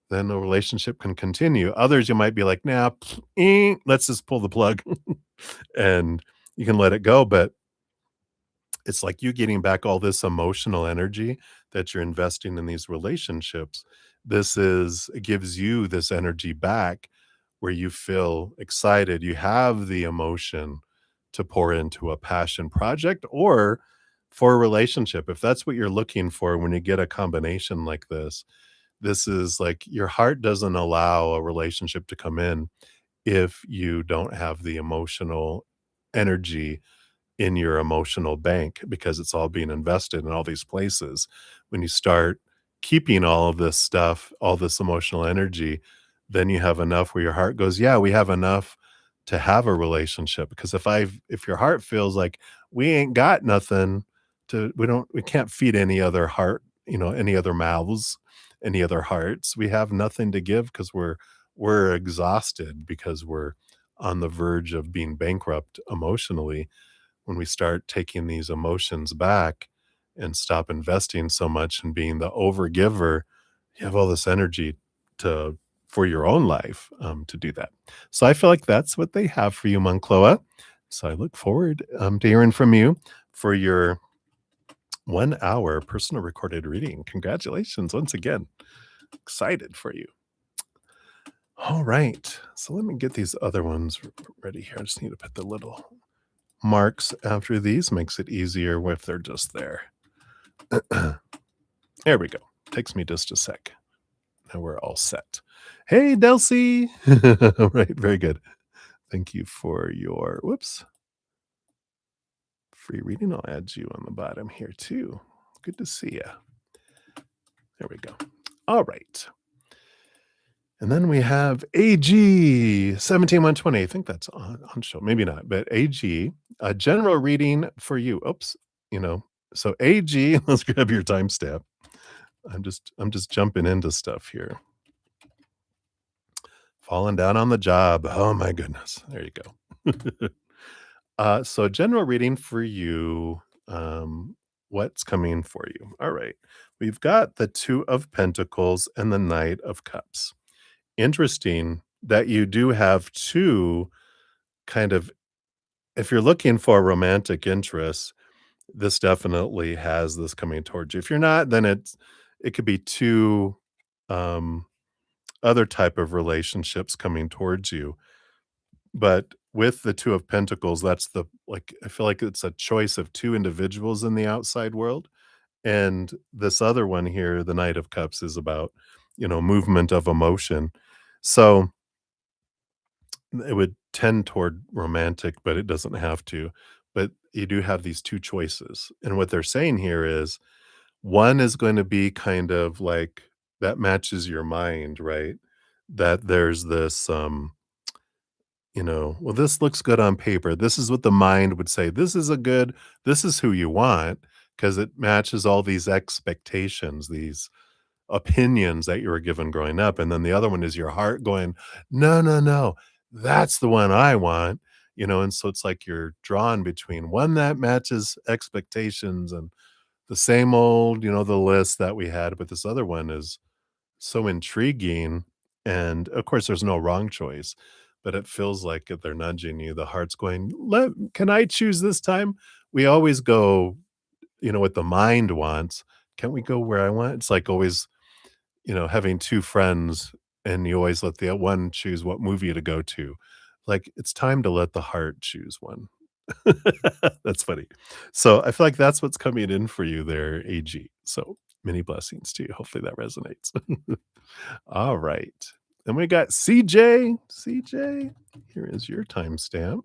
then the relationship can continue. Others, you might be like, nah, let's just pull the plug. and you can let it go, but it's like you getting back all this emotional energy that you're investing in these relationships. This is it gives you this energy back where you feel excited. You have the emotion to pour into a passion project or for a relationship. If that's what you're looking for when you get a combination like this is like your heart doesn't allow a relationship to come in if you don't have the emotional energy in your emotional bank because it's all being invested in all these places. When you start keeping all of this stuff, all this emotional energy, then you have enough where your heart goes, "Yeah, we have enough to have a relationship." Because if your heart feels like we ain't got nothing to we can't feed any other heart, any other mouths, any other hearts. We have nothing to give because we're exhausted because we're on the verge of being bankrupt emotionally. When we start taking these emotions back and stop investing so much and being the overgiver, you have all this energy to for your own life to do that. So I feel like that's what they have for you, Moncloa. So I look forward to hearing from you for your 1 hour personal recorded reading. Congratulations once again. Excited for you. All right. So let me get these other ones ready here. I just need to put the little marks after these, makes it easier if they're just there. There we go. Takes me just a sec. Now we're all set. Hey, Delcy. All right, very good. Thank you for your free reading. I'll add you on the bottom here too. Good to see you. There we go. All right. And then we have AG 17120. I think that's on show. Maybe not, but AG, a general reading for you. Oops, you know. So AG, let's grab your timestamp. I'm just jumping into stuff here. Falling down on the job. Oh my goodness. There you go. So general reading for you. What's coming for you? All right. We've got the Two of Pentacles and the Knight of Cups. Interesting that you do have two kind of if you're looking for romantic interest, this definitely has this coming towards you. If you're not, then it could be two um other type of relationships coming towards you. But with the Two of Pentacles, that's the like I feel like it's a choice of two individuals in the outside world. And this other one here, the Knight of Cups, is about, movement of emotion. So it would tend toward romantic, but it doesn't have to. But you do have these two choices. And what they're saying here is one is going to be kind of like that matches your mind, right? That there's this well, this looks good on paper. This is what the mind would say. This is who you want because it matches all these expectations, these opinions that you were given growing up. And then the other one is your heart going, no, no, no, that's the one I want. And so it's like you're drawn between one that matches expectations and the same old, the list that we had, but this other one is so intriguing, and, of course, there's no wrong choice, but it feels like if they're nudging you, the heart's going, "Let can I choose this time?" We always go, what the mind wants. "Can't we go where I want?" It's like always, having 2 friends, and you always let the one choose what movie to go to. Like, it's time to let the heart choose one. That's funny. So, I feel like that's what's coming in for you there, AG. So, many blessings to you. Hopefully that resonates. All right. Then we got CJ. CJ, here is your timestamp.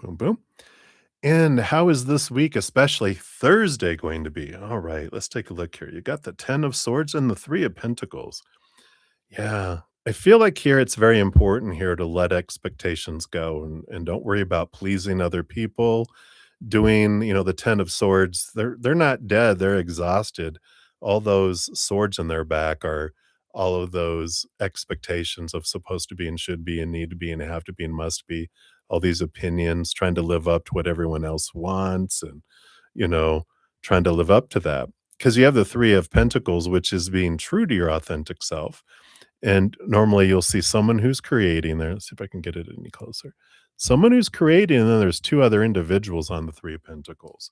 Boom, boom. And how is this week, especially Thursday, going to be? All right, let's take a look here. You got the 10 of Swords and the 3 of Pentacles. Yeah. I feel like here it's very important here to let expectations go and don't worry about pleasing other people. Doing, the 10 of Swords, they're not dead, they're exhausted. All those swords in their back are all of those expectations of supposed to be and should be and need to be and have to be and must be. All these opinions, trying to live up to what everyone else wants and, you know, trying to live up to that. Because you have the 3 of Pentacles, which is being true to your authentic self And normally you'll see someone who's creating there. Let's see if I can get it any closer. Someone who's creating, and then there's two other individuals on the Three of Pentacles.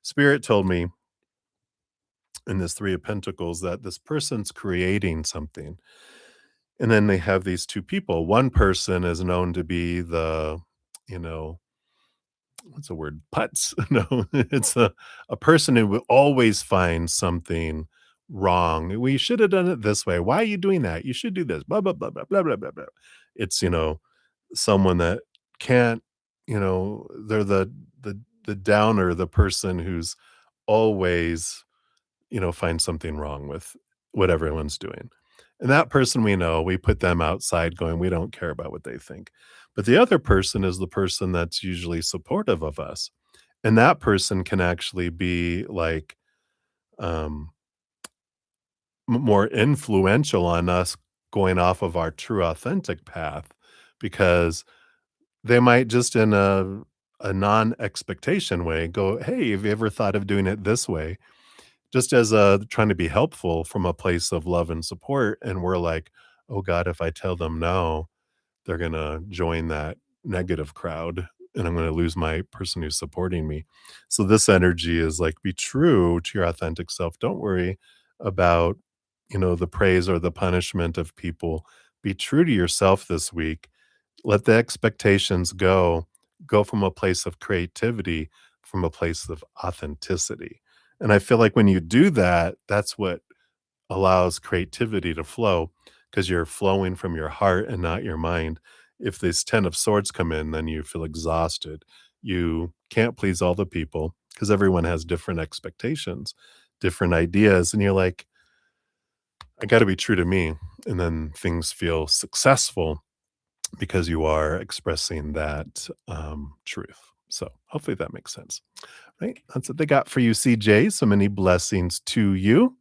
Spirit told me in this Three of Pentacles that this person's creating something. And then they have these two people. One person is known to be the, you know, what's the word? Putz. No, it's a person who will always find something wrong. We should have done it this way. Why are you doing that? You should do this. Blah blah blah blah blah blah blah blah. It's someone that can't. They're the downer, the person who's always find something wrong with what everyone's doing. And that person we know, we put them outside going, we don't care about what they think. But the other person is the person that's usually supportive of us. And that person can actually be like um, more influential on us going off of our true authentic path because they might just in a non expectation way go, hey, have you ever thought of doing it this way? Just as, trying to be helpful from a place of love and support, and we're like, "Oh god, if I tell them no, they're gonna join that negative crowd, and I'm gonna lose my person who's supporting me." So this energy is like, be true to your authentic self. Don't worry about, the praise or the punishment of people. Be true to yourself this week. Let the expectations go. Go from a place of creativity, from a place of authenticity. And I feel like when you do that, that's what allows creativity to flow because you're flowing from your heart and not your mind. If this 10 of swords come in, then you feel exhausted. You can't please all the people because everyone has different expectations, different ideas. And you're like, I got to be true to me. And then things feel successful because you are expressing that truth. So hopefully that makes sense. Right. That's what they got for you, CJ. So many blessings to you.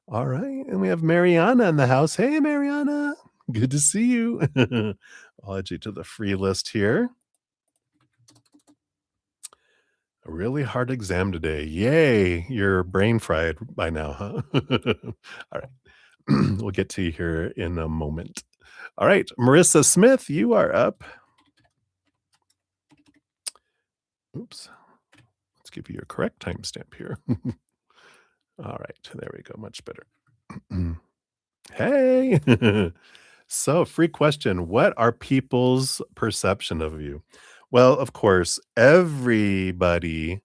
All right. And we have Mariana in the house. Hey, Mariana. Good to see you. I'll add you to the free list here. A really hard exam today. Yay. You're brain fried by now, huh? All right. We'll get to you here in a moment. All right. Marissa Smith, you are up. Oops. Let's give you a correct timestamp here. All right. There we go. Much better. Hey. So, free question. What are people's perception of you? Well, of course, everybody,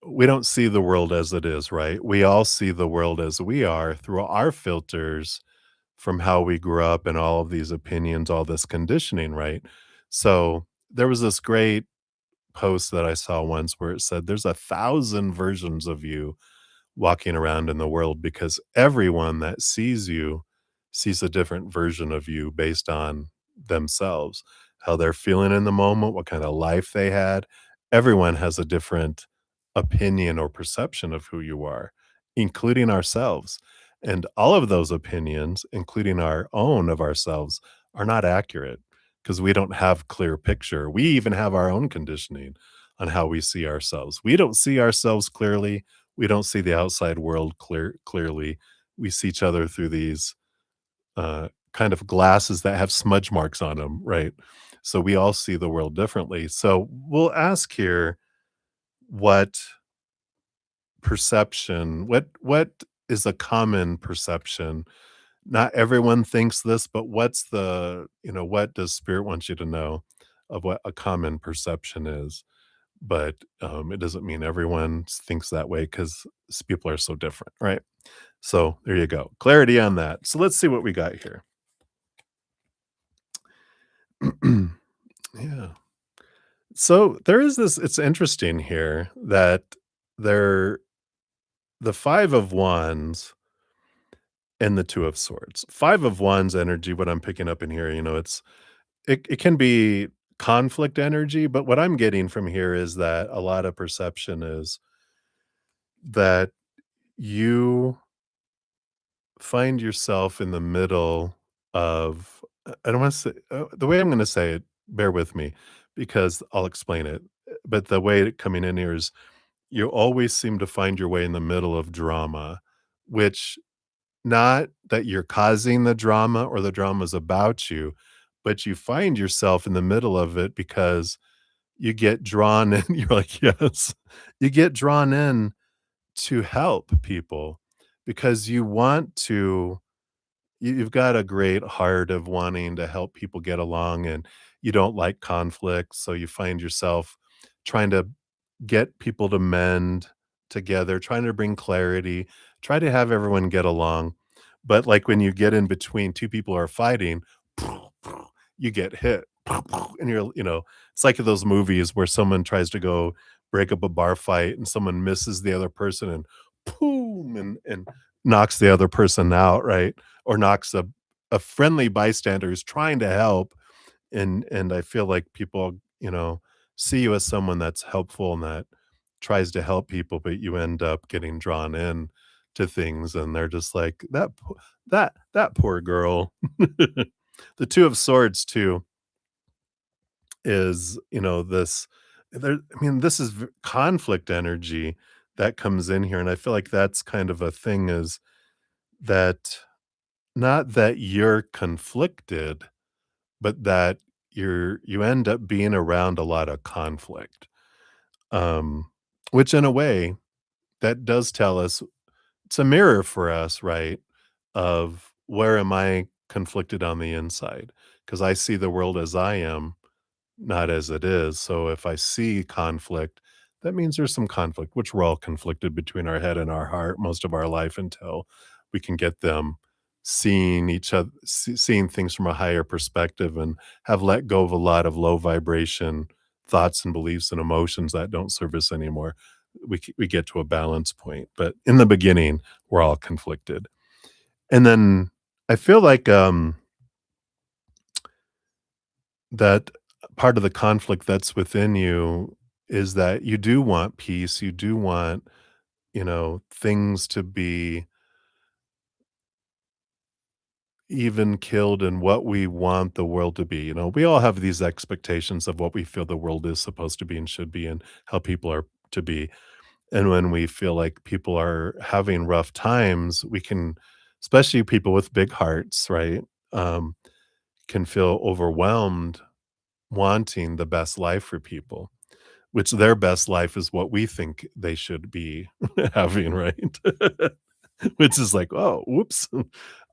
we don't see the world as it is, right? We all see the world as we are through our filters from how we grew up and all of these opinions, all this conditioning, right? So, there was this great post that I saw once where it said, there's 1,000 versions of you walking around in the world because everyone that sees you sees a different version of you based on themselves, how they're feeling in the moment, what kind of life they had. Everyone has a different opinion or perception of who you are, including ourselves. And all of those opinions, including our own of ourselves, are not accurate because we don't have clear picture. We even have our own conditioning on how we see ourselves. We don't see ourselves clearly. We don't see the outside world clearly. We see each other through these kind of glasses that have smudge marks on them, right? So we all see the world differently. So we'll ask here what what is a common perception? Not everyone thinks this, but what does spirit want you to know of what a common perception is? But it doesn't mean everyone thinks that way because people are so different, right? So there you go. Clarity on that. So let's see what we got here. Yeah. So there is this, it's interesting here that there the 5 of wands and the 2 of swords. 5 of wands energy, what I'm picking up in here, it can be conflict energy, but what I'm getting from here is that a lot of perception is that you find yourself in the middle of I don't wanna say the way I'm gonna say it, bear with me because I'll explain it, but the way it coming in here is you always seem to find your way in the middle of drama, which not that you're causing the drama or the drama's about you, but you find yourself in the middle of it because you get drawn in. You're like, "Yes." You get drawn in to help people because you want to you've got a great heart of wanting to help people get along, and you don't like conflict, so you find yourself trying to get people to mend together, trying to bring clarity, try to have everyone get along. But, like, when you get in between 2 people who are fighting, you get hit, and it's like those movies where someone tries to go break up a bar fight and someone misses the other person and boom, and knocks the other person out, right? Or knocks a friendly bystander who's trying to help, and I feel like people, see you as someone that's helpful and that tries to help people, but you end up getting drawn in to things, and they're just like, that poor girl." The Two of Swords too is, this is conflict energy that comes in here, and I feel like that's kind of a thing is that not that you're conflicted, but that you end up being around a lot of conflict, um, which in a way, that does tell us it's a mirror for us, right? Of where am I conflicted on the inside? Because I see the world as I am, not as it is. So if I see conflict, that means there's some conflict, which we're all conflicted between our head and our heart most of our life until we can get them seeing each other, seeing things from a higher perspective and have let go of a lot of low vibration thoughts and beliefs and emotions that don't serve us anymore. We get to a balance point. But in the beginning, we're all conflicted. And then I feel like that part of the conflict that's within you is that you do want peace, you do want, things to be even killed in what we want the world to be. We all have these expectations of what we feel the world is supposed to be and should be and how people are to be. And when we feel like people are having rough times, we can, especially people with big hearts, right? Um, can feel overwhelmed wanting the best life for people. Which their best life is what we think they should be having, right? Which is like, "Oh, whoops."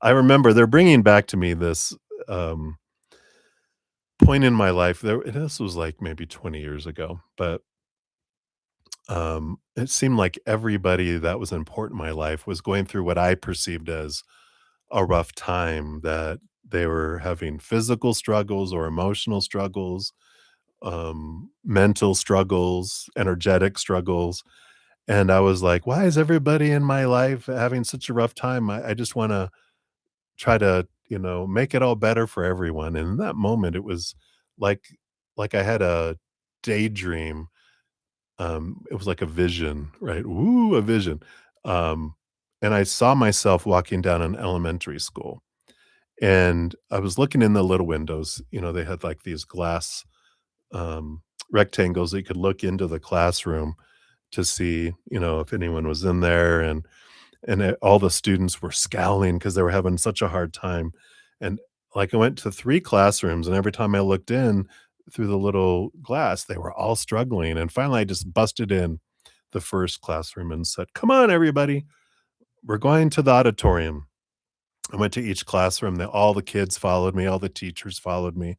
I remember they're bringing back to me this, um, point in my life there this was, like, maybe 20 years ago, but, it seemed like everybody that was important in my life was going through what I perceived as a rough time, that they were having physical struggles or emotional struggles, mental struggles, energetic struggles. And I was like, "Why is everybody in my life having such a rough time? I just wanna try to, make it all better for everyone." And in that moment, it was like I had a daydream. It was like a vision, right? Ooh, a vision. Um, and I saw myself walking down an elementary school, and I was looking in the little windows. They had, like, these glass, rectangles that you could look into the classroom to see, if anyone was in there, and all the students were scowling because they were having such a hard time, and, like, I went to 3 classrooms, and every time I looked in through the little glass, they were all struggling, and finally, I just busted in the 1st classroom and said, "Come on, everybody, we're going to the auditorium." I went to each classroom, all the kids followed me, all the teachers followed me.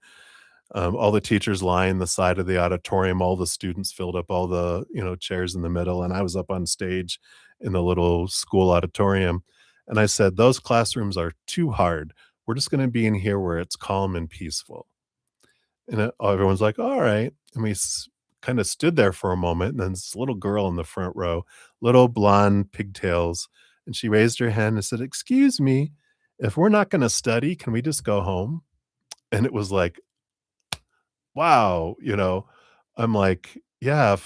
All the teachers lined the side of the auditorium, all the students filled up all the, chairs in the middle, and I was up on stage in the little school auditorium, and I said, "Those classrooms are too hard. We're just gonna be in here where it's calm and peaceful." And, everyone's like, "Alright." And we kinda stood there for a moment, and then this little girl in the front row, little blonde pigtails, and she raised her hand and said, "Excuse me, if we're not gonna study, can we just go home?" And it was like, wow, I'm like, yeah,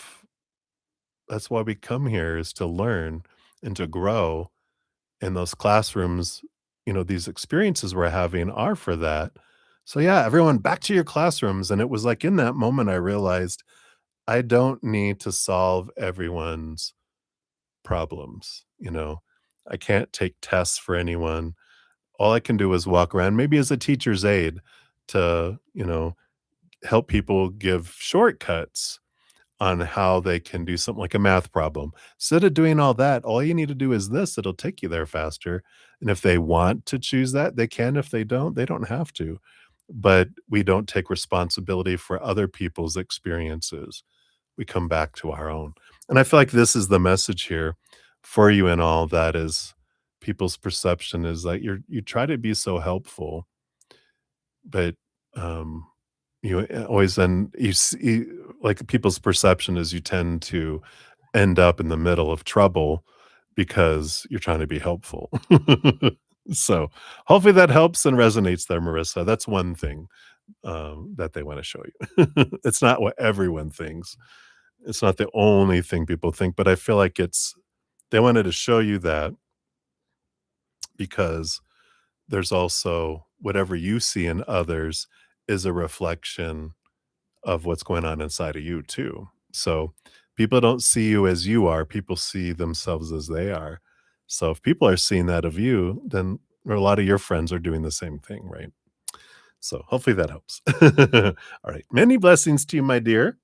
that's why we come here is to learn and to grow. And those classrooms, these experiences we're having are for that. So yeah, everyone back to your classrooms. And it was like in that moment I realized I don't need to solve everyone's problems. I can't take tests for anyone. All I can do is walk around, maybe as a teacher's aide to, help people give shortcuts on how they can do something like a math problem. Instead of doing all that, all you need to do is this, it'll take you there faster. And if they want to choose that, they can. If they don't have to. But we don't take responsibility for other people's experiences. We come back to our own. And I feel like this is the message here for you and all that is people's perception is that you try to be so helpful, but um you always then you see like people's perception is you tend to end up in the middle of trouble because you're trying to be helpful. So hopefully that helps and resonates there, Marissa. That's one thing that they want to show you. It's not what everyone thinks. It's not the only thing people think, but I feel like they wanted to show you that because there's also whatever you see in others is a reflection of what's going on inside of you too. So people don't see you as you are, people see themselves as they are. So if people are seeing that of you, then a lot of your friends are doing the same thing, right? So hopefully that helps. All right. Many blessings to you, my dear.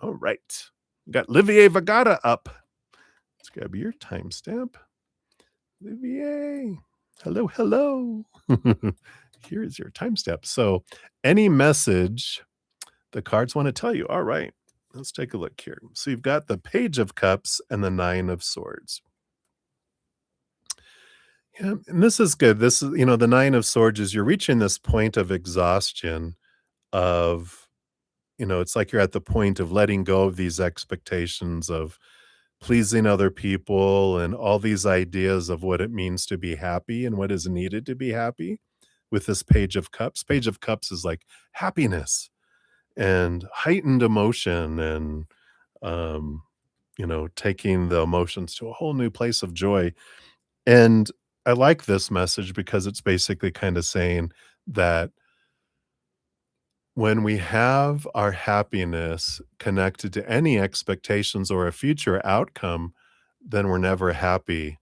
All right. Got Livier Vagata up. Let's grab your timestamp. Livier. Hello, hello. Here is your timestamp. So any message the cards want to tell you. All right, let's take a look here. So you've got the Page of Cups and the Nine of Swords. Yeah, and this is good. This is, the Nine of Swords is you're reaching this point of exhaustion of, it's like you're at the point of letting go of these expectations of pleasing other people and all these ideas of what it means to be happy and what is needed to be happy with this Page of Cups. Page of Cups is like happiness and heightened emotion and taking the emotions to a whole new place of joy. And I like this message because it's basically kind of saying that when we have our happiness connected to any expectations or a future outcome, then we're never happy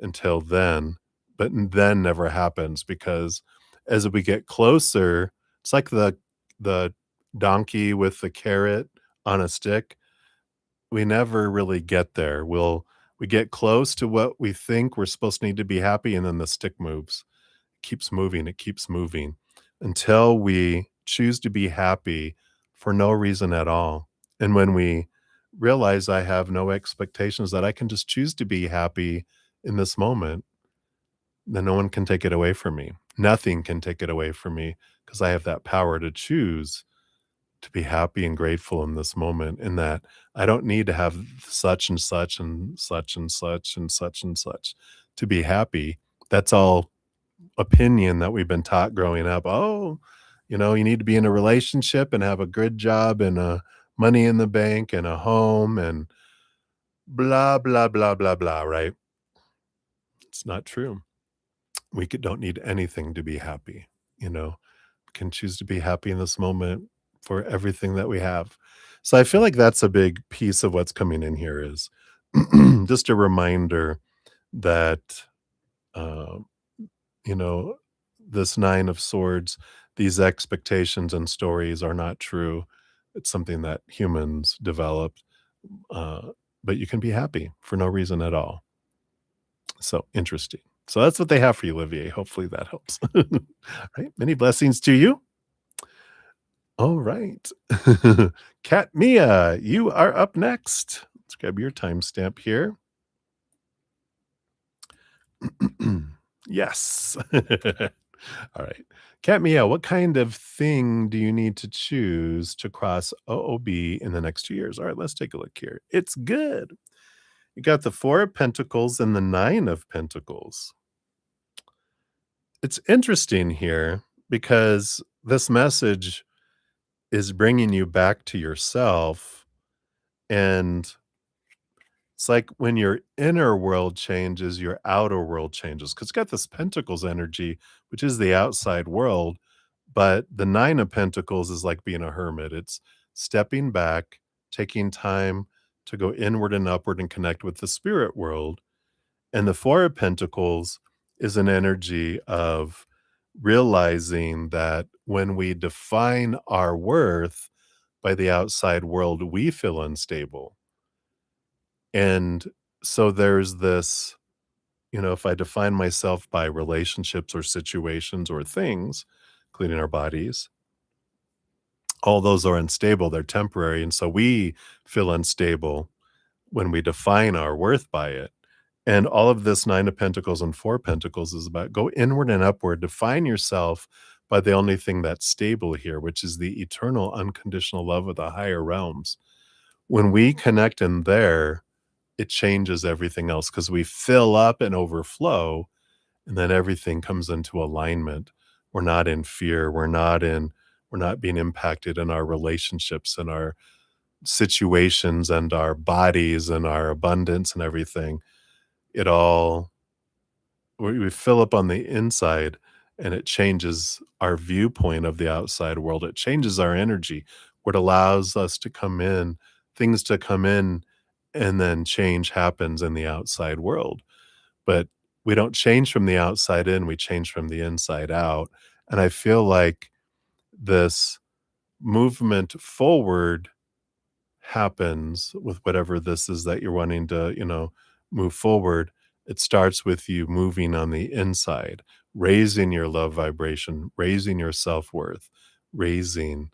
until then. But then never happens because as we get closer, it's like the donkey with the carrot on a stick. We never really get there. We get close to what we think we're supposed to need to be happy, and then the stick moves. It keeps moving until we choose to be happy for no reason at all. And when we realize I have no expectations, that I can just choose to be happy in this moment, then no one can take it away from me. Nothing can take it away from me because I have that power to choose to be happy and grateful in this moment, in that I don't need to have such and such and such and such and such and such to be happy. That's all opinion that we've been taught growing up. Oh, you need to be in a relationship and have a good job and money in the bank and a home and blah, blah, blah, blah, blah, right? It's not true. Don't need anything to be happy, you know? We can choose to be happy in this moment for everything that we have. So I feel like that's a big piece of what's coming in here is just a reminder that, uh, you know, this Nine of Swords, these expectations and stories are not true. It's something that humans developed, uh, but you can be happy for no reason at all. So interesting. So that's what they have for you, Olivier. Hopefully that helps. Right. Many blessings to you. All right. Kat Mia, you are up next. Let's grab your timestamp here. Yes. All right. Kat Mia, what kind of thing do you need to choose to cross OOB in the next 2 years? All right, let's take a look here. It's good. You got the Four of Pentacles and the Nine of Pentacles. It's interesting here because this message is bringing you back to yourself, and it's like when your inner world changes, your outer world changes. Because it's got this Pentacles energy, which is the outside world, but the Nine of Pentacles is like being a hermit. It's stepping back, taking time to go inward and upward and connect with the spirit world. And the Four of Pentacles is an energy of realizing that when we define our worth by the outside world, we feel unstable. And so there's this, if I define myself by relationships or situations or things, including our bodies, all those are unstable, they're temporary. And so we feel unstable when we define our worth by it. And all of this Nine of Pentacles and Four of Pentacles is about go inward and upward, define yourself by the only thing that's stable here, which is the eternal unconditional love of the higher realms. When we connect in there, it changes everything else because we fill up and overflow, and then everything comes into alignment. We're not in fear. We're not being impacted in our relationships and our situations and our bodies and our abundance and everything. It all we fill up on the inside, and it changes our viewpoint of the outside world. It changes our energy. What allows us to come in, things to come in, and then change happens in the outside world. But we don't change from the outside in, we change from the inside out. And I feel like this movement forward happens with whatever this is that you're wanting to, move forward. It starts with you moving on the inside, raising your love vibration, raising your self worth, raising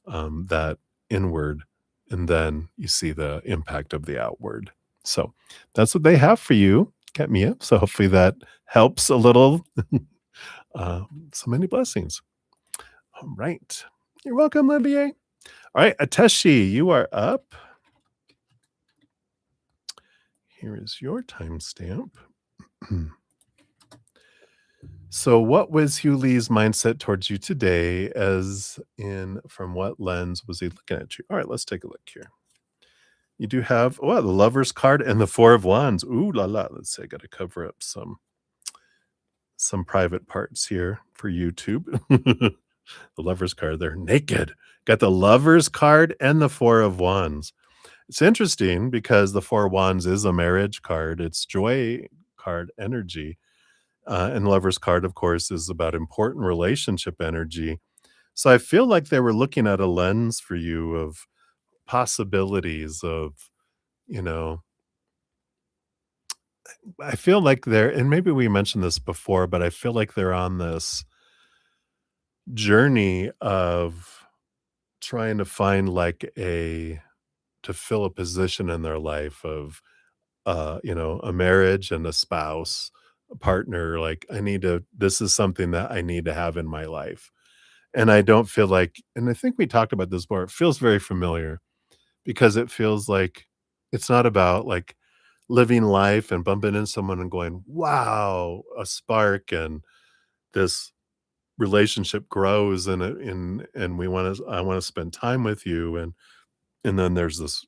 that inward. And then you see the impact of the outward. So that's what they have for you, Get me up. So hopefully that helps a little. So many blessings. All right. You're welcome, Olivier. All right, Ateshi, you are up. Here is your timestamp. So, what was Hugh Lee's mindset towards you today? As in, from what lens was he looking at you? All right, let's take a look here. You do have the Lover's card and the Four of Wands. Ooh la la. Let's see. I got to cover up some private parts here for YouTube. The Lover's card. They're naked. Got the Lover's card and the Four of Wands. It's interesting because the Four of Wands is a marriage card. It's joy card energy. And Lover's card, of course, is about important relationship energy. So I feel like they were looking at a lens for you of possibilities of, you know, I feel like they're, and maybe we mentioned this before, but I feel like they're on this journey of trying to find like to fill a position in their life of a marriage and a spouse, a partner, like this is something that I need to have in my life. And I don't feel like, and I think we talked about this more, it feels very familiar because it feels like it's not about like living life and bumping into someone and going, wow, a spark and this relationship grows and I want to spend time with you. And then there's this,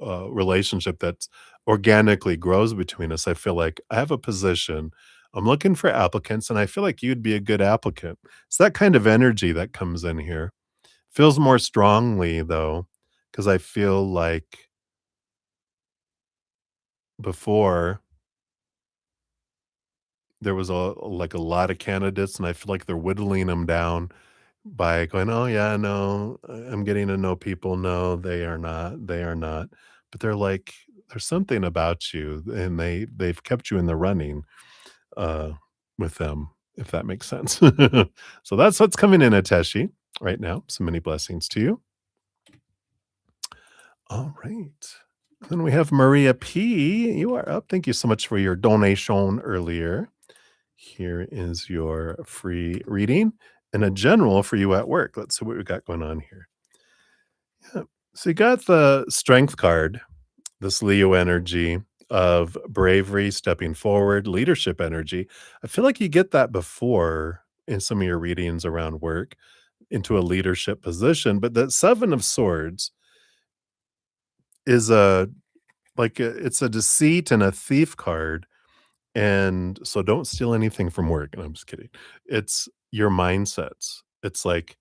relationship that organically grows between us. I feel like I have a position. I'm looking for applicants, and I feel like you'd be a good applicant. It's that kind of energy that comes in here. Feels more strongly though, because I feel like before there was a lot of candidates, and I feel like they're whittling them down by going, "Oh yeah, no, I'm getting to know people. No, they are not. They are not." But they're like, "There's something about you," and they've kept you in the running uh, with them, if that makes sense. So that's what's coming in, Ateshi, right now. So many blessings to you. All right. Then we have Maria P. You are up. Thank you so much for your donation earlier. Here is your free reading and a general for you at work. Let's see what we got going on here. Yeah. So you got the strength card, this Leo energy of bravery, stepping forward, leadership energy. I feel like you get that before in some of your readings around work into a leadership position, but that Seven of Swords is it's a deceit and a thief card. And so don't steal anything from work. And I'm just kidding. It's your mindsets. It's like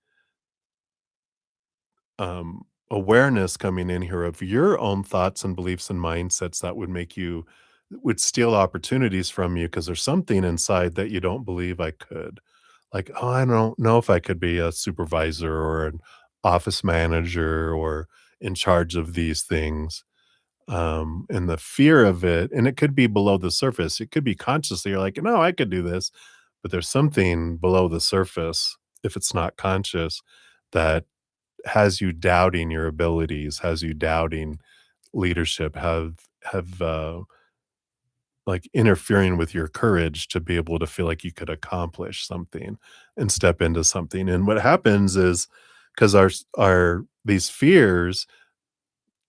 awareness coming in here of your own thoughts and beliefs and mindsets that would make you would steal opportunities from you because there's something inside that you don't believe I could. Like, "Oh, I don't know if I could be a supervisor or an office manager or in charge of these things." And the fear of it, and it could be below the surface. It could be consciously, you're like, "No, I could do this." But there's something below the surface, if it's not conscious, that has you doubting your abilities, has you doubting leadership, like, interfering with your courage to be able to feel like you could accomplish something and step into something. And what happens is, 'cause our these fears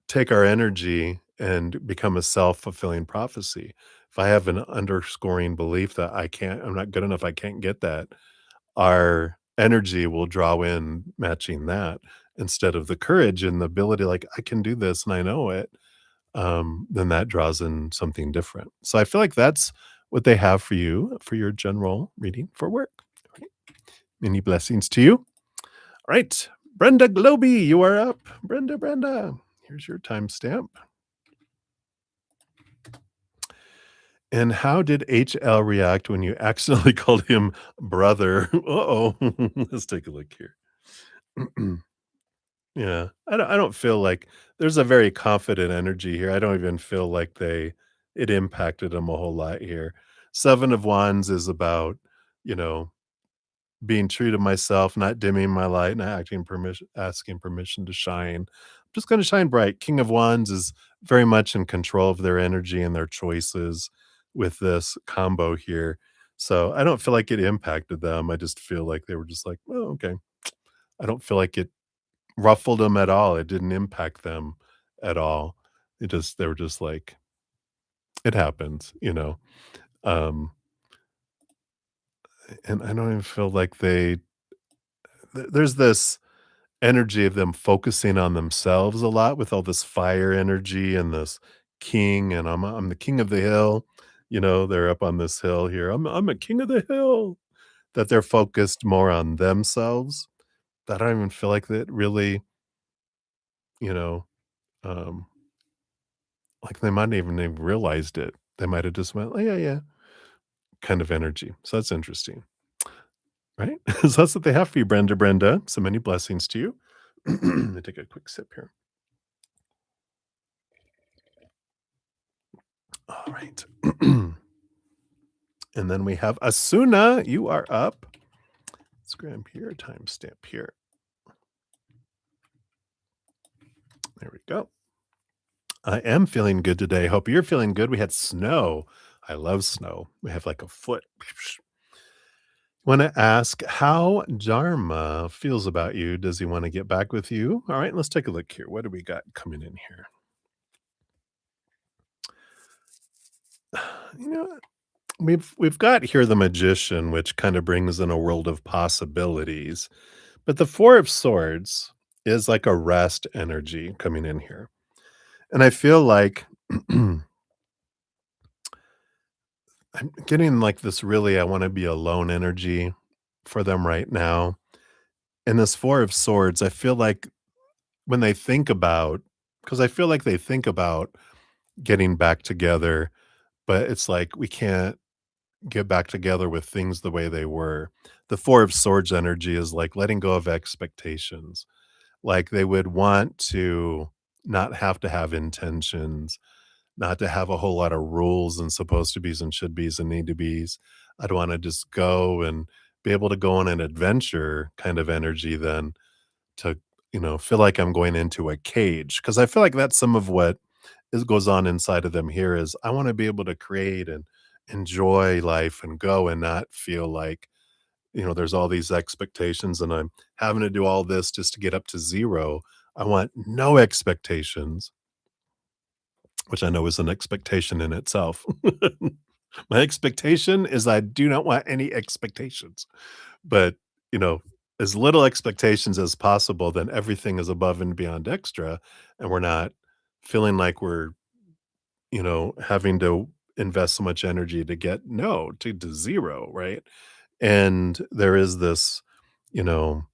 take our energy and become a self-fulfilling prophecy. If I have an underscoring belief that I'm not good enough, I can't get that, our energy will draw in matching that instead of the courage and the ability, like, "I can do this and I know it," then that draws in something different. So I feel like that's what they have for you for your general reading for work. Right. Many blessings to you. All right. Brenda Globy, you are up. Brenda, here's your timestamp. And how did HL react when you accidentally called him brother? Uh-oh. Let's take a look here. Yeah. I don't feel like there's a very confident energy here. I don't even feel like it impacted them a whole lot here. 7 of Wands is about, you know, being true to myself, not dimming my light, not asking permission to shine. I'm just gonna shine bright. King of Wands is very much in control of their energy and their choices with this combo here. So I don't feel like it impacted them. I just feel like they were just like, "Oh, okay." I don't feel like it ruffled them at all. It didn't impact them at all. They were just like, "It happens," you know? Um, and I don't even feel like there's this energy of them focusing on themselves a lot with all this fire energy and this king, and I'm the king of the hill, they're up on this hill here. I'm a king of the hill, that they're focused more on themselves, that I don't even feel like that really, you know, um, like they might even have realized it. They might have just went, "Oh, yeah, yeah," kind of energy. So that's interesting, right? So that's what they have for you, Brenda. So many blessings to you. Let me take a quick sip here. All right. And then we have Asuna. You are up. Let's grab here, timestamp here. There we go. I am feeling good today. Hope you're feeling good. We had snow. I love snow. We have like a foot. Want to ask how Dharma feels about you. Does he want to get back with you? All right, let's take a look here. What do we got coming in here? You know, we've got here the magician, which kind of brings in a world of possibilities. But the Four of Swords is like a rest energy coming in here. And I feel like I'm getting like this really I want to be alone energy for them right now. And this Four of Swords, I feel like when they think about, because I feel like they think about getting back together, but it's like we can't get back together with things the way they were. The Four of Swords energy is like letting go of expectations. Like they would want to not have to have intentions, not to have a whole lot of rules and supposed to be's and should be's and need to be's. I'd want to just go and be able to go on an adventure kind of energy than to, feel like I'm going into a cage. Cause I feel like that's some of what goes on inside of them here is I want to be able to create and enjoy life and go and not feel like, there's all these expectations and I'm having to do all this just to get up to 0. I want no expectations, which I know is an expectation in itself. My expectation is I do not want any expectations, but, you know, as little expectations as possible, then everything is above and beyond extra, and we're not feeling like we're, having to invest so much energy to get no to 0, right? And there is this, you know,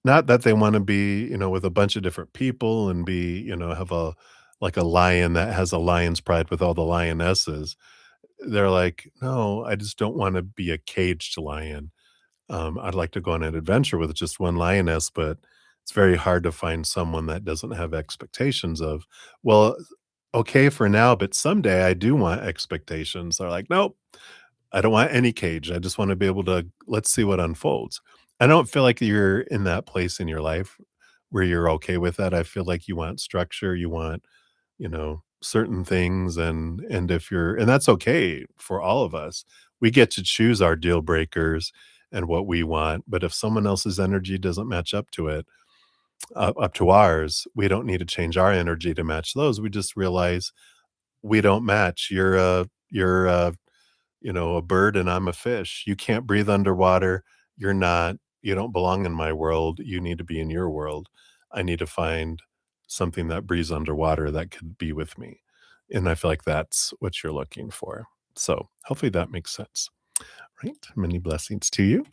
not that they wanna be, with a bunch of different people and be, have a like a lion that has a lion's pride with all the lionesses. They're like, "No, I just don't wanna be a caged lion. I'd like to go on an adventure with just one lioness, but it's very hard to find someone that doesn't have expectations of, well, okay for now, but someday I do want expectations." They're like, "Nope, I don't want any cage. I just want to be able to let's see what unfolds." I don't feel like you're in that place in your life where you're okay with that. I feel like you want structure, you want, certain things and if you're and that's okay for all of us. We get to choose our deal breakers and what we want, but if someone else's energy doesn't match up to it, up to ours, we don't need to change our energy to match those. We just realize we don't match. You're a bird and I'm a fish. You can't breathe underwater. You don't belong in my world. You need to be in your world. I need to find something that breathes underwater that could be with me. And I feel like that's what you're looking for. So hopefully that makes sense. Right. Many blessings to you.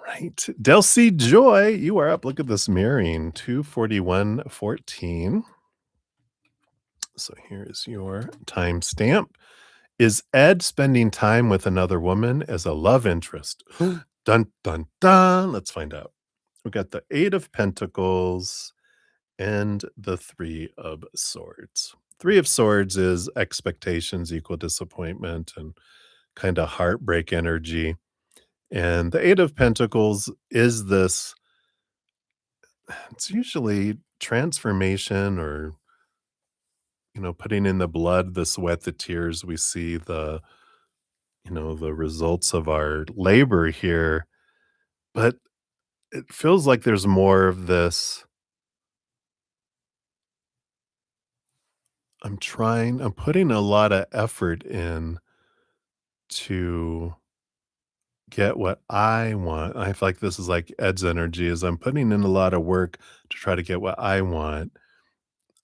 Right. Delcy Joy, you are up. Look at this mirroring 24114. So here is your timestamp. Is Ed spending time with another woman as a love interest? Dun, dun, dun. Let's find out. We got the Eight of Pentacles and the Three of Swords. Three of Swords is expectations equal disappointment and kind of heartbreak energy. And the Eight of Pentacles is this, it's usually transformation or, putting in the blood, the sweat, the tears. We see the results of our labor here, but it feels like there's more of this. I'm putting a lot of effort in to get what I want. I feel like this is like Ed's energy is I'm putting in a lot of work to try to get what I want.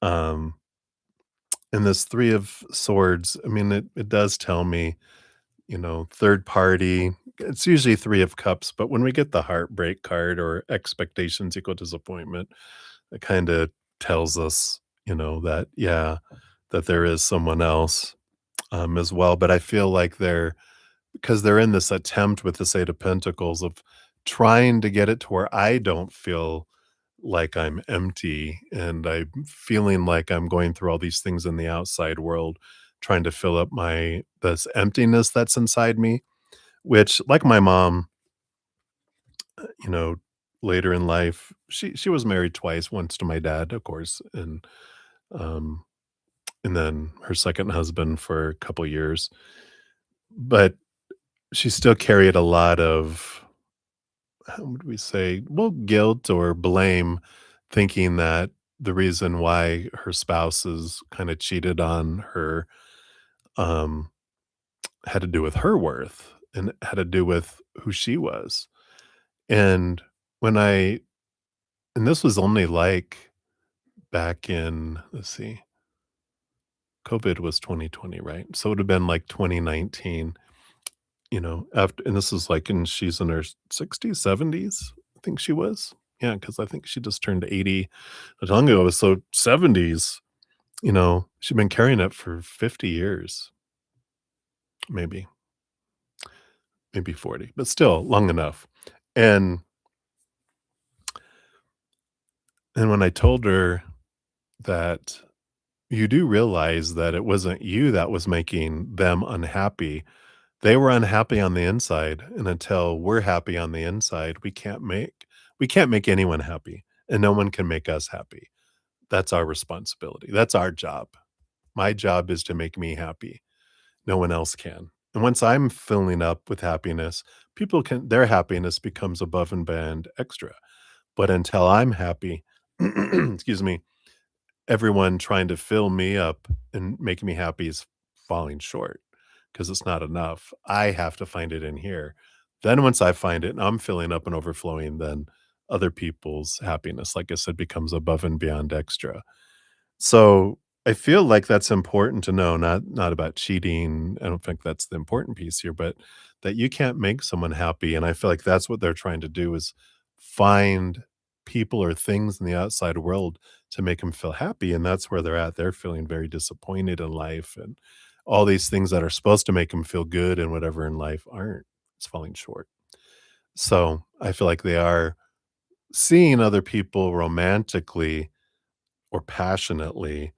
Um, and this Three of Swords, I mean, it does tell me, third party. It's usually Three of Cups, but when we get the heartbreak card or expectations equal disappointment, it kind of tells us, that yeah, that there is someone else as well. But I feel like because they're in this attempt with the Eight of Pentacles of trying to get it to where I don't feel like I'm empty and I'm feeling like I'm going through all these things in the outside world, trying to fill up this emptiness that's inside me, which like my mom, you know, later in life, she was married twice, once to my dad, of course, um, and then her second husband for a couple years. But she still carried a lot of, how would we say, well, guilt or blame, thinking that the reason why her spouses kind of cheated on her um, had to do with her worth and had to do with who she was. And when I, and this was only like back in, let's see, COVID was 2020, right? So it would have been like 2019, after, and this is like, and she's in her 60s, 70s, I think she was. Yeah, because I think she just turned 80 not long ago. So 70s, she'd been carrying it for 50 years, maybe, maybe 40, but still long enough. And and when I told her that you do realize that it wasn't you that was making them unhappy. They were unhappy on the inside, and until we're happy on the inside, we can't make anyone happy, and no one can make us happy. That's our responsibility. That's our job. My job is to make me happy. No one else can. And once I'm filling up with happiness, their happiness becomes above and beyond extra. But until I'm happy, excuse me, everyone trying to fill me up and make me happy is falling short because it's not enough. I have to find it in here. Then once I find it and I'm filling up and overflowing, then other people's happiness, like I said, becomes above and beyond extra. So I feel like that's important to know, not about cheating. I don't think that's the important piece here, but that you can't make someone happy. And I feel like that's what they're trying to do is find people or things in the outside world to make them feel happy, and that's where they're at. They're feeling very disappointed in life, and all these things that are supposed to make them feel good and whatever in life aren't. It's falling short. So, I feel like they are seeing other people romantically or passionately,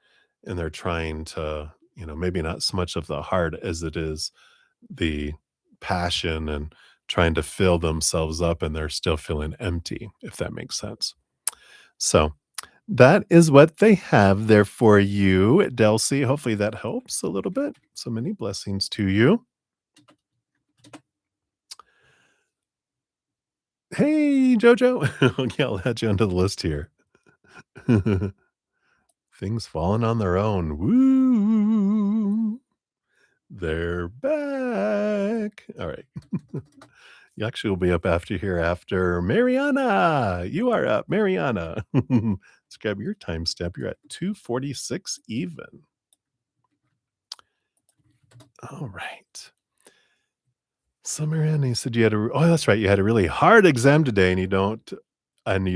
and they're trying to, maybe not so much of the heart as it is the passion and trying to fill themselves up, and they're still feeling empty, if that makes sense. So that is what they have there for you, Delcy. Hopefully that helps a little bit. So many blessings to you. Hey, Jojo. Yeah, I'll add you onto the list here. Things falling on their own. Woo! They're back. All right. You actually will be up after here after Mariana. You are up, Mariana. Let's grab your timestamp. You're at 2:46 even. All right. So Mariana, you said you had oh, that's right. You had a really hard exam today and you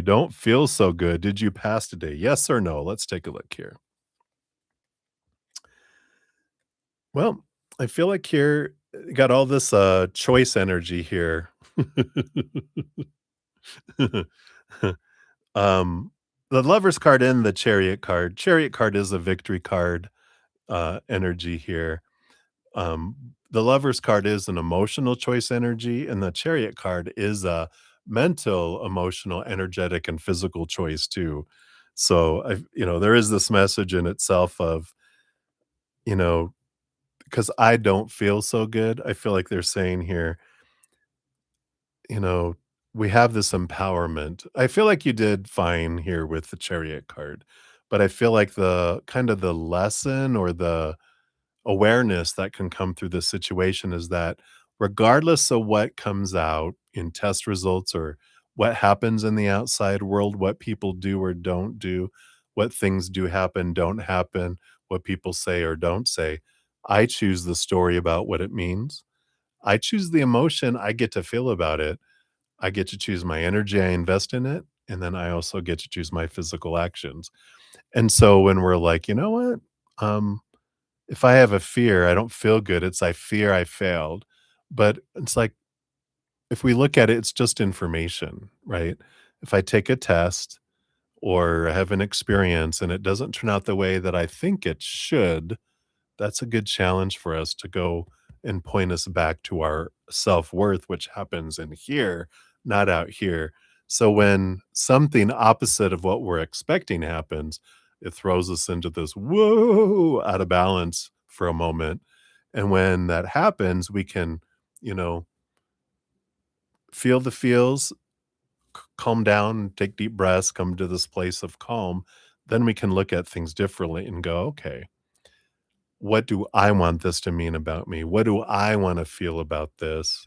don't feel so good. Did you pass today? Yes or no? Let's take a look here. Well, I feel like here got all this choice energy here. Um, the Lover's card and the Chariot card. Chariot card is a victory card, energy here. The Lover's card is an emotional choice energy, and the Chariot card is a mental, emotional, energetic, and physical choice too. So there is this message in itself of, you know, because I don't feel so good. I feel like they're saying here, you know, we have this empowerment. I feel like you did fine here with the Chariot card, but I feel like the kind of the lesson or the awareness that can come through this situation is that regardless of what comes out in test results or what happens in the outside world, what people do or don't do, what things do happen, don't happen, what people say or don't say, I choose the story about what it means. I choose the emotion I get to feel about it. I get to choose my energy I invest in it, and then I also get to choose my physical actions. And so when we're like, "You know what? Um, if I have a fear, I don't feel good. It's I fear I failed." But it's like, if we look at it, it's just information, right? If I take a test or have an experience and it doesn't turn out the way that I think it should, that's a good challenge for us to go and point us back to our self-worth, which happens in here, not out here. So when something opposite of what we're expecting happens, it throws us into this whoa out of balance for a moment. And when that happens, we can, you know, feel the feels, calm down, take deep breaths, come to this place of calm. Then we can look at things differently and go, okay, what do I want this to mean about me? What do I want to feel about this?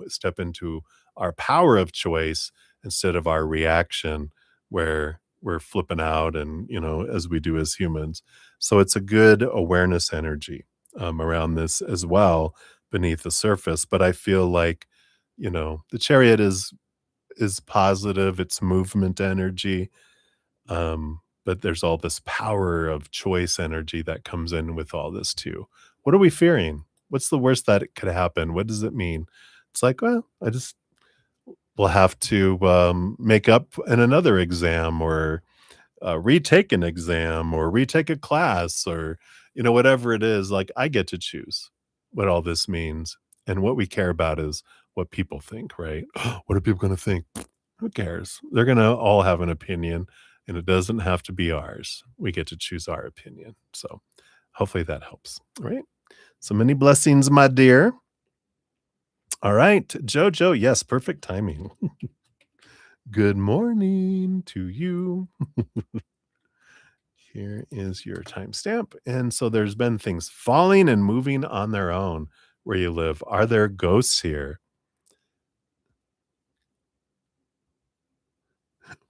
Step into our power of choice instead of our reaction where we're flipping out and, as we do as humans. So it's a good awareness energy around this as well beneath the surface. But I feel like, the chariot is positive, it's movement energy, but there's all this power of choice energy that comes in with all this too. What are we fearing? What's the worst that it could happen? What does it mean? It's like, well, I just will have to make up in another exam or retake an exam or retake a class or, whatever it is. Like, I get to choose what all this means. And what we care about is what people think, right? What are people going to think? Who cares? They're gonna all have an opinion, and it doesn't have to be ours. We get to choose our opinion. So, hopefully that helps. All right? So many blessings, my dear. All right, Jojo, yes, perfect timing. Good morning to you. Here is your timestamp. And so there's been things falling and moving on their own where you live. Are there ghosts here?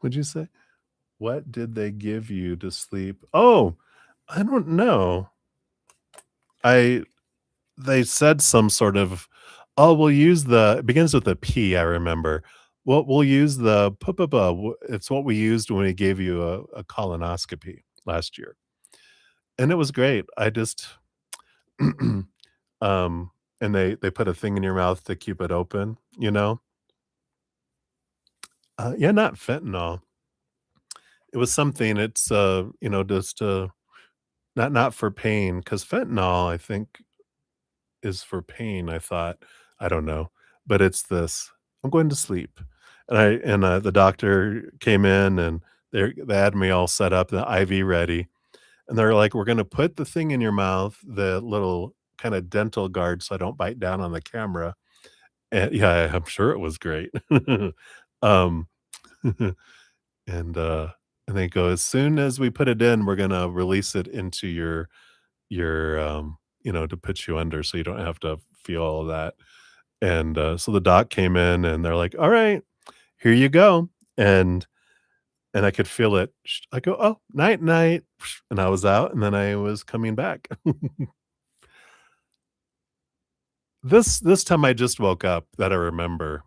Would you say? What did they give you to sleep? Oh, I don't know. I They said some sort of, "Oh, we'll use the" it begins with a P, I remember. we'll use the it's what we used when we gave you a colonoscopy last year, and it was great. I just and they put a thing in your mouth to keep it open, you know? Yeah, not fentanyl. It was something it's, just, not for pain, because fentanyl, I think, is for pain, I thought. I don't know, but it's this, "I'm going to sleep." The doctor came in, and they had me all set up, the IV ready, and they're like, "We're gonna put the thing in your mouth, the little kinda dental guard so I don't bite down on the camera." And yeah, I'm sure it was great. Um, and, uh, and they go, "As soon as we put it in, we're gonna release it into to put you under so you don't have to feel all of that." And, so the doc came in and they're like, "Alright, here you go." And and I could feel it. I go, "Oh, night, night." And I was out, and then I was coming back. This time I just woke up that I remember.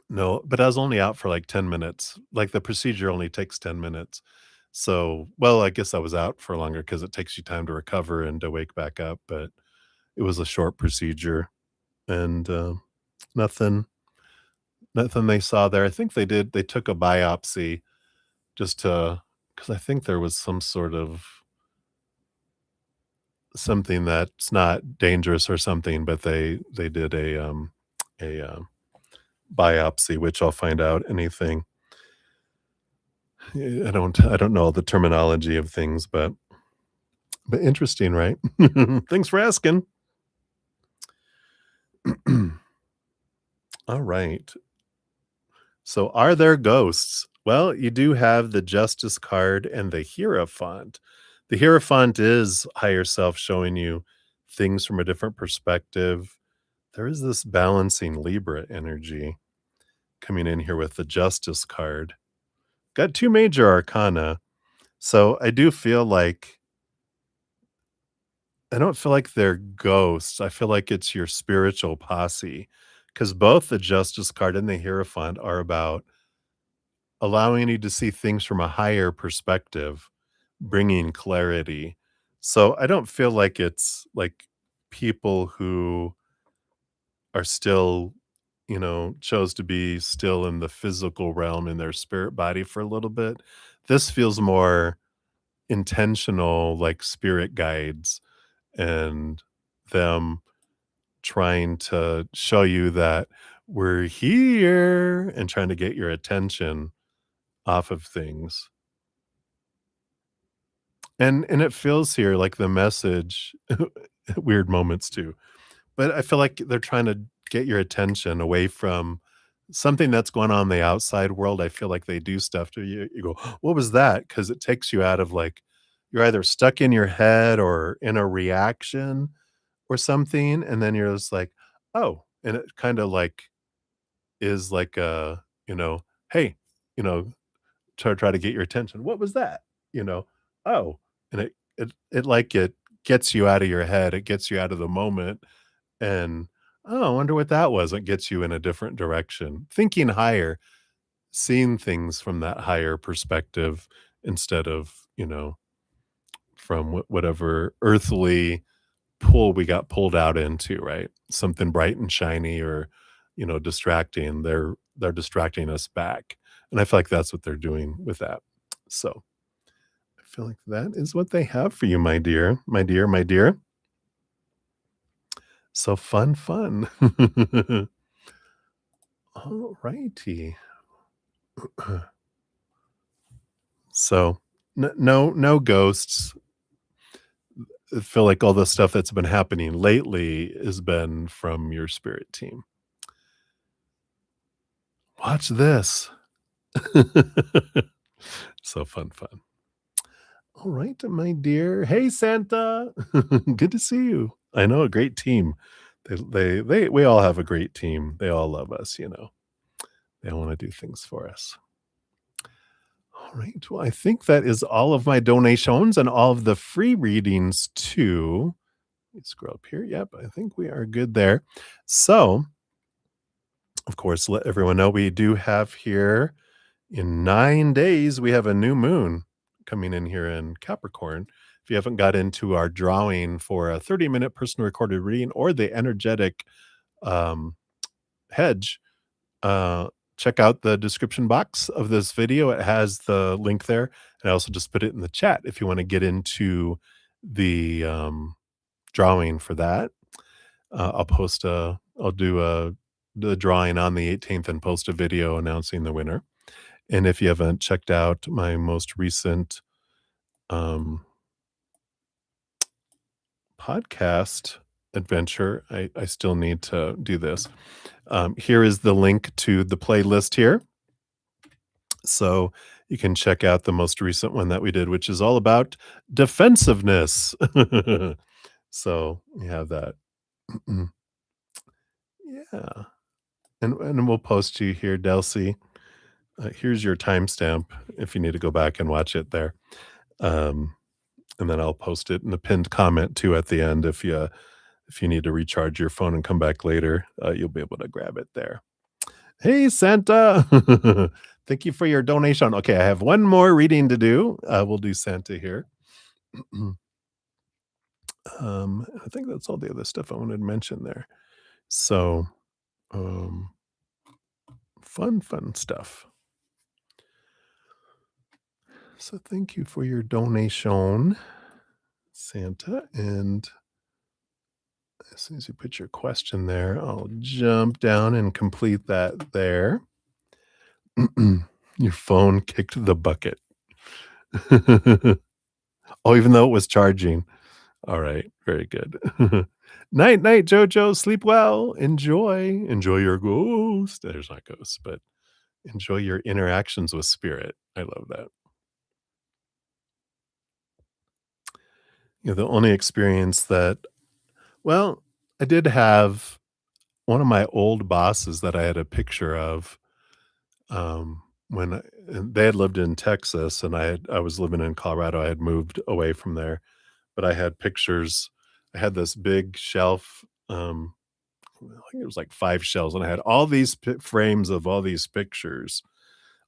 No, but I was only out for, like, 10 minutes. Like, the procedure only takes 10 minutes. So well, I guess I was out for longer because it takes you time to recover and to wake back up, but it was a short procedure, and, nothing nothing they saw there. I think they took a biopsy just to, because I think there was some sort of something that's not dangerous or something, but they did a biopsy, which I'll find out anything. I don't know the terminology of things, but interesting, right? Thanks for asking. All right. So, are there ghosts? Well, you do have the Justice card and the Hierophant. The Hierophant is higher self showing you things from a different perspective. There is this balancing Libra energy coming in here with the Justice card. Got two major arcana. So, I don't feel like they're ghosts. I feel like it's your spiritual posse because both the Justice card and the Hierophant are about allowing you to see things from a higher perspective, bringing clarity. So I don't feel like it's like people who are still, chose to be still in the physical realm in their spirit body for a little bit. This feels more intentional, like spirit guides and them trying to show you that we're here and trying to get your attention off of things. And it feels here like the message weird moments too, but I feel like they're trying to get your attention away from something that's going on in the outside world. I feel like they do stuff to you. You go, "What was that?" Because it takes you out of, like, you're either stuck in your head or in a reaction or something, and then you're just like, "Oh," and it kinda, like, is like "Hey," you know, try to get your attention. "What was that?" You know? "Oh," and it gets you out of your head, it gets you out of the moment, and, "Oh, I wonder what that was." It gets you in a different direction. Thinking higher, seeing things from that higher perspective instead of, from whatever earthly pool we got pulled out into, right? Something bright and shiny or, distracting. They're distracting us back, and I feel like that's what they're doing with that. So, I feel like that is what they have for you, my dear, my dear, my dear. So fun, fun. All righty. So, no ghosts. I feel like all the stuff that's been happening lately has been from your spirit team. Watch this. So fun, fun. All right, my dear. Hey, Santa. Good to see you. I know, a great team. We all have a great team. They all love us, you know. They all want to do things for us. All right. Well, I think that is all of my donations and all of the free readings too. Let me scroll up here. Yep, I think we are good there. So Of course, let everyone know we do have here in 9 days, we have a new moon coming in here in Capricorn. If you haven't got into our drawing for a 30-minute person recorded reading or the energetic, um, hedge, uh, check out the description box of this video. It has the link there, and I also just put it in the chat if you wanna get into the, drawing for that. I'll do the drawing on the 18th and post a video announcing the winner. And if you haven't checked out my most recent, um, podcast adventure, I still need to do this. Here is the link to the playlist here. So you can check out the most recent one that we did, which is all about defensiveness. So we have that. Yeah. And we'll post you here, Delcy. Here's your timestamp if you need to go back and watch it there. Um, and then I'll post it in a pinned comment too at the end if you need to recharge your phone and come back later, you'll be able to grab it there. Hey, Santa. Thank you for your donation. Okay, I have one more reading to do. We'll do Santa here. I think that's all the other stuff I wanted to mention there. So, um, fun stuff. So thank you for your donation, Santa. And as soon as you put your question there, I'll jump down and complete that there. Your phone kicked the bucket. Oh, even though it was charging. All right, very good. Night, night, Jojo. Sleep well. Enjoy. Enjoy your ghost. There's not ghosts, but enjoy your interactions with spirit. I love that. The only experience that well, I did have one of my old bosses that I had a picture of, when and they had lived in Texas and I was living in Colorado. I had moved away from there, but I had pictures. I had this big shelf, I think it was like 5 shelves, and I had all these frames of all these pictures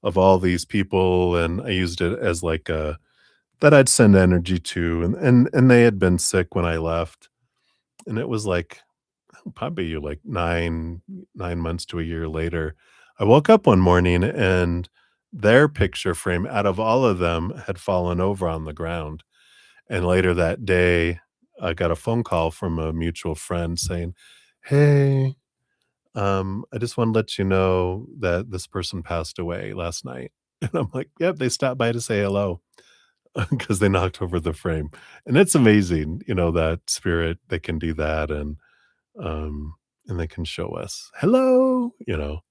of all these people, and I used it as like a that I'd send energy to, and they had been sick when I left, and it was like probably like 9 months to a year later. I woke up one morning and their picture frame out of all of them had fallen over on the ground, and later that day, I got a phone call from a mutual friend saying, "Hey, I just wanna let you know that this person passed away last night." And I'm like, "Yep, they stopped by to say hello," because they knocked over the frame. And it's amazing, that spirit, they can do that um, and they can show us, "Hello,"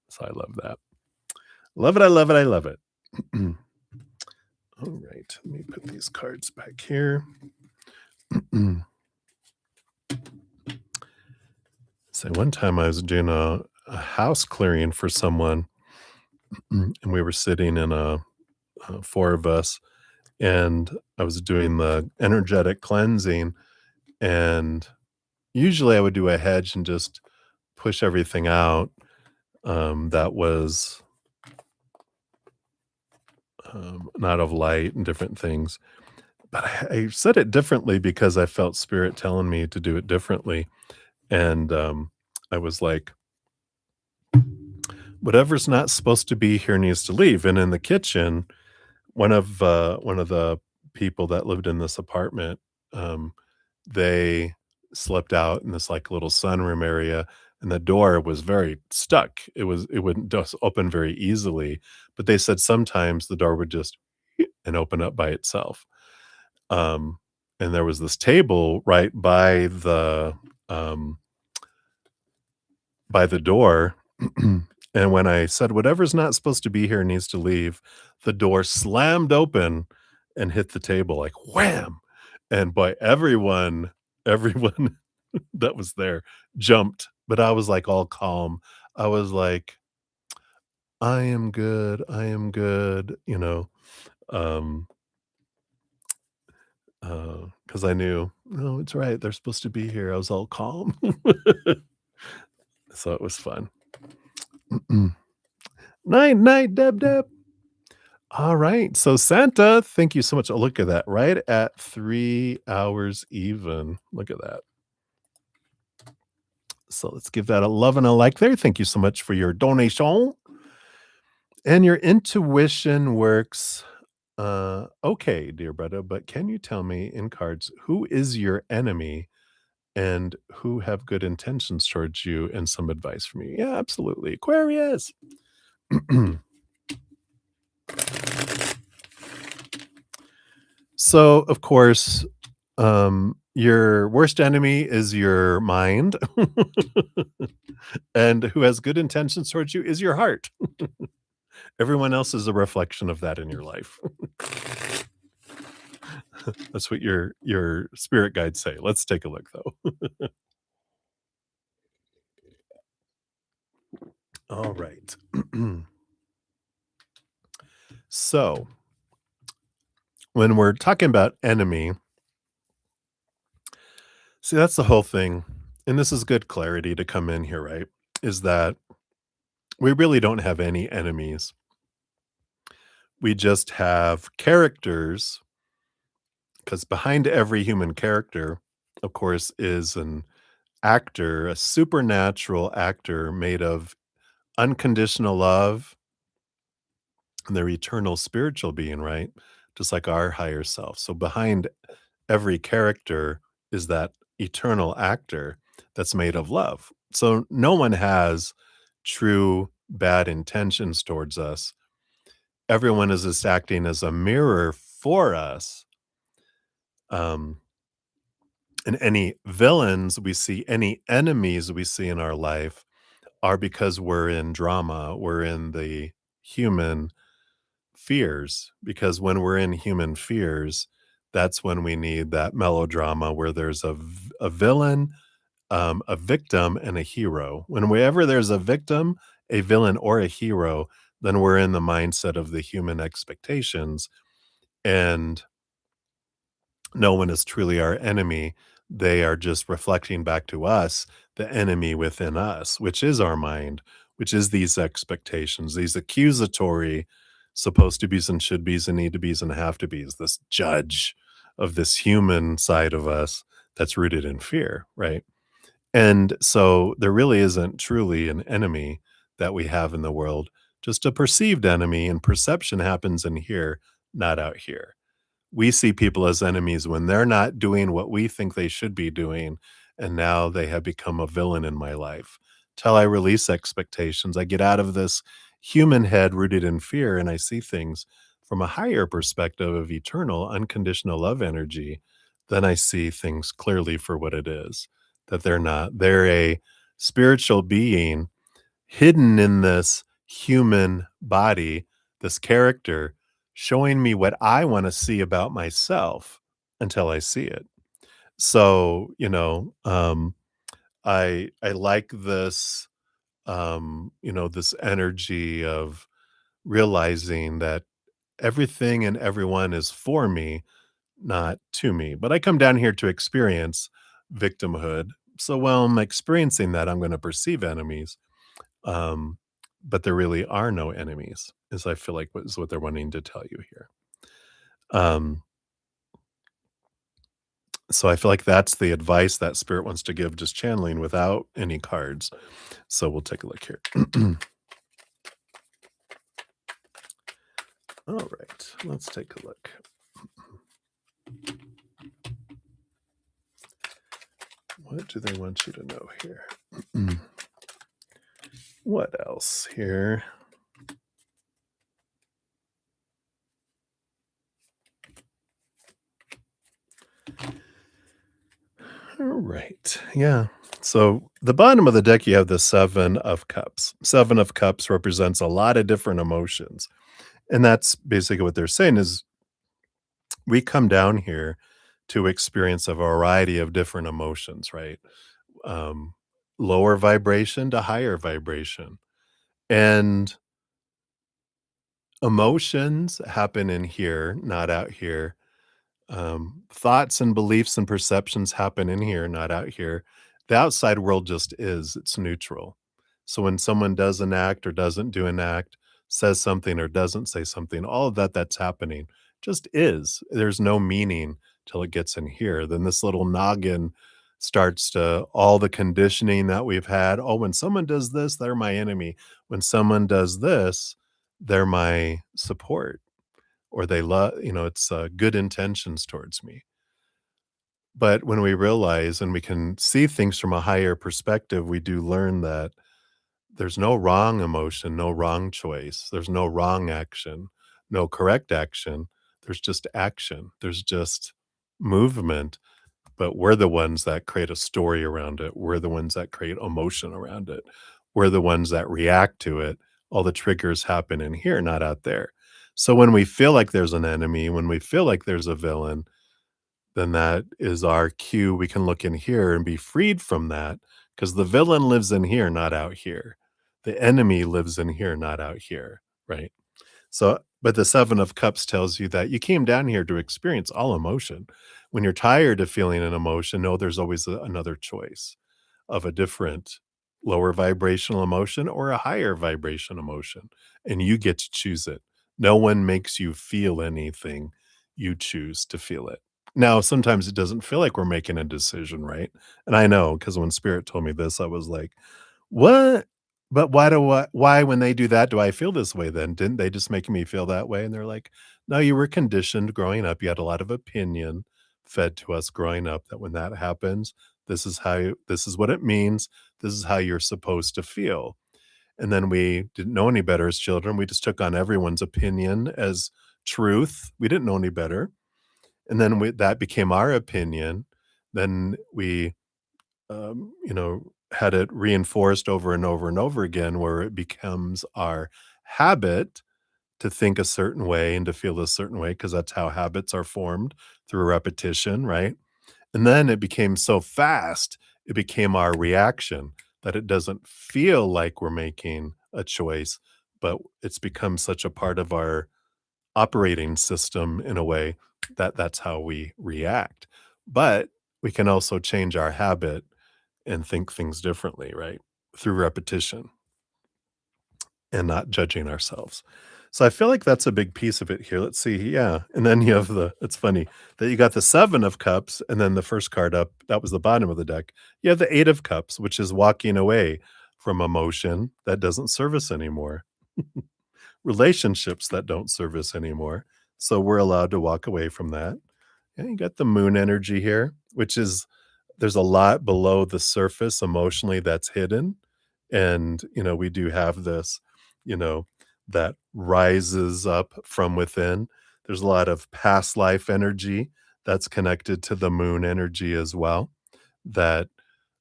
so I love that. Love it, I love it, I love it. Alright, let me put these cards back here. So one time I was doing a house clearing for someone, and we were sitting in 4 of us, and I was doing the energetic cleansing, and usually I would do a hedge and just push everything out, that was, not of light and different things. But I said it differently because I felt spirit telling me to do it differently, and, I was like, "Whatever's not supposed to be here needs to leave," and in the kitchen, one of the people that lived in this apartment, um, they slept out in this, like, little sunroom area, and the door was very stuck. It wouldn't just open very easily, but they said sometimes the door would just and open up by itself. Um, and there was this table right um by the door, and when I said, "Whatever's not supposed to be here needs to leave," the door slammed open and hit the table like wham, and boy, everyone that was there jumped, but I was, like, all calm. I was like, I am good," um, 'cause I knew, "No, it's right, they're supposed to be here." I was all calm. So it was fun. Night, night, Deb, Deb. All right. So Santa, thank you so much. Oh, look at that. Right at 3 hours even. Look at that. So let's give that a love and a like there. Thank you so much for your donation. And your intuition works okay, dear brother, but can you tell me in cards who is your enemy and who have good intentions towards you and some advice from you? Yeah, absolutely. Aquarius. So, of course, your worst enemy is your mind, and who has good intentions towards you is your heart. Everyone else is a reflection of that in your life. That's what your spirit guides say. Let's take a look though. All right. So, when we're talking about enemy, see that's the whole thing. And this is good clarity to come in here, right? Is that we really don't have any enemies. We just have characters because behind every human character, of course, is an actor, a supernatural actor made of unconditional love and their eternal spiritual being, right? Just like our higher self. So behind every character is that eternal actor that's made of love. So no one has true bad intentions towards us. Everyone is just acting as a mirror for us. Um, and any villains we see, any enemies we see in our life are because we're in drama, we're in the human fears. Because when we're in human fears, that's when we need that melodrama where there's a villain, a victim, and a hero. Whenever there's a victim, a villain, or a hero, then we're in the mindset of the human expectations. And no one is truly our enemy. They are just reflecting back to us the enemy within us, which is our mind, which is these expectations, these accusatory supposed to be's and should be's and need to be's and have to be's, this judge of this human side of us that's rooted in fear, right? And so there really isn't truly an enemy that we have in the world, just a perceived enemy, and perception happens in here, not out here. We see people as enemies when they're not doing what we think they should be doing, and now they have become a villain in my life. Till I release expectations, I get out of this human head rooted in fear, and I see things from a higher perspective of eternal, unconditional love energy. Then I see things clearly for what it is, that they're a spiritual being hidden in this human body, this character, showing me what I wanna see about myself until I see it. So, I like this, this energy of realizing that everything and everyone is for me, not to me. But I come down here to experience victimhood. So while I'm experiencing that, I'm gonna perceive enemies. Um, but there really are no enemies, is I feel like what is what they're wanting to tell you here. Um, so I feel like that's the advice that spirit wants to give, just channeling without any cards. So we'll take a look here. All right, let's take a look. What do they want you to know here? What else here? All right. Yeah. So the bottom of the deck, you have the Seven of Cups. Seven of Cups represents a lot of different emotions. And that's basically what they're saying is we come down here to experience a variety of different emotions, right? Um, Lower vibration to higher vibration. And emotions happen in here, not out here. Thoughts and beliefs and perceptions happen in here, not out here. The outside world just is, it's neutral. So when someone does an act or doesn't do an act, says something or doesn't say something, all of that that's happening just is. There's no meaning till it gets in here. Then this little noggin starts to all the conditioning that we've had. Oh, when someone does this, they're my enemy. When someone does this, they're my support or they love, it's good intentions towards me. But when we realize and we can see things from a higher perspective, we do learn that there's no wrong emotion, no wrong choice. There's no wrong action, no correct action. There's just action. There's just movement, but we're the ones that create a story around it. We're the ones that create emotion around it. We're the ones that react to it. All the triggers happen in here, not out there. So when we feel like there's an enemy, when we feel like there's a villain, then that is our cue. We can look in here and be freed from that because the villain lives in here, not out here. The enemy lives in here, not out here, right? So, but the 7 of Cups tells you that you came down here to experience all emotion. When you're tired of feeling an emotion, no, there's always another choice of a different lower vibrational emotion or a higher vibration emotion, and you get to choose it. No one makes you feel anything. You choose to feel it. Now, sometimes it doesn't feel like we're making a decision, right? And I know because when Spirit told me this, I was like, "What? But why when they do that do I feel this way then? Didn't they just make me feel that way?" And they're like, "No, you were conditioned growing up. You had a lot of opinion fed to us growing up that when that happens, this is what it means. This is how you're supposed to feel." And then we didn't know any better as children. We just took on everyone's opinion as truth. We didn't know any better. And then that became our opinion. Then we had it reinforced over and over and over again, where it becomes our habit to think a certain way and to feel a certain way, because that's how habits are formed through repetition, right? And then it became so fast, it became our reaction that it doesn't feel like we're making a choice, but it's become such a part of our operating system in a way that that's how we react. But we can also change our habit and think things differently, right? Through repetition and not judging ourselves. So I feel like that's a big piece of it here. Let's see. Yeah. And then you have it's funny that you got the 7 of Cups and then the first card up, that was the bottom of the deck. You have the 8 of Cups, which is walking away from emotion that doesn't serve us anymore, relationships that don't serve us anymore. So we're allowed to walk away from that. And you got the moon energy here, which is there's a lot below the surface emotionally that's hidden. And, we do have this, you know, that rises up from within. There's a lot of past life energy that's connected to the moon energy as well. That,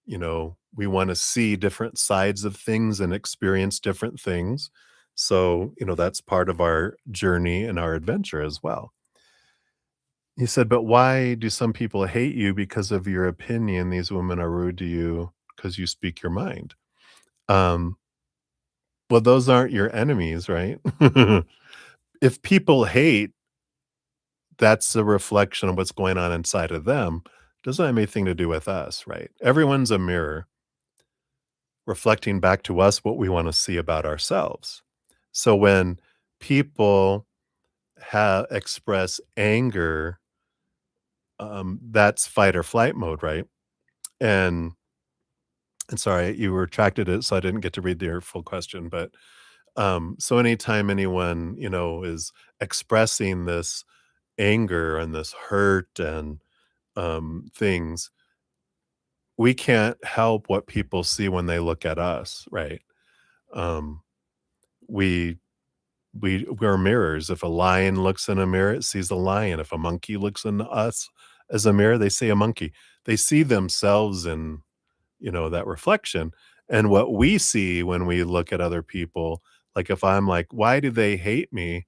we want to see different sides of things and experience different things. So, that's part of our journey and our adventure as well. He said, "But why do some people hate you because of your opinion? These women are rude to you because you speak your mind." Um, well, those aren't your enemies, right? If people hate, that's a reflection of what's going on inside of them. Doesn't have anything to do with us, right? Everyone's a mirror reflecting back to us what we want to see about ourselves. So when people express anger, that's fight or flight mode, right? And sorry, you retracted it, so I didn't get to read your full question, but, so anytime anyone, is expressing this anger and this hurt and, things, we can't help what people see when they look at us, right? Um, we we're mirrors. If a lion looks in a mirror, it sees a lion. If a monkey looks in us as a mirror, they see a monkey. They see themselves in that reflection. And what we see when we look at other people, like if I'm like, why do they hate me?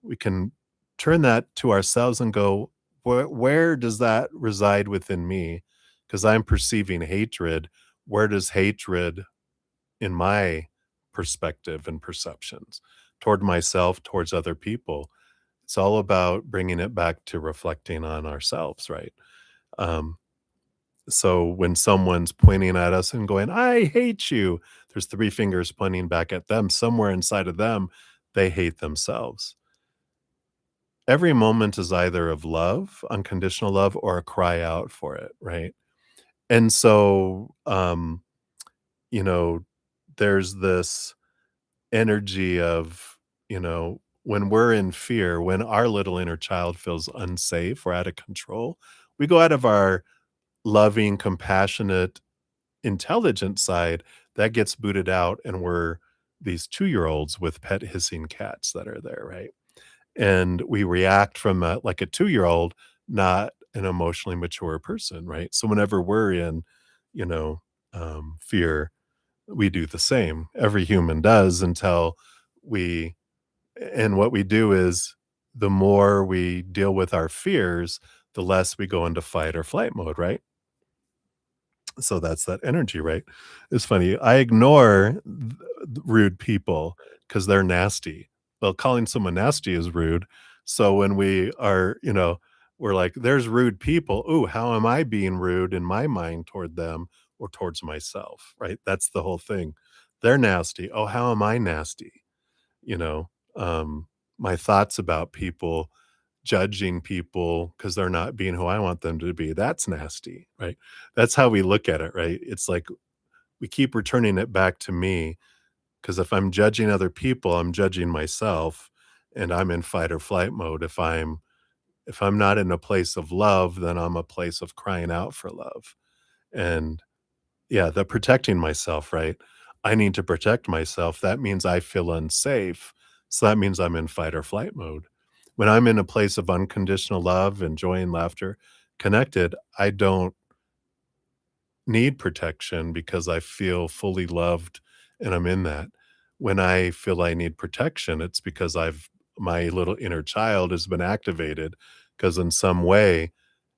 We can turn that to ourselves and go, where does that reside within me? Because I'm perceiving hatred. Where does hatred in my perspective and perceptions toward myself, towards other people? It's all about bringing it back to reflecting on ourselves, right? Um, so when someone's pointing at us and going, "I hate you," There's 3 fingers pointing back at them. Somewhere inside of them, they hate themselves. Every moment is either of love, unconditional love, or a cry out for it, right? And so, you know, there's this energy of, when we're in fear, when our little inner child feels unsafe or out of control, we go out of our loving, compassionate, intelligent side that gets booted out, and we're these 2-year-olds with pet hissing cats that are there, right? And we react from like a 2-year-old, not an emotionally mature person, right? So whenever we're in, you know, fear, we do the same. Every human does until we and what we do is the more we deal with our fears, the less we go into fight or flight mode, right? So that's that energy, right? It's funny. I ignore rude people because they're nasty. Well, calling someone nasty is rude. So when we are, we're like, there's rude people. Ooh, how am I being rude in my mind toward them or towards myself? Right. That's the whole thing. They're nasty. Oh, how am I nasty? You know, my thoughts about people, judging people because 'cause they're not being who I want them to be, that's nasty, right? That's how we look at it, right? It's like we keep returning it back to me because if I'm judging other people, I'm judging myself, and I'm in fight or flight mode. If I'm not in a place of love, then I'm a place of crying out for love, and yeah, the protecting myself, right? I need to protect myself. That means I feel unsafe. So that means I'm in fight or flight mode. When I'm in a place of unconditional love and joy and laughter, connected, I don't need protection because I feel fully loved and I'm in that. When I feel I need protection, it's because my little inner child has been activated because in some way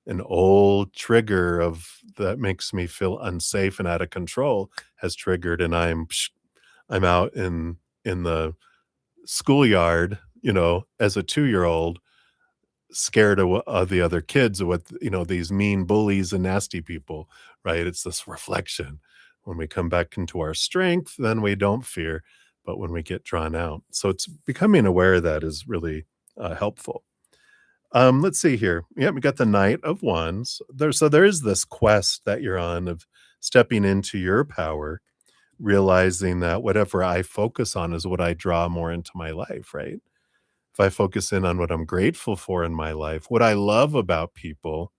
an old trigger of that makes me feel unsafe and out of control has triggered and I'm out in the schoolyard, as a 2-year-old scared of the other kids with, these mean bullies and nasty people, right? It's this reflection. When we come back into our strength, then we don't fear, but when we get drawn out. So it's becoming aware of that is really helpful. Let's see here. Yeah, we got the Knight of Wands. There is this quest that you're on of stepping into your power, realizing that whatever I focus on is what I draw more into my life, right? If I focus in on what I'm grateful for in my life, what I love about people,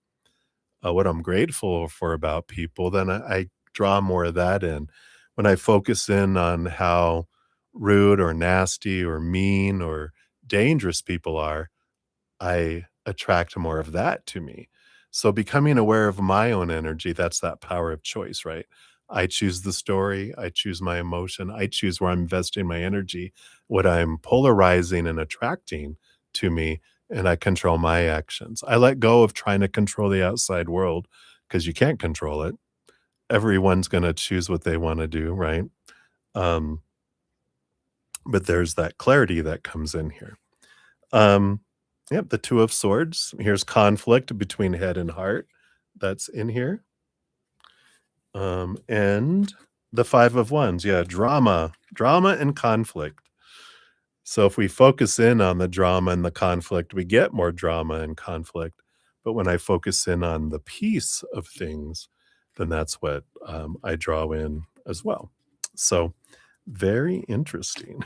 what I'm grateful for about people, then I draw more of that in. When I focus in on how rude or nasty or mean or dangerous people are, I attract more of that to me. So becoming aware of my own energy, that's that power of choice, right? I choose the story, I choose my emotion, I choose where I'm investing my energy, what I'm polarizing and attracting to me, and I control my actions. I let go of trying to control the outside world because you can't control it. Everyone's going to choose what they want to do, right? Um, but there's that clarity that comes in here. Um, yep, the 2 of Swords. Here's conflict between head and heart that's in here. And the 5 of Wands. Yeah, drama and conflict. So if we focus in on the drama and the conflict, we get more drama and conflict. But when I focus in on the peace of things, then that's what I draw in as well. So very interesting.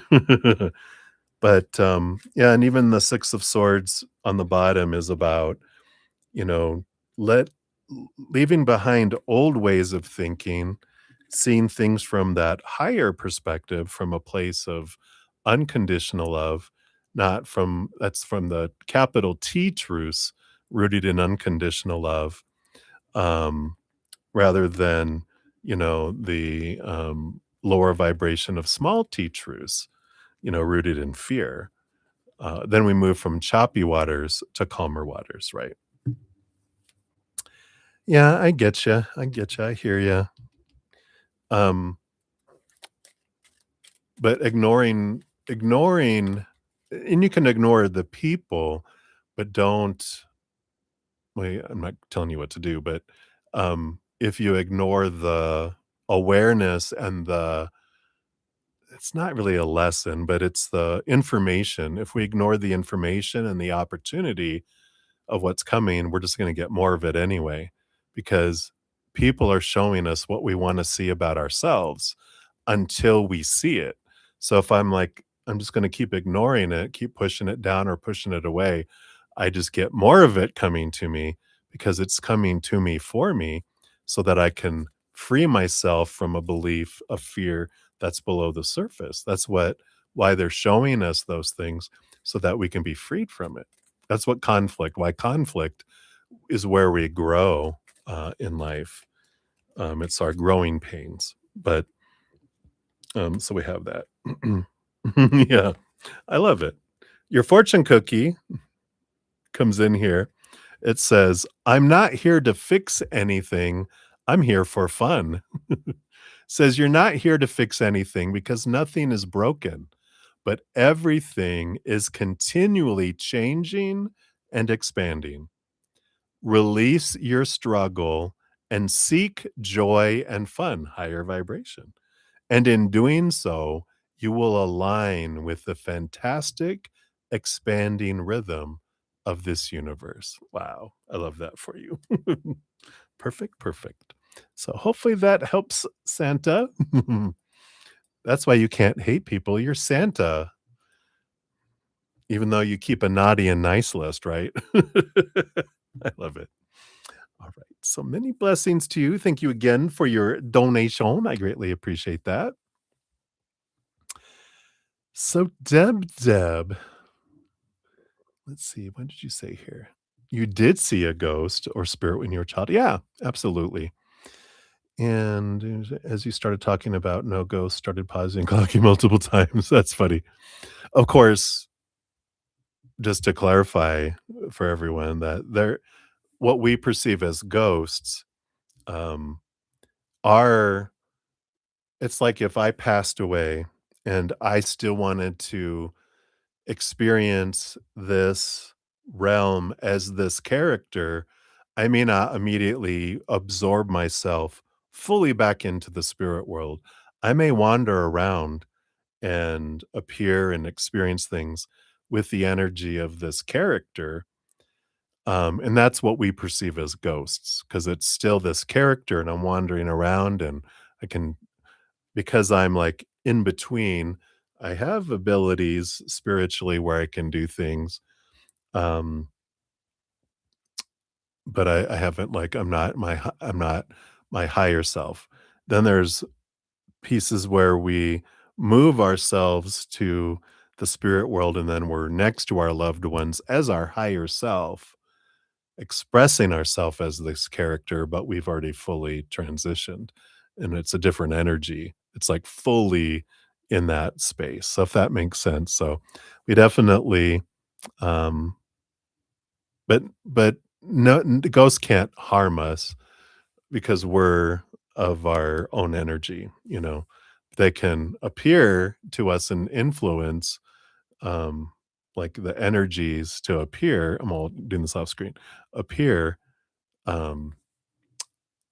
But, yeah, and even the 6 of Swords on the bottom is about, you know, let leaving behind old ways of thinking, seeing things from that higher perspective, from a place of unconditional love, not from that's from the capital T truths, rooted in unconditional love, um, rather than, the, lower vibration of small T truths, rooted in fear. Then we move from choppy waters to calmer waters, right? Yeah, I get you. I get you. I hear you. Um, but ignoring, and you can ignore the people, but don't. Wait, I'm not telling you what to do, but if you ignore the awareness and the it's not really a lesson, but it's the information. If we ignore the information and the opportunity of what's coming, we're just gonna get more of it anyway, because people are showing us what we wanna see about ourselves until we see it. So if I'm like, I'm just gonna keep ignoring it, keep pushing it down or pushing it away, I just get more of it coming to me because it's coming to me for me so that I can free myself from a belief of fear that's below the surface. That's what why they're showing us those things so that we can be freed from it. That's what conflict why conflict is where we grow, in life. It's our growing pains, but, so we have that. Yeah, I love it. Your fortune cookie comes in here. It says, "I'm not here to fix anything, I'm here for fun." Says, "You're not here to fix anything because nothing is broken, but everything is continually changing and expanding. Release your struggle and seek joy and fun, higher vibration. And in doing so, you will align with the fantastic, expanding rhythm of this universe." Wow, I love that for you. Perfect, perfect. So hopefully that helps, Santa. That's why you can't hate people. You're Santa, even though you keep a naughty and nice list, right? I love it. All right. So many blessings to you. Thank you again for your donation. I greatly appreciate that. So, Deb, let's see. What did you say here? You did see a ghost or spirit when you were a child. Yeah, absolutely. And as you started talking about no ghost, started pausing, clocking multiple times. That's funny. Of course, just to clarify for everyone that what we perceive as ghosts, um, are it's like if I passed away and I still wanted to experience this realm as this character, I may not immediately absorb myself fully back into the spirit world. I may wander around and appear and experience things with the energy of this character. And that's what we perceive as ghosts because it's still this character, and I'm wandering around, and I can because I'm like in between, I have abilities spiritually where I can do things. Um, but I haven't like I'm not my higher self. Then there's pieces where we move ourselves to the spirit world and then we're next to our loved ones as our higher self, expressing ourselves as this character, but we've already fully transitioned and it's a different energy. It's like fully in that space. So if that makes sense. So we definitely um but no the ghosts can't harm us because we're of our own energy, you know. They can appear to us and influence um like the energies to appear. I'm all doing this off screen. Appear um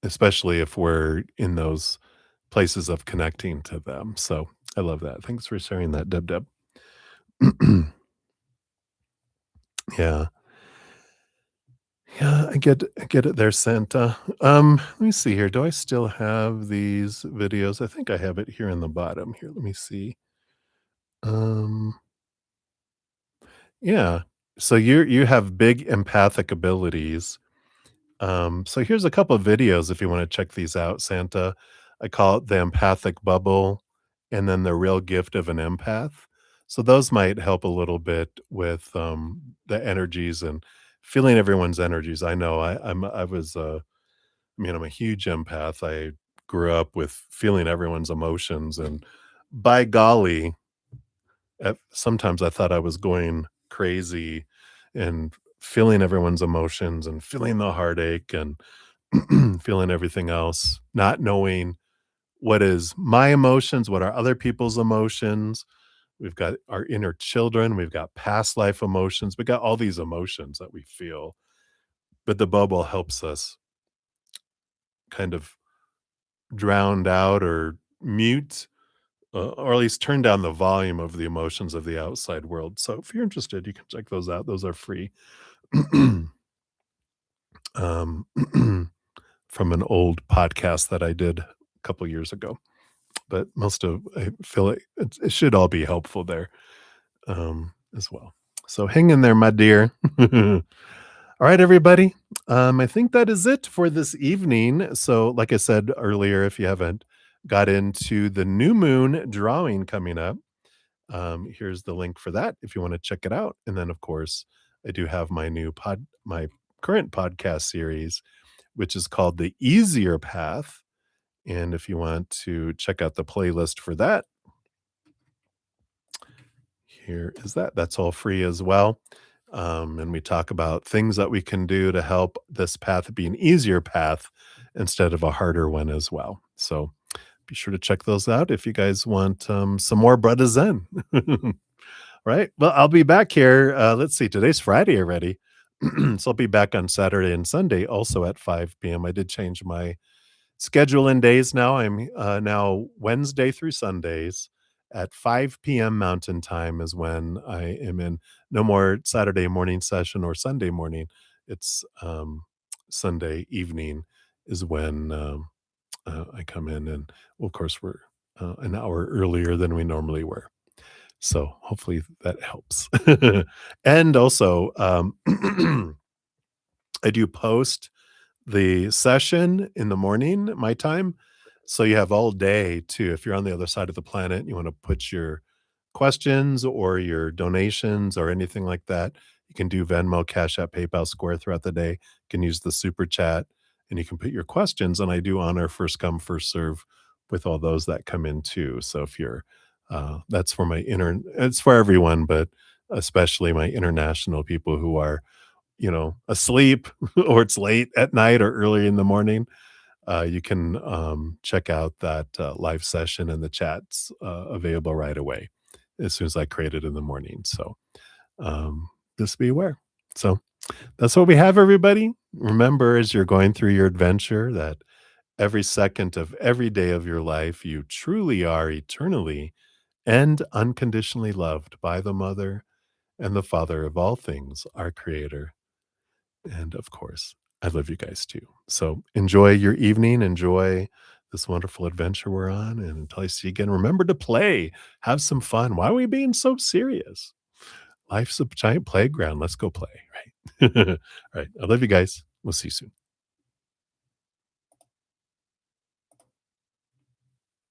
especially if we're in those places of connecting to them. So I love that. Thanks for sharing that, Deb. Yeah. Yeah, I get it there, Santa. Let me see here. Do I still have these videos? I think I have it here in the bottom. Here, let me see. Um, yeah. So you have big empathic abilities. So here's a couple of videos if you want to check these out, Santa. I call it the empathic bubble and then the real gift of an empath. So those might help a little bit with the energies and feeling everyone's energies. I know I was I mean, I'm a huge empath. I grew up with feeling everyone's emotions and by golly, sometimes I thought I was going crazy and feeling everyone's emotions and feeling the heartache and feeling everything else, not knowing what is my emotions, what are other people's emotions. We've got our inner children, we've got past life emotions, we got all these emotions that we feel. But the bubble helps us kind of drowned out or mute or at least turn down the volume of the emotions of the outside world. So if you're interested, you can check those out. Those are free. um, from an old podcast that I did a couple years ago. But I feel like it should all be helpful there as well. So hang in there, my dear. All right, everybody. I think that is it for this evening. So, like I said earlier, if you haven't got into the new moon drawing coming up, here's the link for that if you want to check it out. And then, of course, I do have my current podcast series, which is called The Easier Path. And if you want to check out the playlist for that, here is that. That's all free as well. And we talk about things that we can do to help this path be an easier path instead of a harder one as well. So be sure to check those out if you guys want some more Brother Zen. Right. Well, I'll be back here. Let's see, today's Friday already. So I'll be back on Saturday and Sunday also at 5 p.m. I did change my schedule and days now. I'm now Wednesday through Sundays at 5 p.m. Mountain Time is when I am in. No more Saturday morning session or Sunday morning. It's Sunday evening is when I come in, and well, of course we're an hour earlier than we normally were. So hopefully that helps. And also, I do post the session in the morning, my time. So you have all day to, if you're on the other side of the planet, you want to put your questions or your donations or anything like that. You can do Venmo, Cash App, PayPal, Square throughout the day. You can use the super chat and you can put your questions. And I do honor first come, first serve with all those that come in too. So if you're, that's for it's for everyone, but especially my international people who are asleep or it's late at night or early in the morning, you can check out that live session and the chats available right away as soon as I create it in the morning. So just be aware. So that's what we have, everybody. Remember, as you're going through your adventure, that every second of every day of your life, you truly are eternally and unconditionally loved by the Mother and the Father of all things, our Creator. And of course, I love you guys too. So enjoy your evening. Enjoy this wonderful adventure we're on. And until I see you again, remember to play, have some fun. Why are we being so serious? Life's a giant playground. Let's go play, right? All right. I love you guys. We'll see you soon.